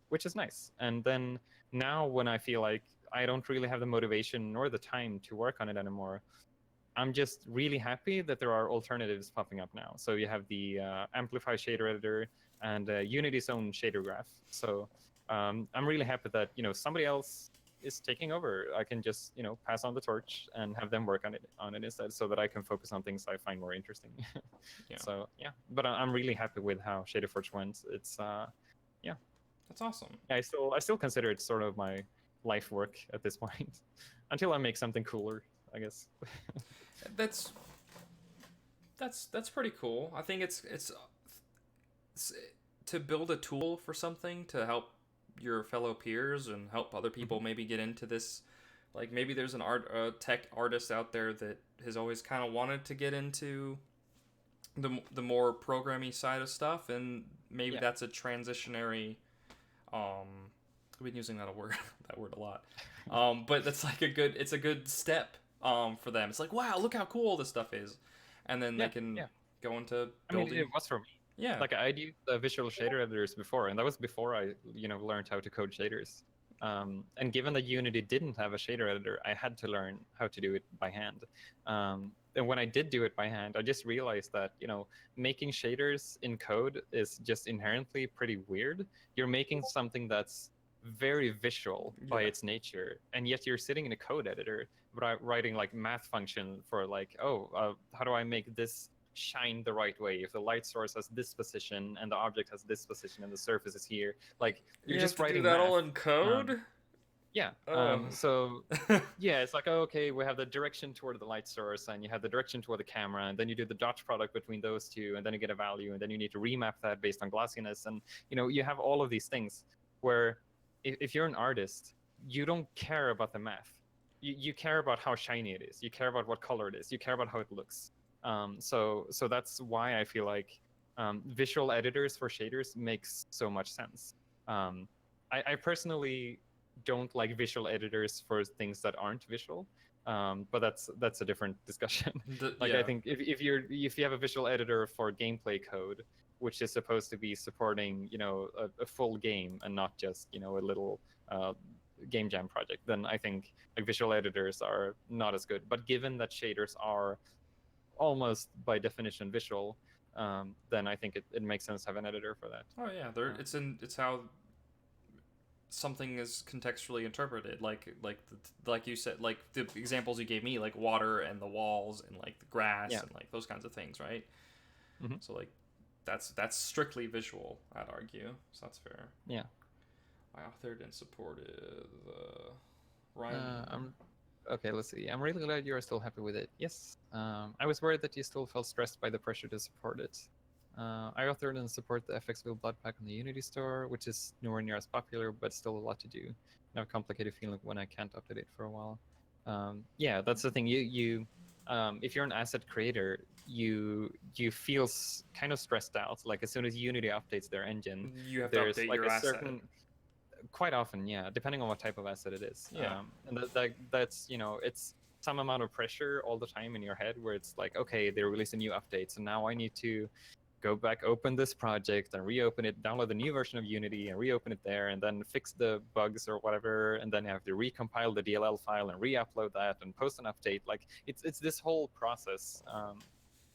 which is nice. And then now, when I feel like I don't really have the motivation nor the time to work on it anymore, I'm just really happy that there are alternatives popping up now. So you have the Amplify shader editor and Unity's own shader graph. So I'm really happy that somebody else is taking over. I can just pass on the torch and have them work on it instead, so that I can focus on things I find more interesting. Yeah. So yeah, but I'm really happy with how Shaderforge went. It's yeah, That's awesome. yeah, I still consider it sort of my life work at this point, until I make something cooler, I guess. That's pretty cool. I think it's to build a tool for something to help your fellow peers and help other people maybe get into this. Like maybe there's a tech artist out there that has always kind of wanted to get into the more programmy side of stuff, and maybe that's a transitionary. I've been using that word a lot. But that's like it's a good step for them. It's like, wow, look how cool this stuff is, and then they can go into building. I mean, it was for me. Yeah. Like I'd used the visual shader editors before, and that was before I learned how to code shaders. And given that Unity didn't have a shader editor, I had to learn how to do it by hand. And when I did do it by hand, I just realized that making shaders in code is just inherently pretty weird. You're making something that's very visual by its nature, and yet you're sitting in a code editor writing like math function for like, how do I make this shine the right way if the light source has this position and the object has this position and the surface is here? Like you're just writing do that math. all in code. Yeah. So yeah, it's like, okay, we have the direction toward the light source, and you have the direction toward the camera, and then you do the dot product between those two, and then you get a value, and then you need to remap that based on glossiness, and you have all of these things where if you're an artist, you don't care about the math. You care about how shiny it is. You care about what color it is. You care about how it looks. So that's why I feel like visual editors for shaders makes so much sense. I personally don't like visual editors for things that aren't visual, but that's a different discussion. I think if you have a visual editor for gameplay code, which is supposed to be supporting a full game and not just a little game jam project, then I think like visual editors are not as good. But given that shaders are almost by definition visual, then I think it makes sense to have an editor for that. Oh yeah, it's how something is contextually interpreted, like you said, like the examples you gave me, like water and the walls and like the grass and like those kinds of things, right? So like that's strictly visual, I'd argue. So that's fair. Yeah. I authored and supported Ryan. Okay, let's see. I'm really glad you are still happy with it. Yes. I was worried that you still felt stressed by the pressure to support it. I authored and support the FX Wheel Blood Pack on the Unity store, which is nowhere near as popular, but still a lot to do. I have a complicated feeling when I can't update it for a while. Yeah, that's the thing. You if you're an asset creator, you feel kind of stressed out. Like as soon as Unity updates their engine, you have to update like your a asset. Quite often, yeah, depending on what type of asset it is. Yeah. And that's it's some amount of pressure all the time in your head, where it's like, okay, they release a new update, so now I need to go back, open this project and reopen it, download the new version of Unity and reopen it there, and then fix the bugs or whatever, and then you have to recompile the DLL file and re-upload that and post an update. Like it's this whole process.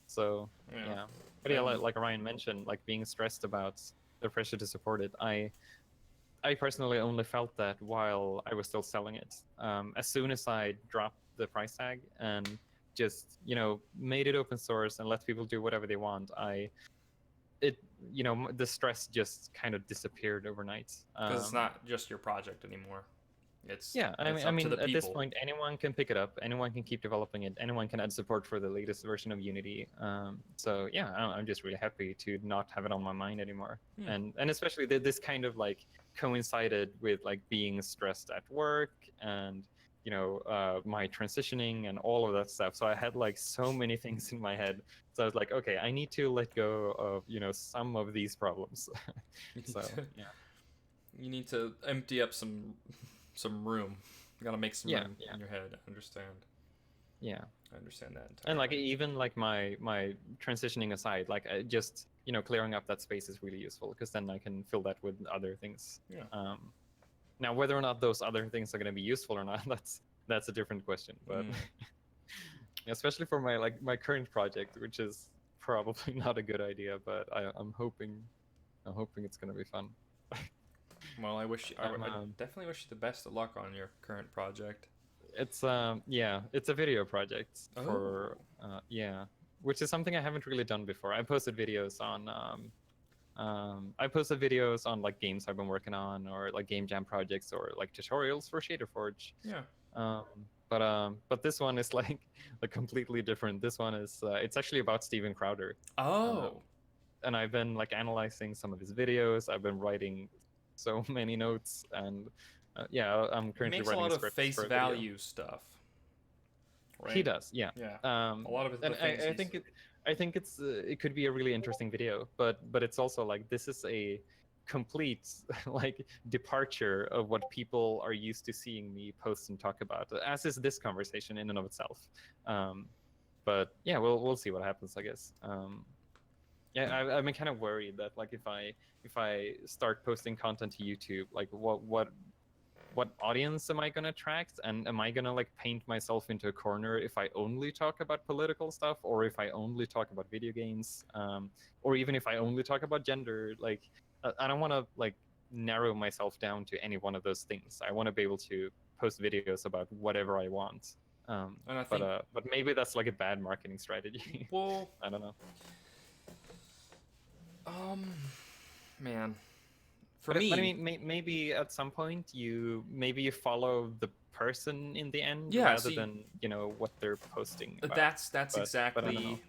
So yeah. But yeah, like Ryan mentioned, like being stressed about the pressure to support it. I personally only felt that while I was still selling it. As soon as I dropped the price tag and just made it open source and let people do whatever they want, the stress just kind of disappeared overnight. Because it's not just your project anymore. It's I mean at this point, anyone can pick it up, anyone can keep developing it, anyone can add support for the latest version of Unity. So yeah, I'm just really happy to not have it on my mind anymore. And especially this kind of like coincided with like being stressed at work and my transitioning and all of that stuff. So I had like so many things in my head. So I was like, okay, I need to let go of some of these problems. So yeah, you need to empty up some room. You gotta make some room in your head. I understand. Yeah, I understand that entirely. And like even like my transitioning aside, like just clearing up that space is really useful, because then I can fill that with other things. Yeah. Now whether or not those other things are going to be useful or not, that's a different question. But especially for my current project, which is probably not a good idea, but I'm hoping it's gonna be fun. Well, I Um, definitely wish you the best of luck on your current project. it's a video project for Oh. yeah, which is something I haven't really done before. I posted videos on like games I've been working on, or like game jam projects, or like tutorials for Shader Forge. Yeah. Um, but this one is like completely different. This one is it's actually about Steven Crowder. Oh. And I've been like analyzing some of his videos. I've been writing so many notes, and yeah, I'm He currently makes a writing lot a of script face for a video. value stuff, He right? does, yeah. Yeah. Um, A lot of the and things he's. I think it could be a really interesting video, but it's also like this is a complete like departure of what people are used to seeing me post and talk about, as is this conversation in and of itself. Um, but yeah, we'll see what happens, I guess. Yeah, I've been kind of worried that like if I start posting content to YouTube, like what audience am I gonna attract, and am I gonna like paint myself into a corner if I only talk about political stuff, or if I only talk about video games, or even if I only talk about gender? Like, I don't want to like narrow myself down to any one of those things. I want to be able to post videos about whatever I want. And I think, But maybe that's like a bad marketing strategy. well, I don't know. um, man, for But I me, mean, maybe at some point you follow the person in the end yeah. rather See, than what they're posting about. that's But I don't know. exactly.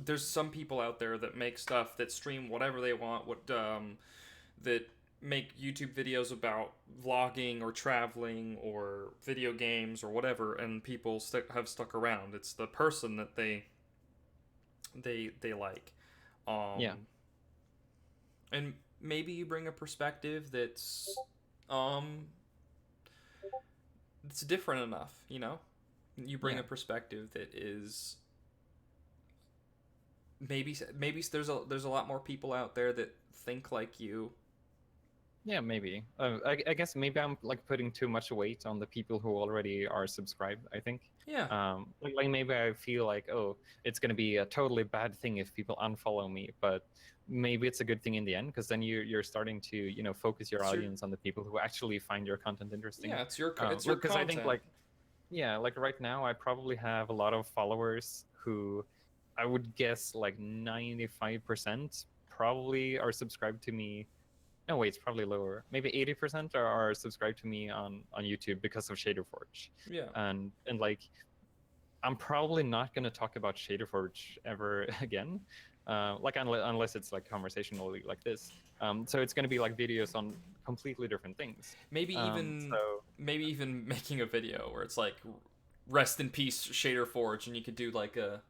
There's some people out there that make stuff that stream whatever they want. That make YouTube videos about vlogging or traveling or video games or whatever, and people have stuck around. It's the person that they like, Yeah, and maybe you bring a perspective um that's different enough. You bring yeah, a perspective that is maybe there's a lot more people out there that think like you. yeah. Maybe. I guess maybe I'm like putting too much weight on the people who already are subscribed. I think. Yeah, Like maybe I feel like, oh, it's gonna be a totally bad thing if people unfollow me, but maybe it's a good thing in the end, because then you're starting to focus your it's your audience on the people who actually find your content interesting. yeah, it's your Because I think content. like, yeah, like right now I probably have a lot of followers who I would guess like 95% probably are subscribed to me. No, wait, it's probably lower. Maybe 80% are subscribed to me on YouTube because of Shader Forge. Yeah, And like, I'm probably not going to talk about Shader Forge ever again, like unless it's like conversationally like this. So it's going to be like videos on completely different things. maybe even So maybe even making a video where it's like rest in peace Shader Forge, and you could do like a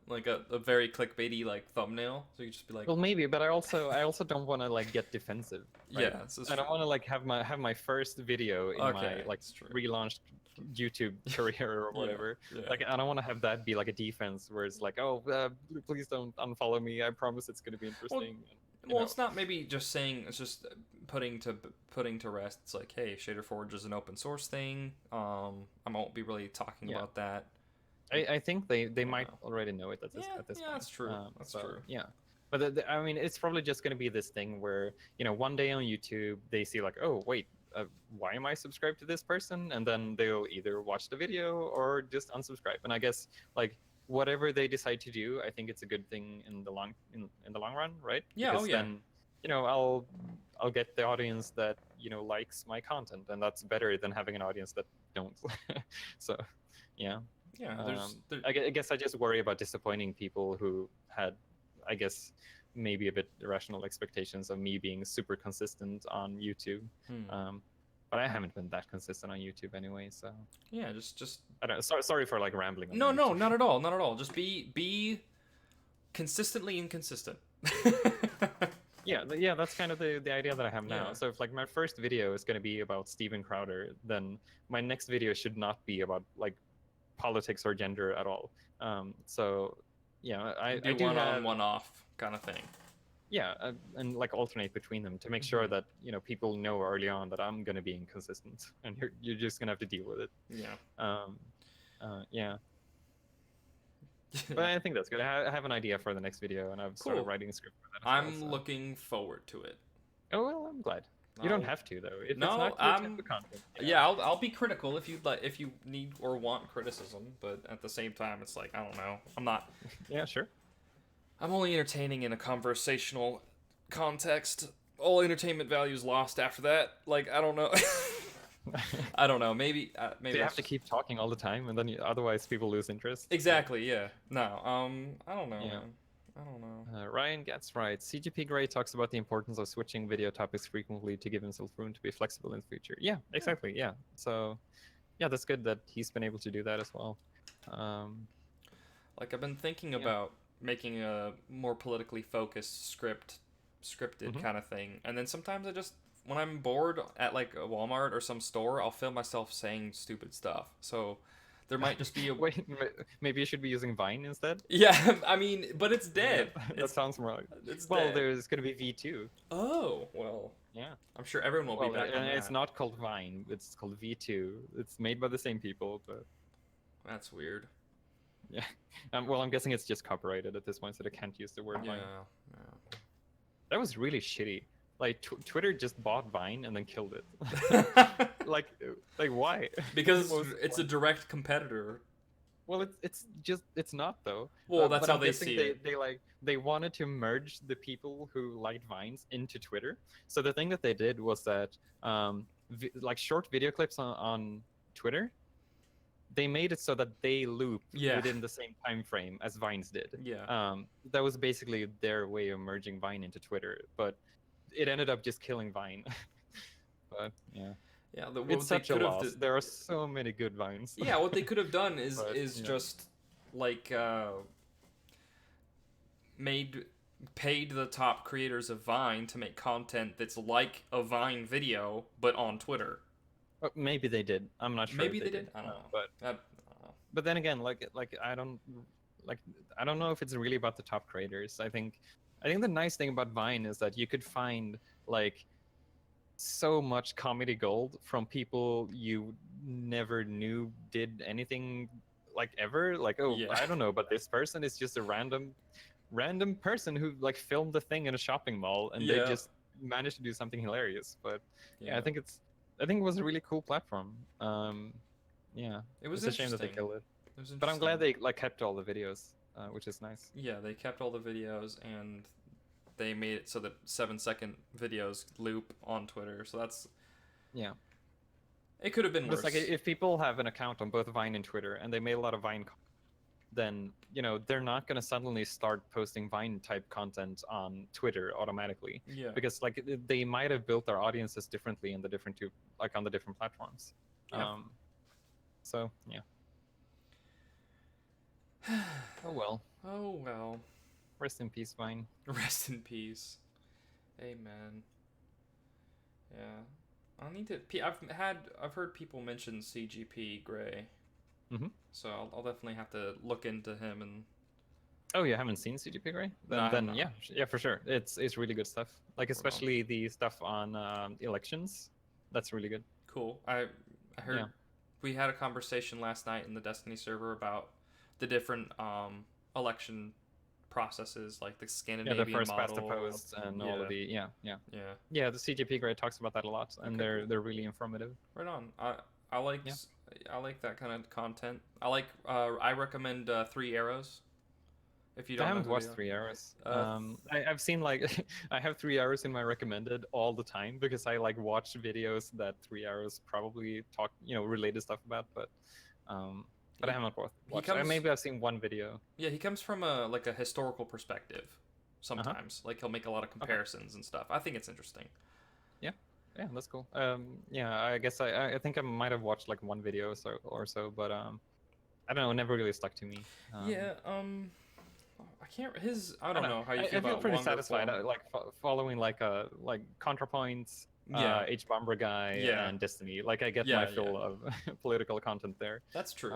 very clickbaity like thumbnail, so you could just be like, well, maybe, but I also don't want to like get defensive, right? yeah, this is I true. don't want to like have my first video in my Okay, like it's true. relaunched YouTube career or Yeah, whatever. yeah. Like, I don't want to have that be like a defense where it's like, oh, please don't unfollow me. I promise it's going to be Well, interesting. And, well, it's not maybe just saying. It's just putting to rest. It's like, hey, Shader Forge is an open source thing. I won't be really talking yeah, about that. I think they I don't might know. already know it Yeah, at this yeah, point. that's true. That's So true. yeah, but I mean, it's probably just going to be this thing where one day on YouTube they see like, oh wait, why am I subscribed to this person? And then they'll either watch the video or just unsubscribe. And I guess like whatever they decide to do, I think it's a good thing in the long run, right? Yeah. Oh Because yeah. then I'll get the audience that likes my content, and that's better than having an audience that don't. So yeah. Yeah. I guess I just worry about disappointing people who had, I guess, maybe a bit irrational expectations of me being super consistent on YouTube. Hmm. But I haven't been that consistent on YouTube anyway, so Yeah. Just. I don't. Sorry for like rambling on No, no, YouTube. not at all. Not at all. Just be consistently inconsistent. Yeah, yeah, that's kind of the idea that I have now. Yeah. So if like my first video is going to be about Steven Crowder, then my next video should not be about like politics or gender at all. So yeah, I Do do one on, have, one off kind of thing. yeah, and like alternate between them to make sure that people know early on that I'm gonna be inconsistent, and you're just gonna have to deal with it. Yeah. Yeah. But I think that's good. I have an idea for the next video, and I've started Cool. writing a script for that as well. I'm So. looking forward to it. Oh well, I'm glad. You don't have to though. If it's No, not your type of content. yeah, I'll be critical if you like, if you need or want criticism, but at the same time, it's like I don't know. I'm not. Yeah, sure. I'm only entertaining in a conversational context. All entertainment value is lost after that. Like I don't know. I don't know. Maybe maybe You have to keep talking all the time, and then otherwise people lose interest. Exactly. Yeah. No. I don't know. Yeah. Man. I don't know. Ryan gets right. CGP Grey talks about the importance of switching video topics frequently to give himself room to be flexible in the future. Yeah, exactly. Yeah. So, yeah, that's good that he's been able to do that as well. Like I've been thinking about making a more politically focused scripted kind of thing, and then sometimes I just when I'm bored at like a Walmart or some store, I'll film myself saying stupid stuff. So there might just be a Wait, maybe you should be using Vine instead. Yeah, I mean, but it's dead. Yeah, that sounds wrong. It's well, dead. there's gonna be V2. Oh well. Yeah. I'm sure everyone will be back on that. It's not called Vine. It's called V2. It's made by the same people, but That's weird. yeah. Well, I'm guessing it's just copyrighted at this point, so they can't use the word Yeah. Vine. That was really shitty. Like Twitter just bought Vine and then killed it. like why? Because it's a direct competitor. Well, it's not though. Well, that's but how I'm they guessing see it. They wanted to merge the people who liked Vines into Twitter. So the thing that they did was that like short video clips on Twitter, they made it so that they loop within the same time frame as Vines did. Yeah. That was basically their way of merging Vine into Twitter, but it ended up just killing Vine. But yeah. Yeah, it's such a loss. There are so many good Vines. Yeah, what they could have done is just like paid the top creators of Vine to make content that's like a Vine video but on Twitter. Maybe they did. I'm not sure. Maybe they did. I don't know. But I don't know. But then again, I don't know if it's really about the top creators. I think the nice thing about Vine is that you could find like so much comedy gold from people you never knew did anything like ever. Like, I don't know, but this person is just a random person who like filmed the thing in a shopping mall and they just managed to do something hilarious. But I think it was a really cool platform. It was a shame that they killed it. But I'm glad they like kept all the videos, which is nice. Yeah, they kept all the videos and they made it so that 7-second videos loop on Twitter. So that's it could have been worse. It's like if people have an account on both Vine and Twitter and they made a lot of Vine, then they're not gonna suddenly start posting Vine type content on Twitter automatically. Yeah. Because like they might have built their audiences differently in the different on the different platforms. Yeah. So yeah. Oh well. Oh well. Rest in peace, Vine. Rest in peace. Amen. Yeah. I'll need to. I've heard people mention CGP Grey. So I'll definitely have to look into him and. Oh, you haven't seen CGP Grey? Then yeah, for sure. It's really good stuff. Like especially the stuff on elections. That's really good. Cool. I heard we had a conversation last night in the Destiny server about the different election processes, like the Scandinavian the first model. past the post and all of the yeah. The CGP Grey talks about that a lot, and they're really informative. Right on. I like that kind of content. I recommend 3 Arrows. If you don't, I haven't watched 3 Arrows. I've seen like I have 3 Arrows in my recommended all the time because I like watch videos that 3 Arrows probably talk related stuff about, but I haven't watched. Maybe I've seen one video. Yeah, he comes from a historical perspective. Sometimes, like he'll make a lot of comparisons and stuff. I think it's interesting. Yeah, that's cool. I guess I think I might have watched like one video or so, but I don't know. It never really stuck to me. I can't. I don't know how you feel about. I feel pretty longer satisfied. form. Following like ContraPoints. H-Bomber Guy and Destiny. Like I get my fill of political content there. That's true.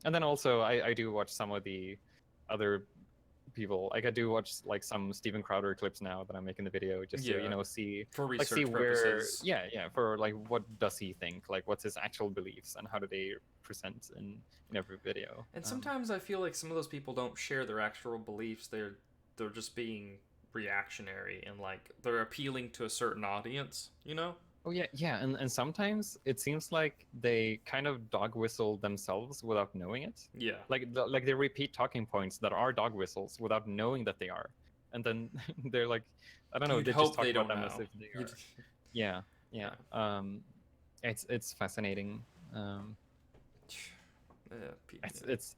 And then also I do watch some of the other people. Like I do watch like some Steven Crowder clips now that I'm making the video just to, you Yeah. know, see For like see research where purposes. yeah, for like what does he think? Like what's his actual beliefs and how do they present in every video? And sometimes I feel like some of those people don't share their actual beliefs. They're just being reactionary and like they're appealing to a certain audience, you know? Oh yeah, yeah, and sometimes it seems like they kind of dog whistle themselves without knowing it. Yeah. Like they repeat talking points that are dog whistles without knowing that they are, and then they're like, I don't know, You'd they just hope talk they about don't them as know. if they You'd, are. Yeah, yeah. yeah. It's fascinating. Yeah.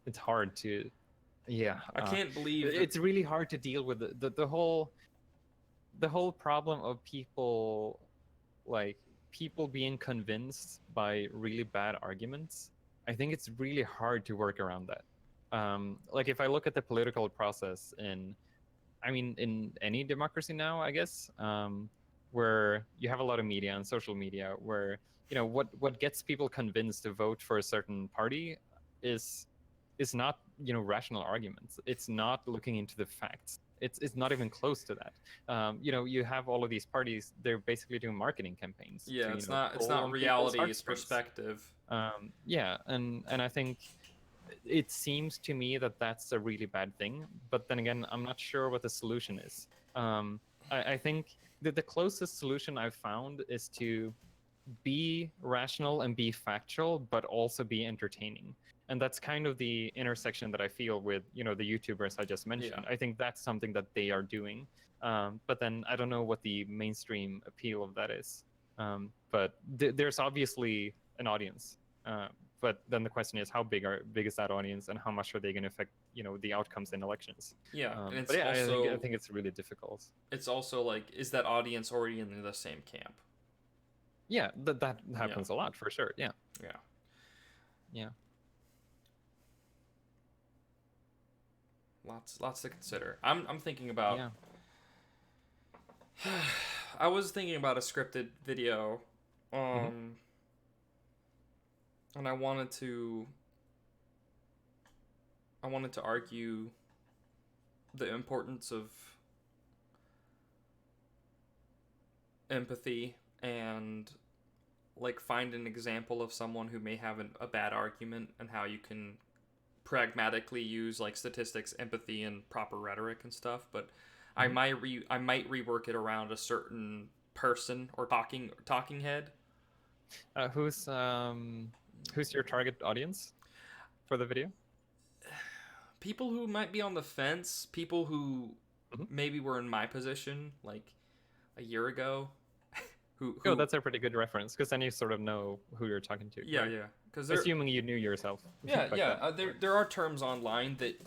It's hard to, yeah. I can't believe that. It's really hard to deal with the whole problem of people like people being convinced by really bad arguments. I think it's really hard to work around that. Like if I look at the political process in any democracy now, I guess, where you have a lot of media and social media, where you know what gets people convinced to vote for a certain party is not rational arguments. It's not looking into the facts. It's not even close to that. You have all of these parties. They're basically doing marketing campaigns Yeah, to it's pull not on people's reality, it's heartstrings. perspective. Yeah, and I think it seems to me that that's a really bad thing. But then again, I'm not sure what the solution is. I think that the closest solution I've found is to be rational and be factual, but also be entertaining. And that's kind of the intersection that I feel with, the YouTubers I just mentioned. Yeah. I think that's something that they are doing. But then I don't know what the mainstream appeal of that is. But there's obviously an audience. But then the question is, how big is that audience, and how much are they going to affect, the outcomes in elections? Yeah, and it's But yeah, also I think it's really difficult. it's also like, is that audience already in the same camp? Yeah, that Yeah. happens a lot for sure. Yeah, Yeah. yeah. Lots to consider. I'm thinking about Yeah. I was thinking about a scripted video, Hmm. and I wanted to argue the importance of empathy and like find an example of someone who may have a bad argument and how you can pragmatically use like statistics, empathy, and proper rhetoric and stuff. But I Hmm. might rework it around a certain person or talking head. Uh, who's um who's your target audience for the video? People who might be on the fence, people who Hmm. maybe were in my position like a year ago, Oh, who that's a pretty good reference because then you sort of know who you're talking to, yeah, right? yeah, because they're Assuming you knew yourself yeah, back yeah. then. There are terms online that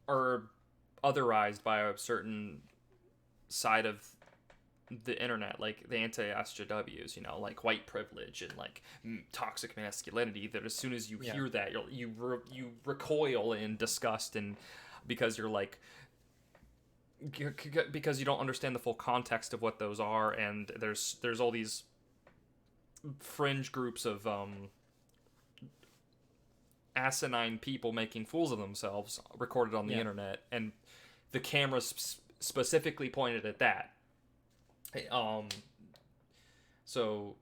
are otherized by a certain side of the internet, like the anti-SJWs, like white privilege and like toxic masculinity. That as soon as you Yeah. hear that, you recoil in disgust, and because you're like because you don't understand the full context of what those are, and there's all these fringe groups of asinine people making fools of themselves recorded on the Yeah. internet, and the camera specifically pointed at that. Um, so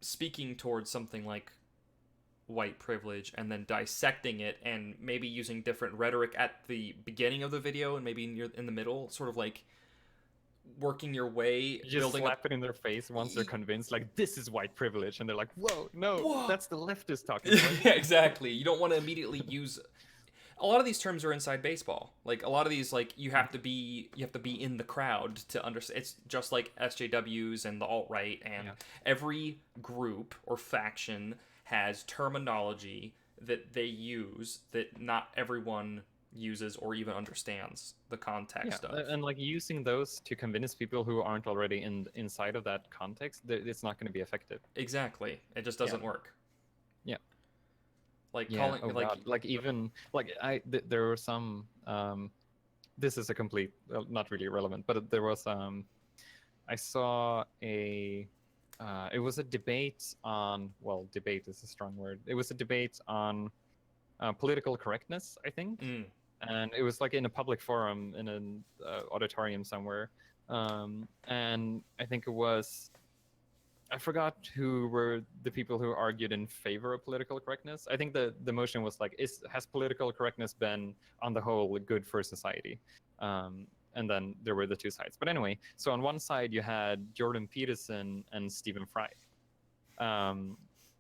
speaking towards something like white privilege and then dissecting it and maybe using different rhetoric at the beginning of the video and maybe in the middle, sort of like working your way, You just building up. slap it in their face once they're convinced, like this is white privilege, and they're like, "Whoa, no, Whoa. that's the leftist talking, right?" Yeah, exactly. You don't want to immediately use. A lot of these terms are inside baseball. Like a lot of these, like you have to be in the crowd to understand. It's just like SJWs and the alt right, and Yeah. every group or faction has terminology that they use that not everyone uses or even understands the Yeah, context of. and like using those to convince people who aren't already inside of that context, it's not going to be effective. Exactly, it just Yeah. doesn't work. Yeah. Like Yeah. calling Oh like God. Like even like there were some. This is a complete, not really relevant, but there was I saw a. It was a debate on. Well, debate is a strong word. It was a debate on political correctness, I think. and it was like in a public forum in an auditorium somewhere. And I think it was, I forgot who were the people who argued in favor of political correctness. I think the motion was like, has political correctness been on the whole good for society? And then there were the two sides. But anyway, so on one side you had Jordan Peterson and Stephen Fry,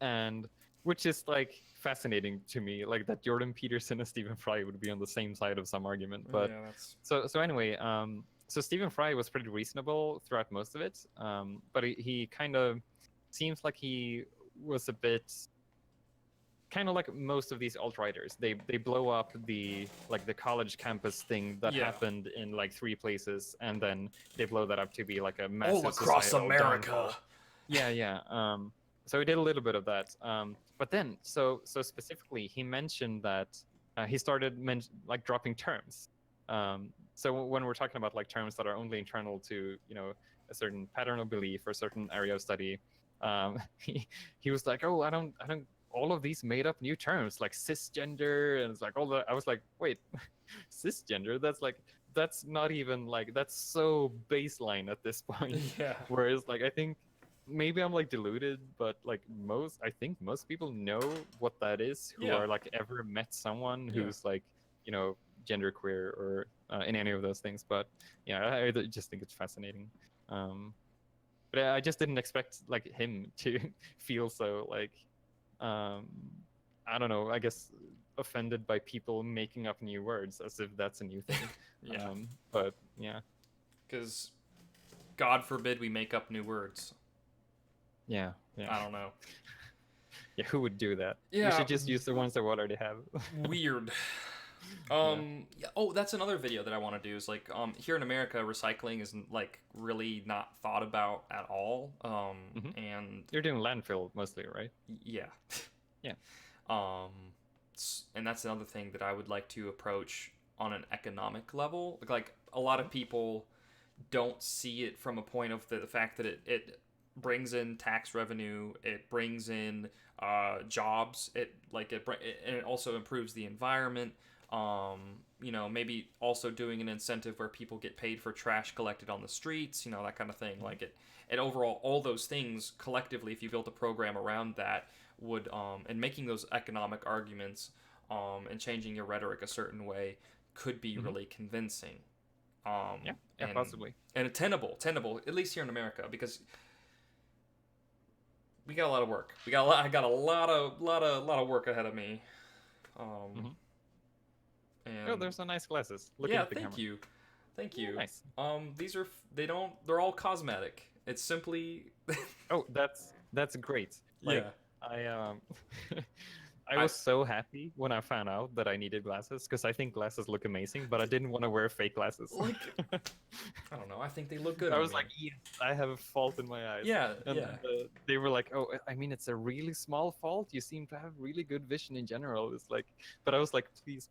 and which is like fascinating to me, like that Jordan Peterson and Stephen Fry would be on the same side of some argument. But Yeah, that's so anyway, so Stephen Fry was pretty reasonable throughout most of it, but he kind of seems like he was a bit kind of like most of these alt-righters. They blow up the like the college campus thing that happened in like 3 places, and then they blow that up to be like a massive all across societal America. downfall. Yeah. So he did a little bit of that. But then, so specifically, he mentioned that he started like dropping terms. So when we're talking about like terms that are only internal to, you know, a certain pattern of belief or a certain area of study, he was like, oh, I don't all of these made up new terms like cisgender, and it's like all the, I was like, wait, cisgender? That's not even like, that's so baseline at this point. Yeah. Whereas like I think maybe I'm like deluded, but like I think most people know what that is who are like ever met someone who's like, you know, genderqueer or in any of those things. But yeah, I just think it's fascinating. But I just didn't expect like him to feel so like I don't know, I guess offended by people making up new words as if that's a new thing. But yeah, because God forbid we make up new words. Yeah. I don't know. Yeah, who would do that? Yeah, we should just use the ones that we already have. Weird. Oh, that's another video that I want to do is like here in America, recycling is like really not thought about at all. And you're doing landfill mostly, right? Yeah. Yeah. And that's another thing that I would like to approach on an economic level. Like a lot of people don't see it from a point of the fact that it brings in tax revenue, it brings in jobs, and it also improves the environment. You know, maybe also doing an incentive where people get paid for trash collected on the streets, you know, that kind of thing. Like it overall, all those things collectively, if you built a program around that, would and making those economic arguments and changing your rhetoric a certain way could be really convincing. And possibly, and tenable, at least here in America, because we got a lot of work. I got a lot of work ahead of me. And there's some nice glasses. Thank you. Nice. They're all cosmetic. It's simply. Oh, that's great. Like, yeah. I was so happy when I found out that I needed glasses, because I think glasses look amazing, but I didn't want to wear fake glasses. Like, I don't know. I think they look good. I was like, yes, I have a fault in my eyes. Yeah, and, they were like, oh, I mean, it's a really small fault. You seem to have really good vision in general. It's like, but I was like, please.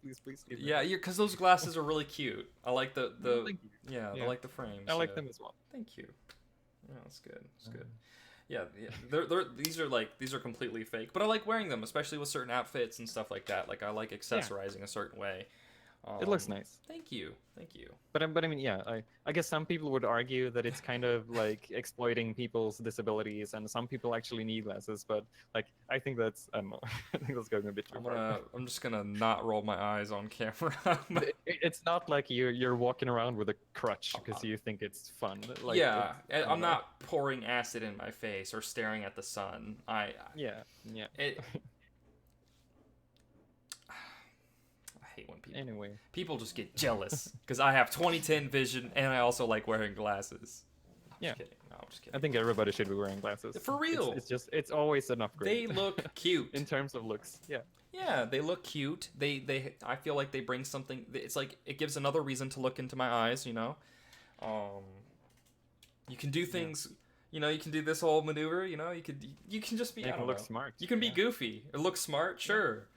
Yeah, because those glasses are really cute. I like the I like the frames. I like them as well. Thank you. Yeah, that's good. That's good. Yeah. These are completely fake, but I like wearing them, especially with certain outfits and stuff like that. Like I like accessorizing a certain way. It looks nice. Thank you. But I mean, yeah, I guess some people would argue that it's kind of like exploiting people's disabilities, and some people actually need glasses. But like, I think that's, I don't know, I think that's going a bit too far. I'm just gonna not roll my eyes on camera. It's not like you're walking around with a crutch because you think it's fun. Like, yeah, I'm not pouring acid in my face or staring at the sun. Yeah. I hate when people just get jealous because I have 20/10 vision and I also like wearing glasses. I'm just kidding. I think everybody should be wearing glasses. For real. It's always an upgrade. They look cute in terms of looks. Yeah, they look cute. I feel like they bring something. It's like it gives another reason to look into my eyes, you know. You can do things. You know, you can do this whole maneuver. You know, you can just be. You can look smart. You can be goofy. It looks smart, sure.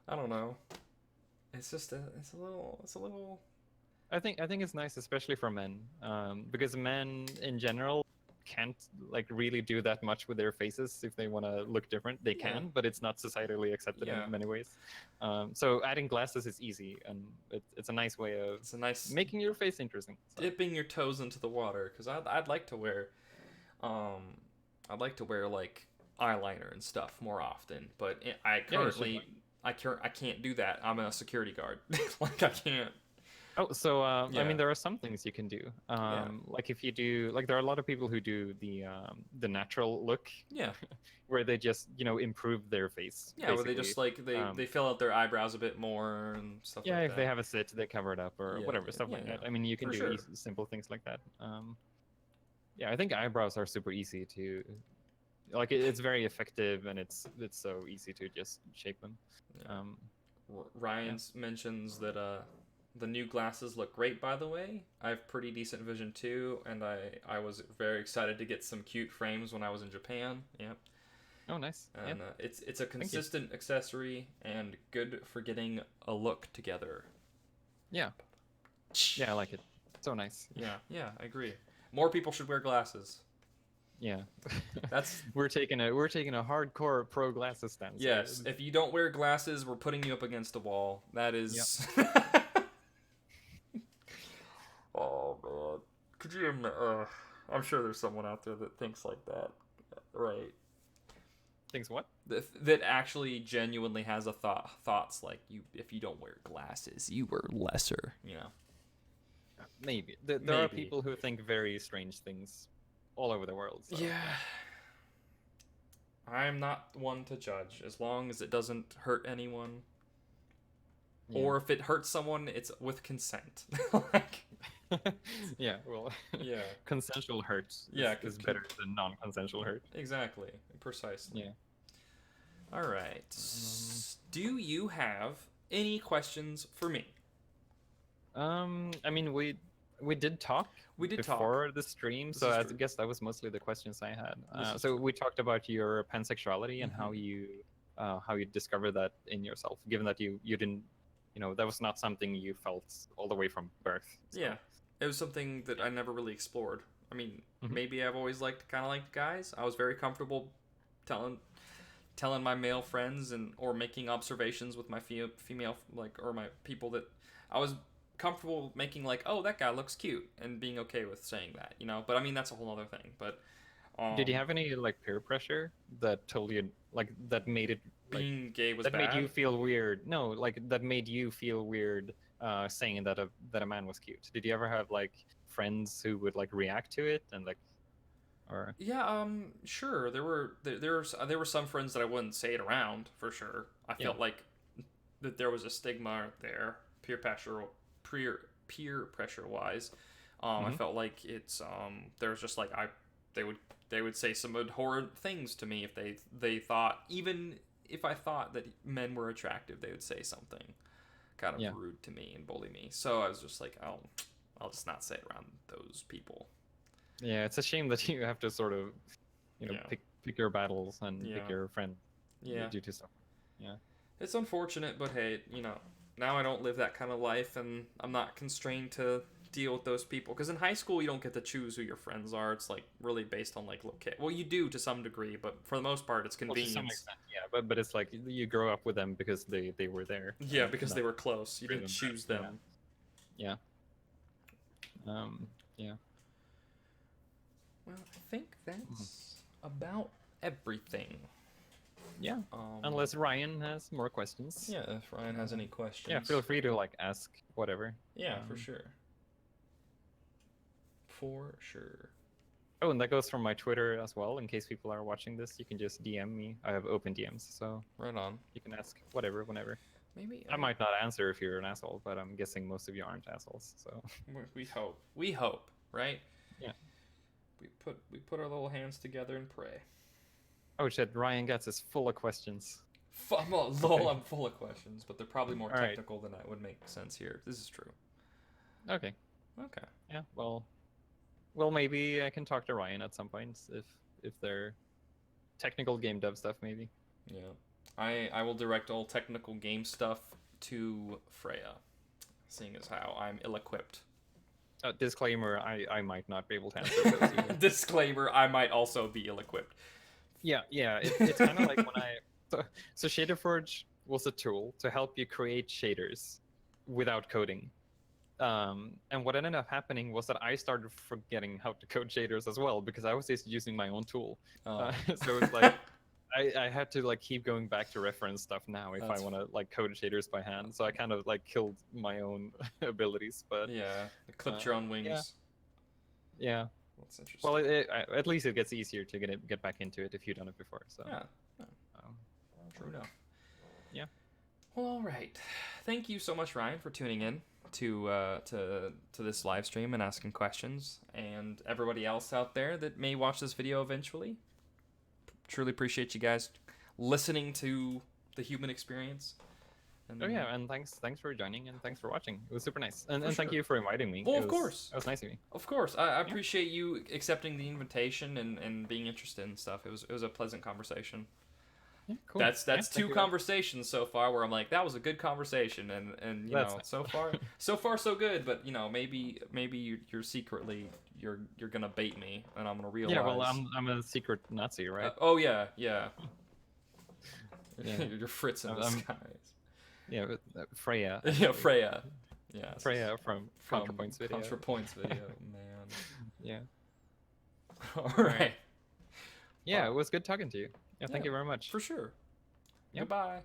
I don't know. It's just it's a little. I think it's nice, especially for men, because men in general can't like really do that much with their faces if they want to look different. They Yeah. can, but it's not societally accepted Yeah. in many ways. So adding glasses is easy, and it's a nice way of It's a nice making your face interesting. So. dipping your toes into the water, because I'd like to wear, I'd like to wear like eyeliner and stuff more often, but I currently I can't do that. I'm a security guard. Like I can't. Oh, so I Yeah. mean, there are some things you can do. Yeah. Like if you do, like there are a lot of people who do the natural look, Yeah. where they just improve their face. Yeah, where they just basically. like they fill out their eyebrows a bit more and stuff Yeah, like if that. they have a sit, they cover it up or Yeah, whatever yeah, stuff yeah, like yeah. that. I mean, you can For do sure. simple things like that. Yeah, I think eyebrows are super easy to, like it's very effective and it's so easy to just shape them. Yeah. Ryan mentions that the new glasses look great, by the way. I have pretty decent vision too, and I was very excited to get some cute frames when I was in Japan. Yep. Oh, nice. And Yeah. it's a consistent accessory and good for getting a look together. Yeah. Yeah, I like it. So nice. Yeah, I agree. More people should wear glasses. Yeah. That's we're taking a hardcore pro glasses stance. yes. If you don't wear glasses, we're putting you up against a wall. That is. Oh man, could you? I'm sure there's someone out there that thinks like that, right? Thinks what? That actually genuinely has a thoughts like you. If you don't wear glasses, you were lesser. You know. Maybe there are people who think very strange things all over the world. So. Yeah. I'm not one to judge as long as it doesn't hurt anyone. Yeah. Or if it hurts someone, it's with consent. Like, yeah, well, yeah, consensual hurt is better than non-consensual hurt. Exactly, precisely. Yeah. All right. Do you have any questions for me? I mean, we did talk. We did before the stream, so I guess that was mostly the questions I had. So we talked about your pansexuality and how you discovered that in yourself, given that you didn't, that was not something you felt all the way from birth. So. Yeah, it was something that I never really explored. I mean, maybe I've always liked guys. I was very comfortable telling my male friends or making observations with my female or my people that I was comfortable making oh, that guy looks cute, and being okay with saying that, but I mean that's a whole other thing. But did you have any peer pressure that told you that made it being gay was that bad? Made you feel weird? No, that made you feel weird saying that a man was cute. Did you ever have friends who would react to it and or yeah, sure, there were some friends that I wouldn't say it around for sure. I felt that there was a stigma there, peer pressure wise. I felt like it's there's just they would say some abhorrent things to me if they thought, even if I thought that men were attractive, they would say something kind of rude to me and bully me. So I was just like, oh, I'll just not say it around those people. Yeah, it's a shame that you have to sort of pick your battles and pick your friends due to stuff. Yeah, it's unfortunate, but hey, now I don't live that kind of life, and I'm not constrained to deal with those people. Because in high school, you don't get to choose who your friends are. It's really based on location. Well, you do to some degree, but for the most part, it's convenience. Well, to some extent, yeah. But it's you grow up with them because they were there. Yeah, because they were close. You didn't choose them. Yeah. Yeah. Well, I think that's about everything. Yeah. Unless Ryan has more questions. Yeah, if Ryan has any questions. Yeah, feel free to ask whatever. Yeah, for sure. For sure. Oh, and that goes from my Twitter as well. In case people are watching this, you can just DM me. I have open DMs, so right on. You can ask whatever, whenever. Maybe I might not answer if you're an asshole, but I'm guessing most of you aren't assholes. So we hope. We hope, right? Yeah. We put our little hands together and pray. Oh shit! Ryan Getz is full of questions. I'm full of questions, but they're probably more technical than that would make sense here. This is true. Okay. Okay. Yeah. Well, maybe I can talk to Ryan at some point if they're technical game dev stuff, maybe. Yeah. I will direct all technical game stuff to Freya, seeing as how I'm ill-equipped. Disclaimer: I might not be able to answer those either. Disclaimer: I might also be ill-equipped. Yeah, it's kind of like when so Shader Forge was a tool to help you create shaders without coding. And what ended up happening was that I started forgetting how to code shaders as well because I was just using my own tool. Oh. So it's like I had to like keep going back to reference stuff now if That's I want to like code shaders by hand. So I kind of like killed my own abilities. But Yeah, it clipped your own wings. yeah. That's interesting. Well, at least it gets easier to get back into it if you've done it before. So yeah. True enough. Yeah. Well, all right. Thank you so much, Ryan, for tuning in to this live stream and asking questions, and everybody else out there that may watch this video eventually. Truly appreciate you guys listening to the human experience. And, and thanks for joining and thanks for watching. It was super nice, and sure. Thank you for inviting me. Well, of course, it was nice of you. Of course, I appreciate you accepting the invitation and being interested in stuff. It was a pleasant conversation. Yeah, cool. That's two conversations so far where I'm like, that was a good conversation, and you know, nice. so far so good. But you know, maybe you're secretly you're gonna bait me, and I'm gonna realize. Yeah, well, I'm a secret Nazi, right? Oh yeah. You're Fritz in disguise. Yeah, Freya. Yeah, Freya. Yeah. Freya from ContraPoints video. ContraPoints video, man. Yeah. All right. Yeah, it was good talking to you. Yeah, thank you very much. For sure. Yep. Goodbye.